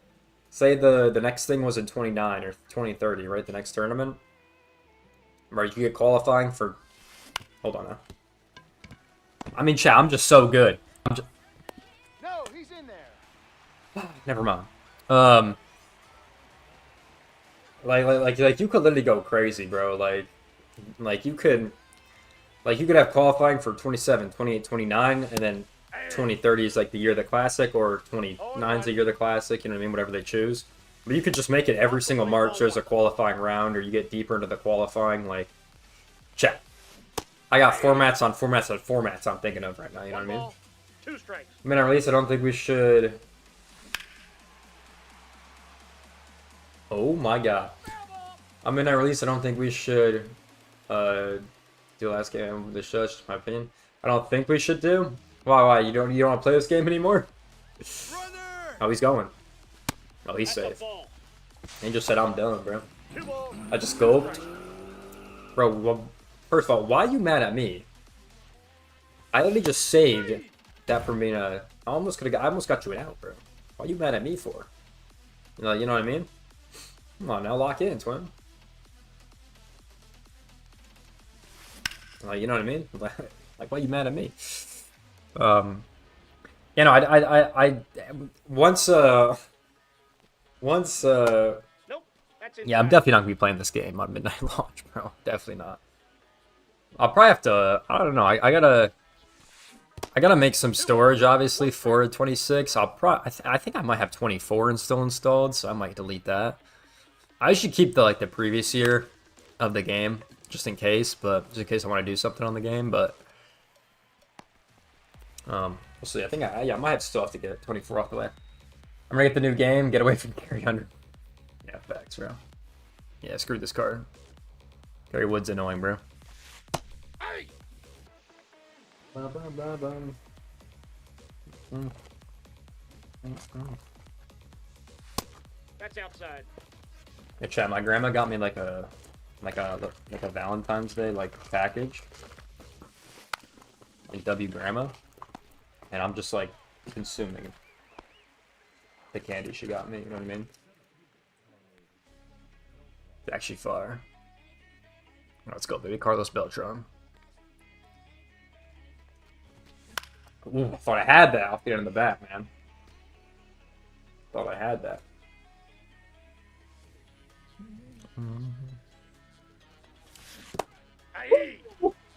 Say the next thing was in 29 or 2030, right? The next tournament. Right, you get qualifying for... Hold on now. I mean, chat, I'm just so good. No, he's in there. Never mind. Like you could literally go crazy, bro. Like you could have qualifying for 27, 28, 29, and then 2030 is like the year of the Classic, or 29 is the year of the Classic, you know what I mean? Whatever they choose. But you could just make it every single March there's a qualifying round, or you get deeper into the qualifying, like, chat. I got formats on formats on formats I'm thinking of right now, you know what I mean? 2 strikes. I mean, at least I don't think we should... Oh my god. I mean, at least I don't think we should do last game of the show, just my opinion. I don't think we should do. Why? You don't want to play this game anymore? Oh, he's going. Oh, he's safe. He just said, I'm done, bro. I just scoped. Bro, well, first of all, why are you mad at me? I literally just saved that from being a... I almost got you an out, bro. Why are you mad at me for? You know what I mean? Come on, now lock in, twin. You know what I mean? Like, why are you mad at me? You know, once Nope, that's inside. yeah, I'm definitely not gonna be playing this game on midnight launch, bro. Definitely not. I'll probably have to. I don't know. I gotta make some storage, obviously, for 26. I think I might have 24 still installed, so I might delete that. I should keep the the previous year of the game just in case, just in case I want to do something on the game. But we'll see. I think I might still have to get 24 off the way. I'm gonna get the new game. Get away from Gary Hunter. Yeah, facts, bro. Yeah, screw this card. Gary Wood's annoying, bro. Hey! That's outside. Hey, chat, my grandma got me like a Valentine's Day package. Like W Grandma. And I'm just consuming the candy she got me, you know what I mean? It's actually fire. Let's go, baby. Carlos Beltran. Ooh, I thought I had that off the end of the bat, man. Thought I had that.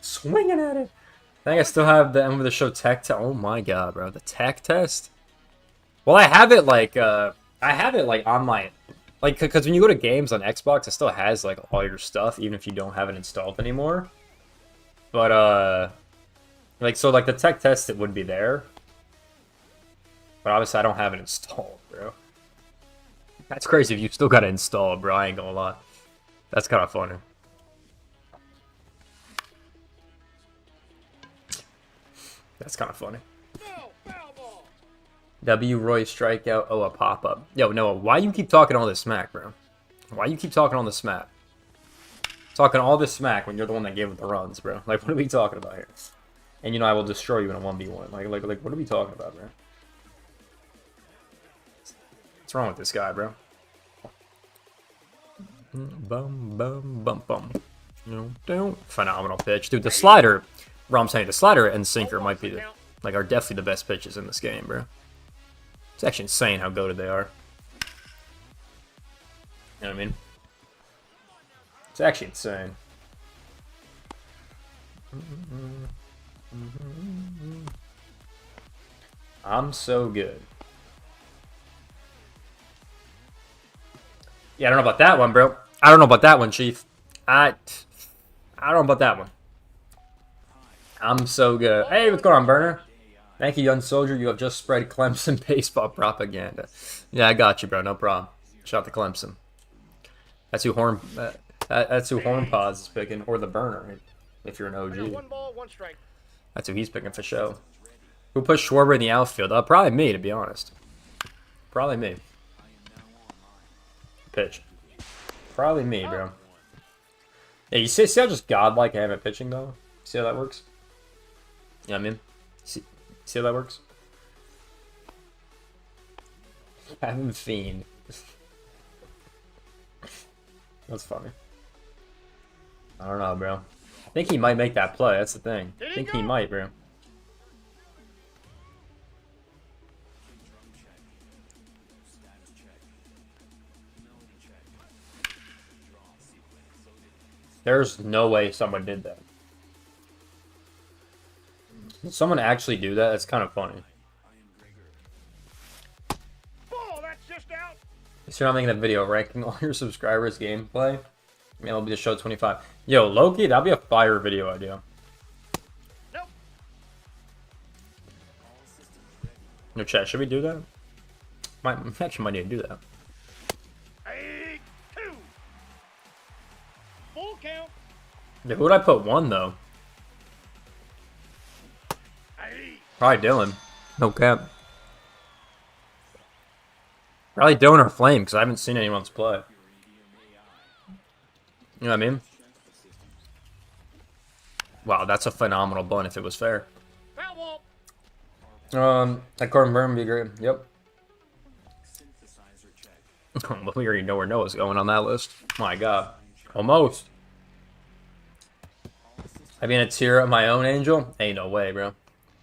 Swinging at it. I think I still have the end of the show tech test. Oh my god, bro. The tech test? Well, I have it like on my, like, because when you go to games on Xbox, it still has like all your stuff, even if you don't have it installed anymore. But like, so like the tech test, it would be there. But obviously I don't have it installed, bro. That's crazy if you still got it installed, bro. I ain't gonna lie. That's kind of funny. That's kind of funny. W. Roy strikeout. Oh, a pop-up. Yo, Noah, why you keep talking all this smack, bro? Why you keep talking all this smack? Talking all this smack when you're the one that gave up the runs, bro. Like, what are we talking about here? And you know I will destroy you in a 1v1. Like, what are we talking about, bro? What's wrong with this guy, bro? Bum, bum, bum, bum. No, don't. Phenomenal pitch. Dude, the slider, bro, I'm saying the slider and sinker might be, are definitely the best pitches in this game, bro. It's actually insane how goated they are. You know what I mean? It's actually insane. I'm so good. Yeah, I don't know about that one, bro. I don't know about that one, Chief. I don't know about that one. I'm so good. Hey, what's going on, Burner? Thank you, young soldier. You have just spread Clemson baseball propaganda. Yeah, I got you, bro. No problem. Shout out to Clemson. That's who that's who Hornpaws is picking, or the Burner, if you're an OG. 1 ball, 1 strike. That's who he's picking for show. Who put Schwarber in the outfield? Probably me, to be honest. Probably me. Pitch. Probably me, bro. Yeah, you see how just godlike I am at pitching, though? See how that works? You know what I mean? See how that works? Having Fiend. That's funny. I don't know, bro. I think he might make that play. That's the thing. I think he might, bro. There's no way someone did that. Did someone actually do that? That's kind of funny. Ball, that's just out. So you're not making a video ranking all your subscribers' gameplay? MLB The Show 25. Yo, Loki, that'd be a fire video idea. Nope. No chat, should we do that? Actually might need to do that. 2. Full count. Yeah, who would I put 1 though? Probably Dylan. No cap. Probably Dylan or Flame, because I haven't seen anyone's play. You know what I mean? Wow, that's a phenomenal bunt if it was fair. Foul ball. That Corbin Burn would be great. Yep. Well, we already know where Noah's going on that list. My God. Almost. I mean, a tier of my own, Angel? Ain't no way, bro.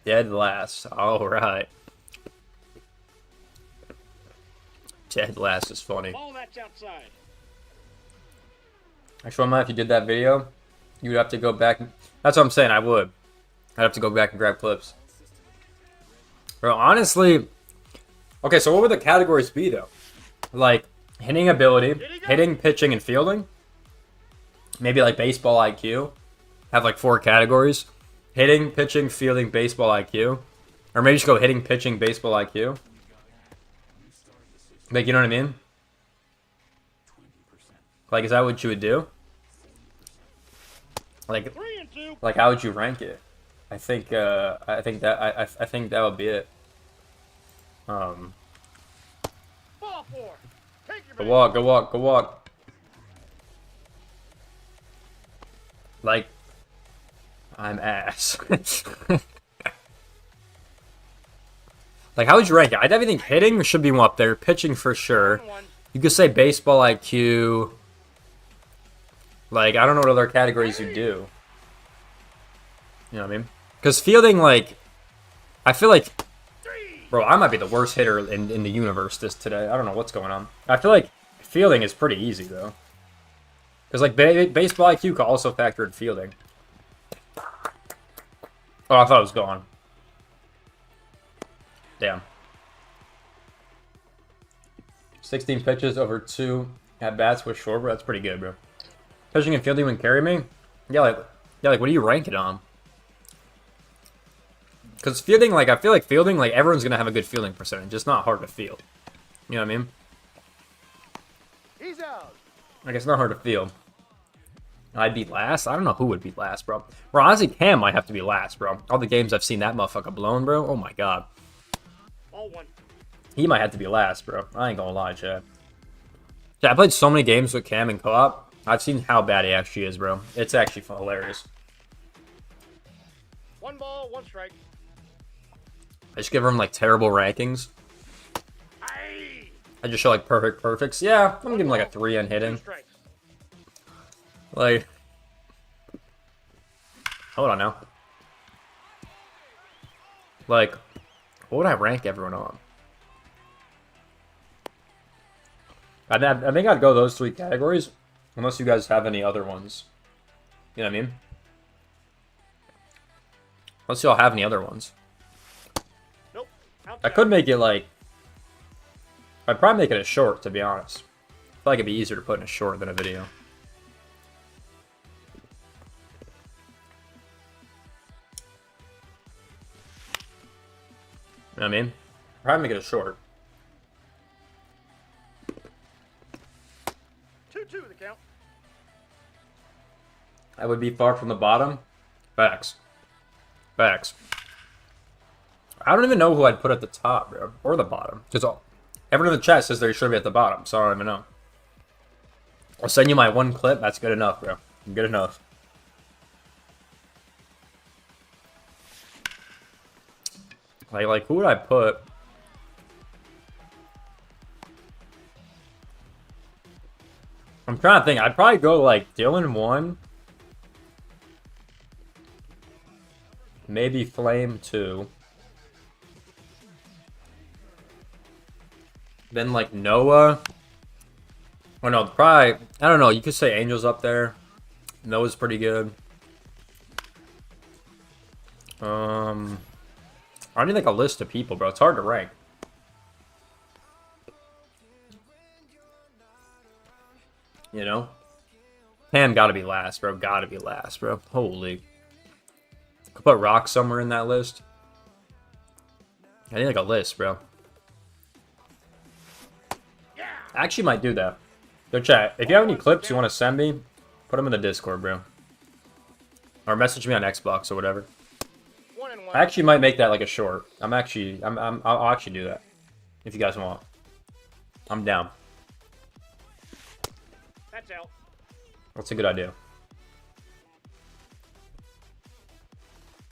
Dead last. All right. Dead last is funny. Ball, that's outside. Actually, if you did that video, you would have to go back. That's what I'm saying. I would. I'd have to go back and grab clips. Bro, honestly. Okay, so what would the categories be, though? Like, hitting ability, hitting, pitching, and fielding. Maybe like baseball IQ. Have like 4 categories. Hitting, pitching, fielding, baseball IQ. Or maybe just go hitting, pitching, baseball IQ. Like, you know what I mean? Like, is that what you would do? Like, how would you rank it? I think that would be it. Ball 4. Take your Go walk, go walk, go walk. Like, I'm ass. Like, how would you rank it? I definitely think hitting should be up there. Pitching for sure. You could say baseball IQ. Like, I don't know what other categories you do. You know what I mean? Because fielding, like, I feel like, bro, I might be the worst hitter in the universe today. I don't know what's going on. I feel like fielding is pretty easy, though. Because, like, baseball IQ can also factor in fielding. Oh, I thought it was gone. Damn. 16 pitches over 2 at-bats with Schwarber. That's pretty good, bro. Pitching and fielding would carry me? Yeah, like, what do you rank it on? Because fielding, like, I feel like fielding, like, everyone's going to have a good fielding percentage. It's not hard to field. You know what I mean? He's out. Like, it's not hard to field. I'd be last? I don't know who would be last, bro. Bro, honestly, Cam might have to be last, bro. All the games I've seen that motherfucker blown, bro. Oh, my God. All one. He might have to be last, bro. I ain't gonna lie, Chad. Yeah, I played so many games with Cam in co-op. I've seen how bad he actually is, bro. It's actually hilarious. 1 ball, 1 strike. I just give him, like, terrible rankings. Aye. I just show, like, perfects. Yeah, I'm gonna give him, like, a 3 on 2 hitting. strikes. Like, hold on now. Like, what would I rank everyone on? I think I'd go those 3 categories, unless you guys have any other ones. You know what I mean? Unless y'all have any other ones. Nope. I Outside. could make it like... I'd probably make it a short, to be honest. I feel like it'd be easier to put in a short than a video. You know what I mean? Probably make it a short. 2-2 the count. I would be far from the bottom. Facts. Facts. I don't even know who I'd put at the top, bro. Or the bottom. Because everyone in the chat says they should be at the bottom, so I don't even know. I'll send you my 1 clip. That's good enough, bro. Good enough. Like, who would I put? I'm trying to think. I'd probably go, like, Dylan 1. Maybe Flame 2. Then, like, Noah. Oh, no, probably... I don't know. You could say Angel's up there. Noah's pretty good. I need, like, a list of people, bro. It's hard to rank. You know? Pam gotta be last, bro. Gotta be last, bro. Holy. Could put Rock somewhere in that list. I need, like, a list, bro. I actually might do that. Yo, chat, if you have any clips you want to send me, put them in the Discord, bro. Or message me on Xbox or whatever. 1 and 1. I actually might make that like a short. I'll actually do that. If you guys want. I'm down. That's out. That's a good idea.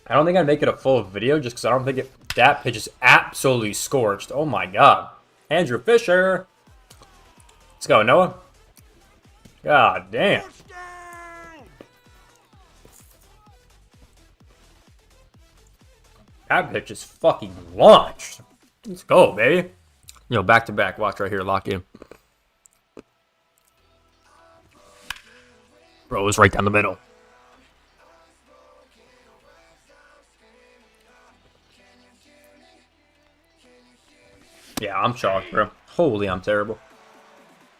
I don't think I'd make it a full video just because I don't think that pitch is absolutely scorched. Oh my God. Andrew Fisher. Let's go, Noah. God damn. That pitch is fucking launched. Let's go, baby. Yo, back to back. Watch right here. Lock in. Bro, it was right down the middle. Yeah, I'm shocked, bro. Holy, I'm terrible.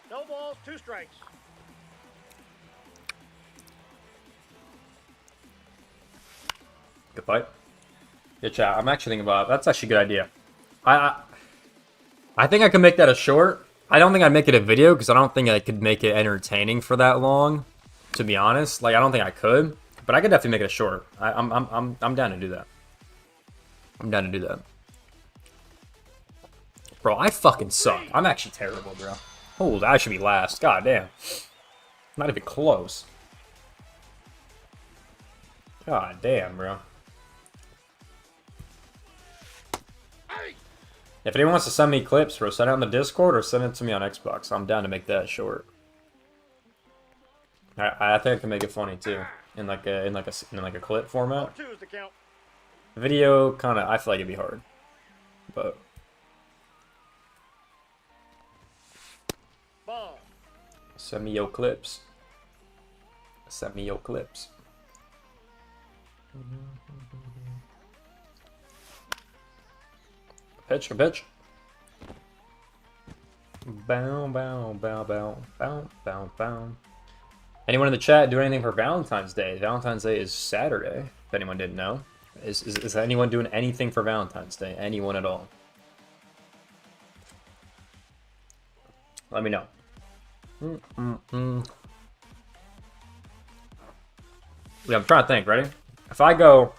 No balls, 2 strikes. Good fight. Good chat. I'm actually thinking about it. That's actually a good idea. I think I could make that a short. I don't think I'd make it a video because I don't think I could make it entertaining for that long. To be honest, like I don't think I could, but I could definitely make it a short. I'm down to do that. I'm down to do that. Bro, I fucking suck. I'm actually terrible, bro. Holy, I should be last. God damn. Not even close. God damn, bro. If anyone wants to send me clips, bro, send it on the Discord or send it to me on Xbox. I'm down to make that short. I think I can make it funny too, in like a clip format. Ball 2's the count. Video kind of, I feel like it'd be hard, but Ball. send me your clips. Send me your clips. Pitch, a pitch. Bow, bow, bow, bow, bow, bow, bow. Anyone in the chat do anything for Valentine's Day? Valentine's Day is Saturday, if anyone didn't know. Is anyone doing anything for Valentine's Day? Anyone at all? Let me know. Yeah, I'm trying to think. Ready? If I go...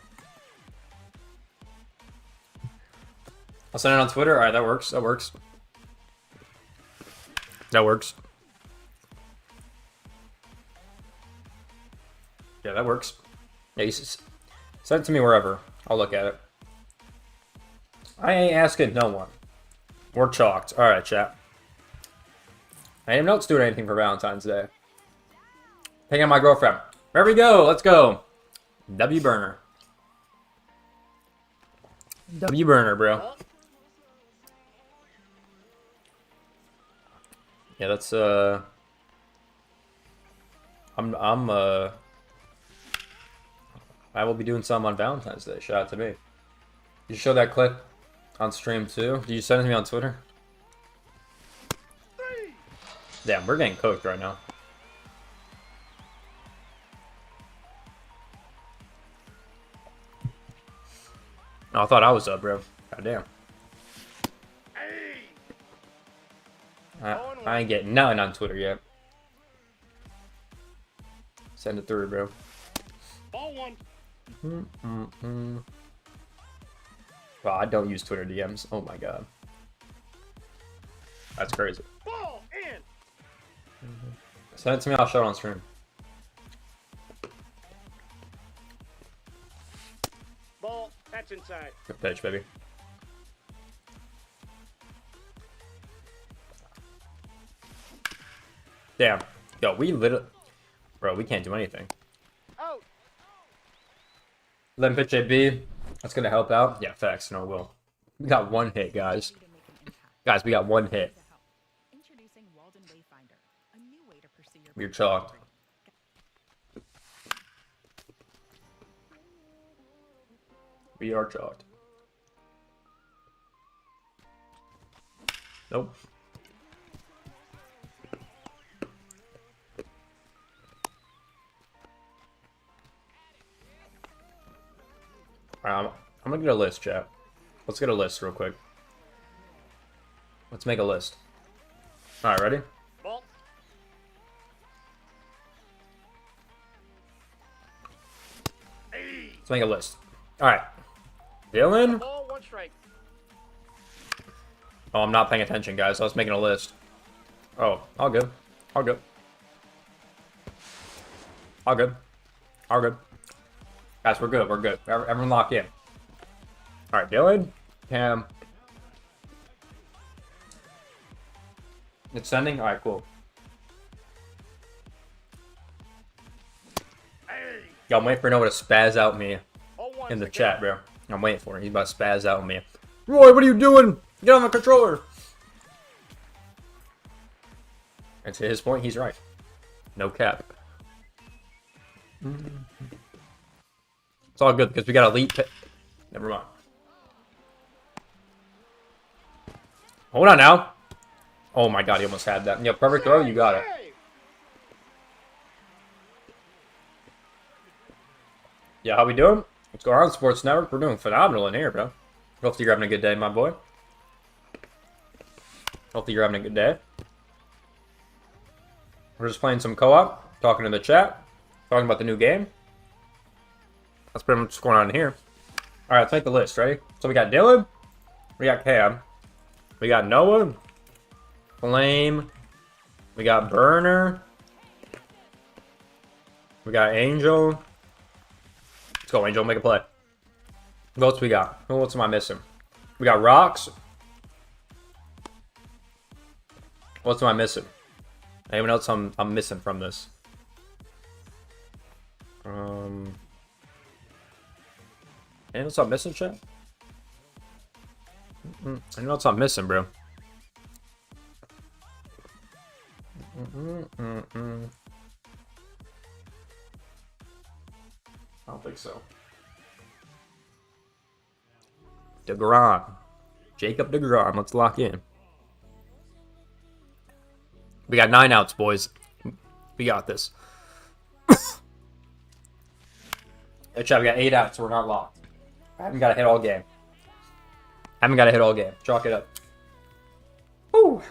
I'll send it on Twitter. Alright, that works. That works. That works. Yeah, that works. Yeah, you send it to me wherever. I'll look at it. I ain't asking no one. We're chalked. Alright, chat. Anyone else doing anything for Valentine's Day? Hang on my girlfriend. There we go. Let's go. W burner. W burner, bro. Yeah, that's I will be doing some on Valentine's Day. Shout out to me. You show that clip on stream too? Did you send it to me on Twitter? Damn, we're getting cooked right now. Oh, I thought I was up, bro. God damn. I ain't getting nothing on Twitter yet. Send it through, bro. Ball 1. Wow, I don't use Twitter DMs. Oh my god. That's crazy. Ball in. Send it to me, I'll show it on stream. Ball. That's inside. Good pitch, baby. Damn. Yo, we literally... Bro, we can't do anything. Out. Let him pitch AB. That's gonna help out. Yeah, facts. No, will. We got one hit, guys. Guys, we got one hit. We're chalked. We are chalked. Nope. I'm gonna get a list, chat. Let's get a list real quick. Let's make a list. Alright, ready? Ball. Let's make a list. Alright. Dylan? Ball 1 strike. Oh, I'm not paying attention, guys. I was making a list. Oh, all good. All good. All good. All good. Guys, we're good. We're good. Everyone lock in. Alright, Dylan. Cam. It's sending? Alright, cool. Yo, I'm waiting for Noah to spaz out me in the chat, bro. I'm waiting for him. He's about to spaz out me. Roy, what are you doing? Get on the controller. And to his point, he's right. No cap. It's all good because we got elite. Never mind. Hold on now. Oh my god, he almost had that. Yeah, perfect throw. You got it. Yeah, how we doing? What's going on, Sports Network? We're doing phenomenal in here, bro. Hopefully you're having a good day, my boy. Hopefully you're having a good day. We're just playing some co-op, talking to the chat, talking about the new game. That's pretty much what's going on in here. Alright, let's make the list, ready? So we got Dylan, we got Cam, we got Noah, Flame, we got Burner, we got Angel. Let's go, Angel, make a play. Who else we got? Who else am I missing? We got Rocks. What else am I missing? Anyone else I'm missing from this? Anything else I'm missing, chat? Anything else I'm missing, bro? I don't think so. DeGrom. Jacob DeGrom. Let's lock in. We got 9 outs, boys. We got this. Hey, chat, we got 8 outs, so we're not locked. I haven't got to hit all game. Chalk it up. Woo!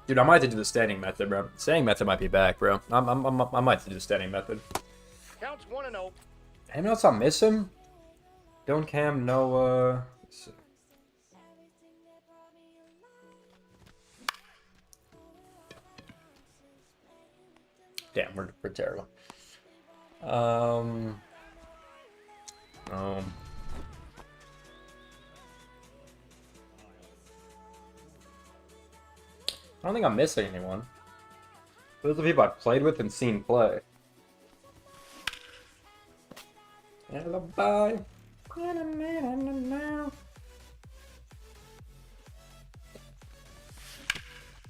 Dude, I might have to do the standing method, bro. Standing method might be back, bro. I might have to do the standing method. Counts 1-0. Anything else I'm missing? Don't Cam, Noah. Damn, we're terrible. I don't think I'm missing anyone. Those are the people I've played with and seen play. Alibi.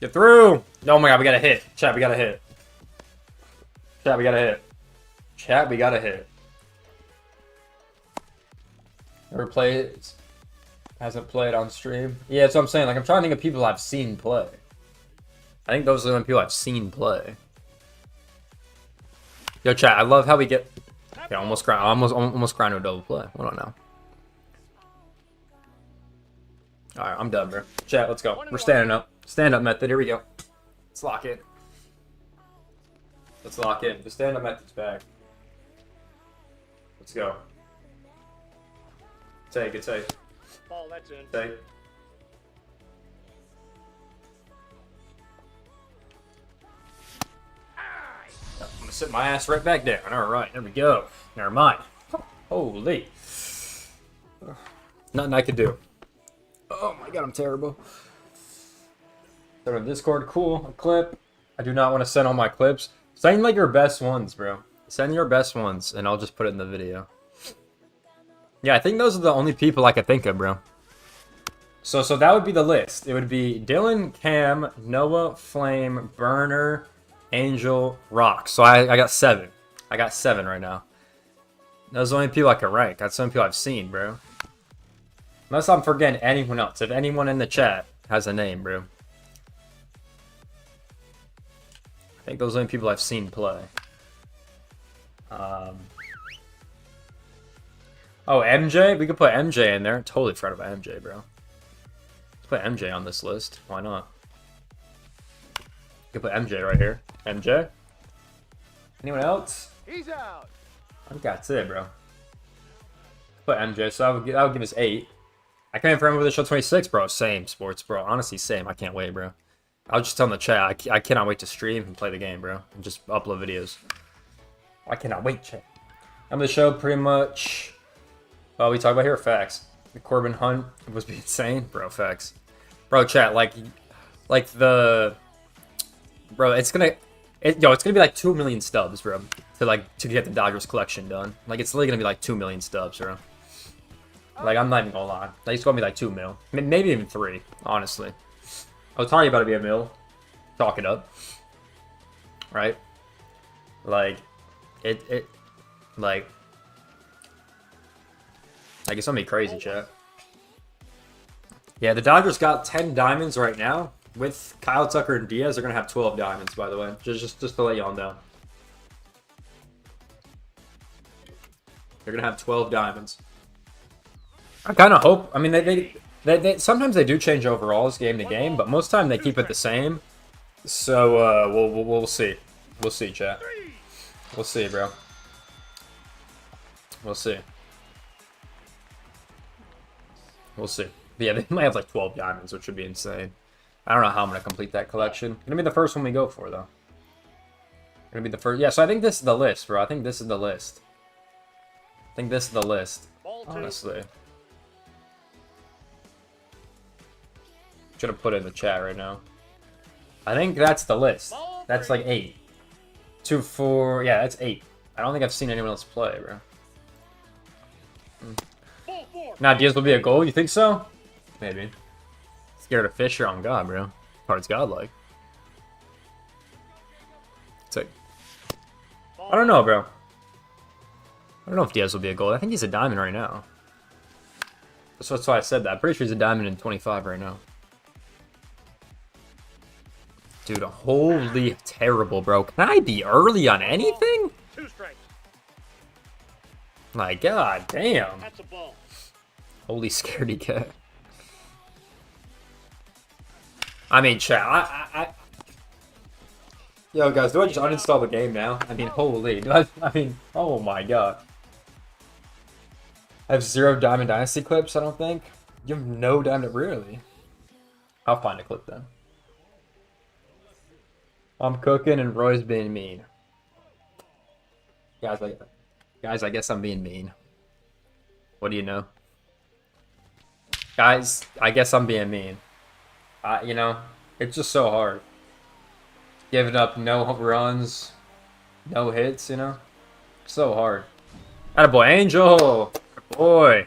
Get through! Oh my god, we got a hit. Chat, we got a hit. Chat, we got a hit. Chat, we got a hit. Never played. Hasn't played on stream. Yeah, that's what I'm saying. Like, I'm trying to think of people I've seen play. I think those are the only people I've seen play. Yo, chat, I love how we get... Yeah, almost grind to a double play. What on now? Alright, I'm done, bro. Chat, let's go. We're standing up. Stand up method. Here we go. Let's lock in. Let's lock in. The stand up method's back. Let's go. Take it, take. Ball, that's in. Take. I'm gonna sit my ass right back down. Alright, there we go. Never mind. Holy. Nothing I could do. Oh my god, I'm terrible. Throw in Discord, cool. A clip. I do not want to send all my clips. Send like your best ones, bro. Send your best ones, and I'll just put it in the video. Yeah, I think those are the only people I could think of, bro. So that would be the list. It would be Dylan, Cam, Noah, Flame, Burner, Angel, Rock. So I got 7. I got 7 right now. Those are the only people I can rank. That's some people I've seen, bro. Unless I'm forgetting anyone else. If anyone in the chat has a name, bro. I think those are the only people I've seen play. Oh, MJ? We could put MJ in there. Totally forgot about MJ, bro. Let's put MJ on this list. Why not? We could put MJ right here. MJ? Anyone else? He's out. I think that's it, bro. Put MJ, so that would give us 8. I can't remember the show 26, bro. Same, sports, bro. Honestly, same. I can't wait, bro. I was just telling the chat, I cannot wait to stream and play the game, bro. And just upload videos. I cannot wait, chat. I'm the show pretty much... Oh, we talk about here, facts. The Corbin Hunt was insane, bro, facts. Bro, chat, like the... Bro, it's gonna be like 2 million stubs, bro. To get the Dodgers collection done. Like, it's literally gonna be like 2 million stubs, bro. Like, I'm not even gonna lie. Like, it's gonna be like 2 mil. Maybe even 3, honestly. I was talking about it be a mil. Talk it up. Right? Like, like, it's gonna be crazy, chat. Yeah, the Dodgers got 10 diamonds right now. With Kyle Tucker and Diaz, they're gonna have 12 diamonds, by the way. Just to let y'all know. They're gonna have 12 diamonds. I kind of hope. I mean, they sometimes they do change overalls game to game, but most time they keep it the same. So we'll see. We'll see, chat. We'll see, bro. We'll see. We'll see. But yeah, they might have like 12 diamonds, which would be insane. I don't know how I'm gonna complete that collection. Gonna be the first one we go for though. Gonna be the first. Yeah, so I think this is the list, bro. I think this is the list. I think this is the list. Honestly. Should have put it in the chat right now. I think that's the list. That's like 8. 2, 4. Yeah, that's 8. I don't think I've seen anyone else play, bro. Now Diaz will be a goal. You think so? Maybe. Scared of Fisher on God, bro. Card's godlike. It's like, I don't know, bro. I don't know if Diaz will be a gold. I think he's a diamond right now. That's why I said that. I'm pretty sure he's a diamond in 25 right now. Dude, holy terrible, bro. Can I be early on anything? 2 strikes. My God, damn. That's a ball. Holy scaredy cat. I mean, chat, Yo, guys, do I just uninstall the game now? I mean, holy. I mean, oh my God. I have 0 Diamond Dynasty clips, I don't think. You have no Diamond, really? I'll find a clip then. I'm cooking and Roy's being mean. Guys, I guess I'm being mean. What do you know? Guys, I guess I'm being mean. You know, it's just so hard. Giving up no runs, no hits, you know? So hard. Attaboy, Angel! Boy.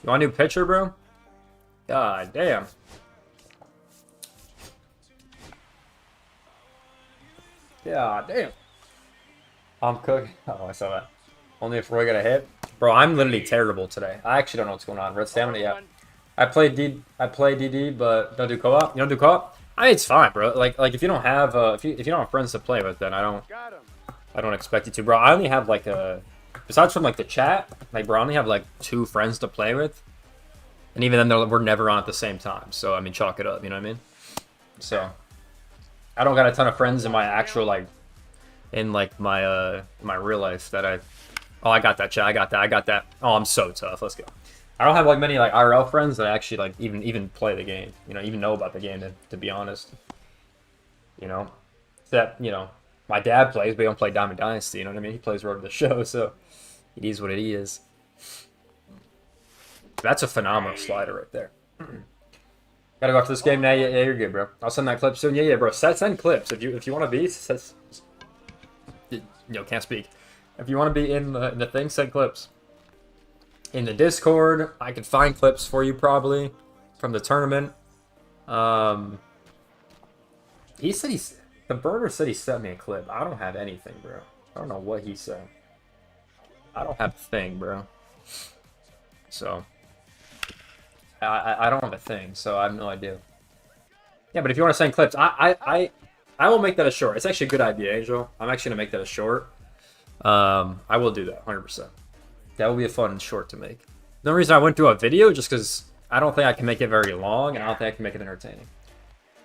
You want a new pitcher, bro? God damn. God damn. I'm cooking. Oh, I saw that. Only if Roy got a hit. Bro, I'm literally terrible today. I actually don't know what's going on. Red stamina, yeah. I play DD, but don't do co-op. You don't do co-op? I mean, it's fine, bro. Like if you don't have if you don't have friends to play with, then I don't expect you to, bro. I only have like besides from like the chat, like bro, I only have like 2 friends to play with, and even then we're never on at the same time. So I mean, chalk it up. You know what I mean? So I don't got a ton of friends in my actual like my real life that I. Oh, I got that, chat. I got that. Oh, I'm so tough. Let's go. I don't have like many like IRL friends that actually like even play the game. You know, even know about the game. To be honest, you know, except you know, my dad plays, but he don't play Diamond Dynasty. You know what I mean? He plays Road to the Show, so it is what it is. That's a phenomenal slider right there. Gotta go after this game now. Yeah, you're good, bro. I'll send that clip soon. Yeah, bro. Send clips if you want to be. You know, can't speak. If you want to be in the thing, send clips. In the Discord, I could find clips for you probably from the tournament. He said the burner said he sent me a clip. I don't have anything, bro. I don't know what he said. I don't have a thing, bro. So I don't have a thing, so I have no idea. Yeah, but if you want to send clips, I will make that a short. It's actually a good idea, Angel. I'm actually gonna make that a short. I will do that 100%. That will be a fun short to make. The only reason I went through a video just because I don't think I can make it very long, and I don't think I can make it entertaining.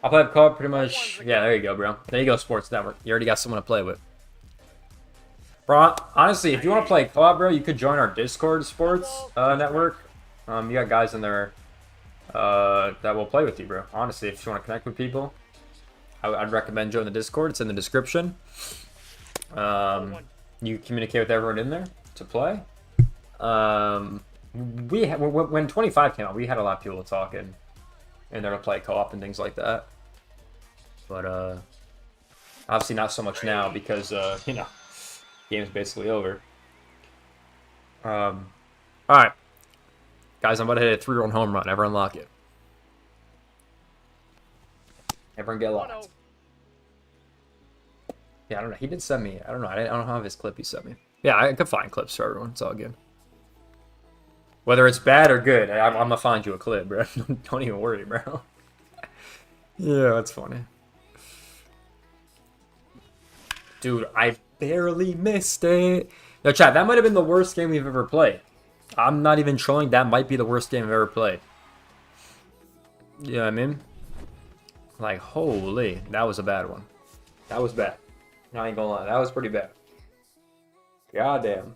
I'll play co-op pretty much. Yeah, there you go, bro. There you go, Sports Network. You already got someone to play with. Bro, honestly, if you want to play co-op, bro, you could join our Discord Sports Network. You got guys in there that will play with you, bro. Honestly, if you want to connect with people, I'd recommend joining the Discord. It's in the description. You communicate with everyone in there to play. When 25 came out, we had a lot of people talking and they're to play co-op and things like that. But obviously not so much now because you know, game's basically over. All right, guys, I'm about to hit a 3-run home run. Everyone lock it. Everyone get locked. Yeah, I don't know. He did send me. I don't know. I don't have his clip he sent me. Yeah, I could find clips for everyone. It's all good. Whether it's bad or good, I'm gonna find you a clip, bro. Don't even worry, bro. Yeah, that's funny. Dude, I barely missed it. Yo, chat, that might have been the worst game we've ever played. I'm not even trolling. That might be the worst game I've ever played. You know what I mean? Like, holy. That was a bad one. That was bad. I ain't gonna lie. That was pretty bad. Goddamn.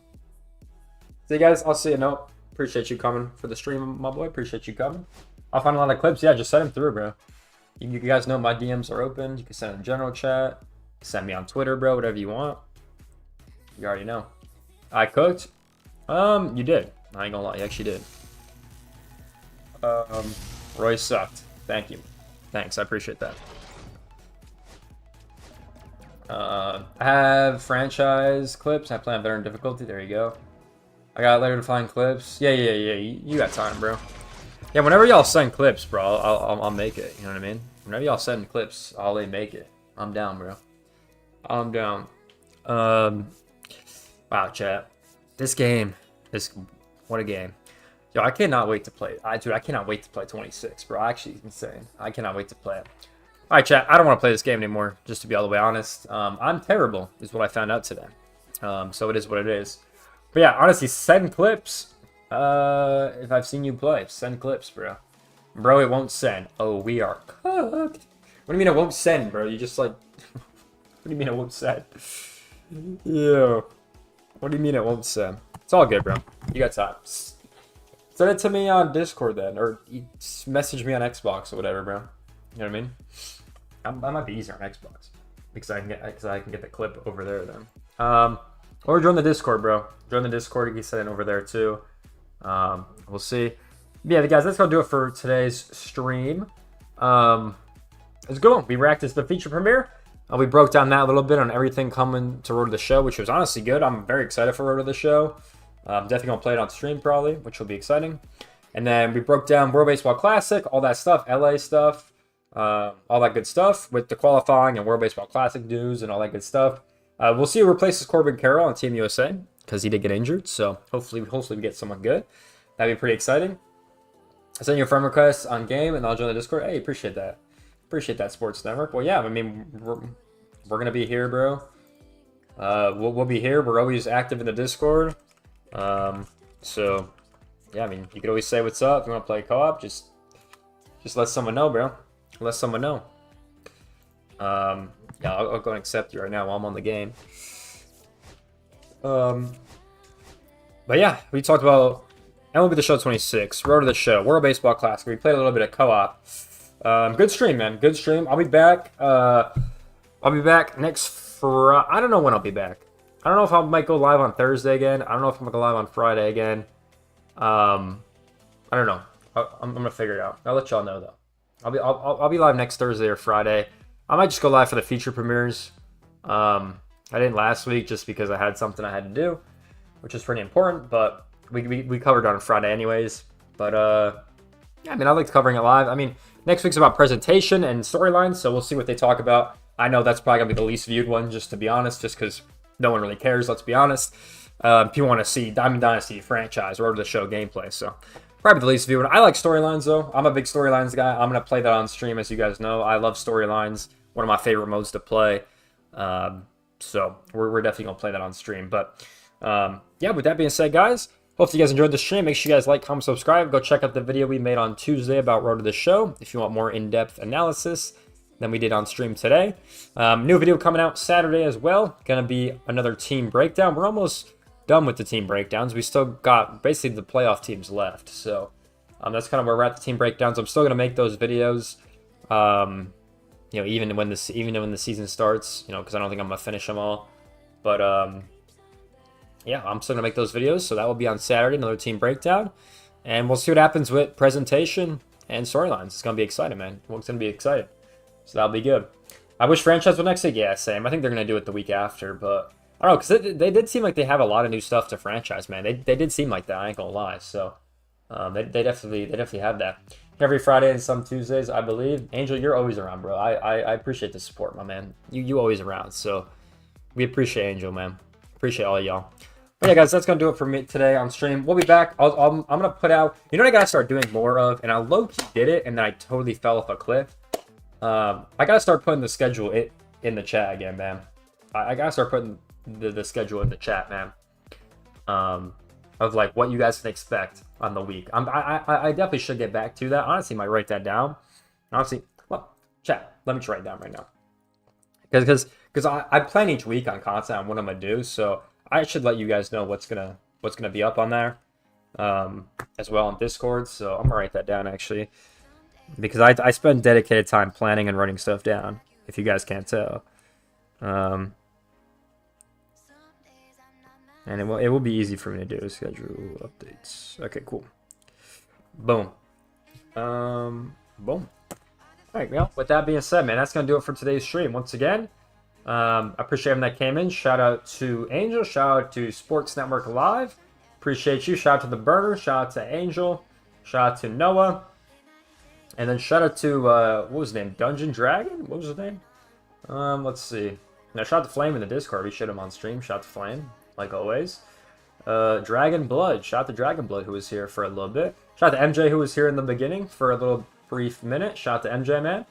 See you guys. I'll see you. Nope. Appreciate you coming for the stream, my boy. Appreciate you coming. I'll find a lot of clips. Yeah, just send them through, bro. You guys know my DMs are open. You can send in general chat. Send me on Twitter, bro. Whatever you want. You already know. I cooked. You did. I ain't gonna lie. You actually did. Roy sucked. Thank you. Thanks. I appreciate that. I have franchise clips. I play on veteran difficulty. There you go. I got later to find clips. Yeah. You got time, bro. Yeah, whenever y'all send clips, bro, I'll make it. You know what I mean? Whenever y'all send clips, I'll make it. I'm down, bro. I'm down. Wow, chat. This game is what a game. Yo, I cannot wait to play it. Dude, I cannot wait to play 26, bro. Actually, it's insane. I cannot wait to play it. All right, chat. I don't want to play this game anymore, just to be all the way honest. I'm terrible, is what I found out today. So it is what it is. But yeah, honestly, send clips. If I've seen you play, send clips, bro. Bro, it won't send. Oh, we are cooked. What do you mean it won't send, bro? You just like... What do you mean it won't send? Yo. What do you mean it won't send? It's all good, bro. You got time. Send it to me on Discord then, or message me on Xbox or whatever, bro. You know what I mean? I might be easier on Xbox because I can get the clip over there then. Or join the Discord, bro. Join the Discord. You can send it over there too. We'll see. But yeah, guys, that's gonna do it for today's stream. It's a good one. We reacted to the feature premiere. We broke down that a little bit on everything coming to Road to the Show, which was honestly good. I'm very excited for Road to the Show. I'm definitely going to play it on stream probably, which will be exciting. And then we broke down World Baseball Classic, all that stuff, LA stuff, all that good stuff with the qualifying and World Baseball Classic news and all that good stuff. We'll see who replaces Corbin Carroll on Team USA because he did get injured. So hopefully we get someone good. That'd be pretty exciting. Send your friend requests on game and I'll join the Discord. Hey, appreciate that. Appreciate that, Sports Network. Well, yeah, I mean, we're going to be here, bro. We'll be here. We're always active in the Discord. So, yeah, I mean, you could always say what's up. If you want to play co-op, just let someone know, bro. Let someone know. Yeah, I'll go and accept you right now while I'm on the game. But yeah, we talked about MLB The Show 26, Road to the Show, World Baseball Classic. We played a little bit of co-op. Good stream, man. Good stream. I'll be back. I'll be back next Friday. I don't know when I'll be back. I don't know if I might go live on Thursday again. I don't know if I'm gonna go live on Friday again. I don't know. I'm gonna figure it out. I'll let y'all know though. I'll be live next Thursday or Friday. I might just go live for the feature premieres. I didn't last week just because I had something I had to do, which is pretty important. But we covered it on Friday anyways. But yeah, I mean, I liked covering it live. I mean, next week's about presentation and storylines, so we'll see what they talk about. I know that's probably gonna be the least viewed one, just to be honest, just because no one really cares. Let's be honest. People want to see Diamond Dynasty franchise or the show gameplay, so probably the least viewed. I like storylines though. I'm a big storylines guy. I'm gonna play that on stream, as you guys know. I love storylines. One of my favorite modes to play. So we're definitely gonna play that on stream. But yeah, with that being said, guys. Hopefully you guys enjoyed the stream. Make sure you guys like, comment, subscribe. Go check out the video we made on Tuesday about Road to the Show if you want more in-depth analysis than we did on stream today. New video coming out Saturday as well. Gonna be another team breakdown. We're almost done with the team breakdowns. We still got basically the playoff teams left. So that's kind of where we're at, the team breakdowns. I'm still gonna make those videos. You know, even when the season starts. You know, because I don't think I'm gonna finish them all. But yeah, I'm still going to make those videos, so that will be on Saturday, another team breakdown. And we'll see what happens with presentation and storylines. It's going to be exciting, man. It's going to be exciting. So that'll be good. I wish franchise would next week. Yeah, same. I think they're going to do it the week after, but I don't know, because they did seem like they have a lot of new stuff to franchise, man. They did seem like that, I ain't going to lie. So they definitely have that. Every Friday and some Tuesdays, I believe. Angel, you're always around, bro. I appreciate the support, my man. You always around, so we appreciate Angel, man. Appreciate all y'all. But yeah, guys, that's going to do it for me today on stream. We'll be back. I'm going to put out... You know what I got to start doing more of? And I low-key did it, and then I totally fell off a cliff. I got to start putting the schedule in the chat again, man. I got to start putting the schedule in the chat, man. Of, like, what you guys can expect on the week. I definitely should get back to that. Honestly, might write that down. Honestly, well, chat. Let me try it down right now. Because I plan each week on content on what I'm going to do, so... I should let you guys know what's gonna be up on there, as well on Discord. So I'm gonna write that down actually, because I spend dedicated time planning and writing stuff down. If you guys can't tell, and it will be easy for me to do. Schedule updates. Okay, cool. Boom. Boom. All right, well, with that being said, man, that's gonna do it for today's stream. Once again. I appreciate everyone that came in. Shout out to Angel. Shout out to Sports Network Live. Appreciate you. Shout out to the Burner. Shout out to Angel. Shout out to Noah. And then shout out to, what was his name? Dungeon Dragon? What was his name? Let's see. Now, shout out to Flame in the Discord. We showed him on stream. Shout out to Flame, like always. Dragon Blood. Shout out to Dragon Blood, who was here for a little bit. Shout out to MJ, who was here in the beginning for a little brief minute. Shout out to MJ, man.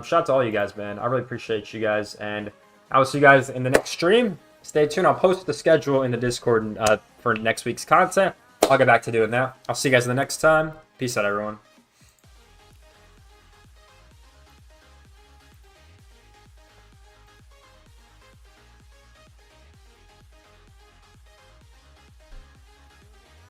Shout out to all you guys, man. I really appreciate you guys. And I will see you guys in the next stream. Stay tuned. I'll post the schedule in the Discord for next week's content. I'll get back to doing that. I'll see you guys the next time. Peace out, everyone.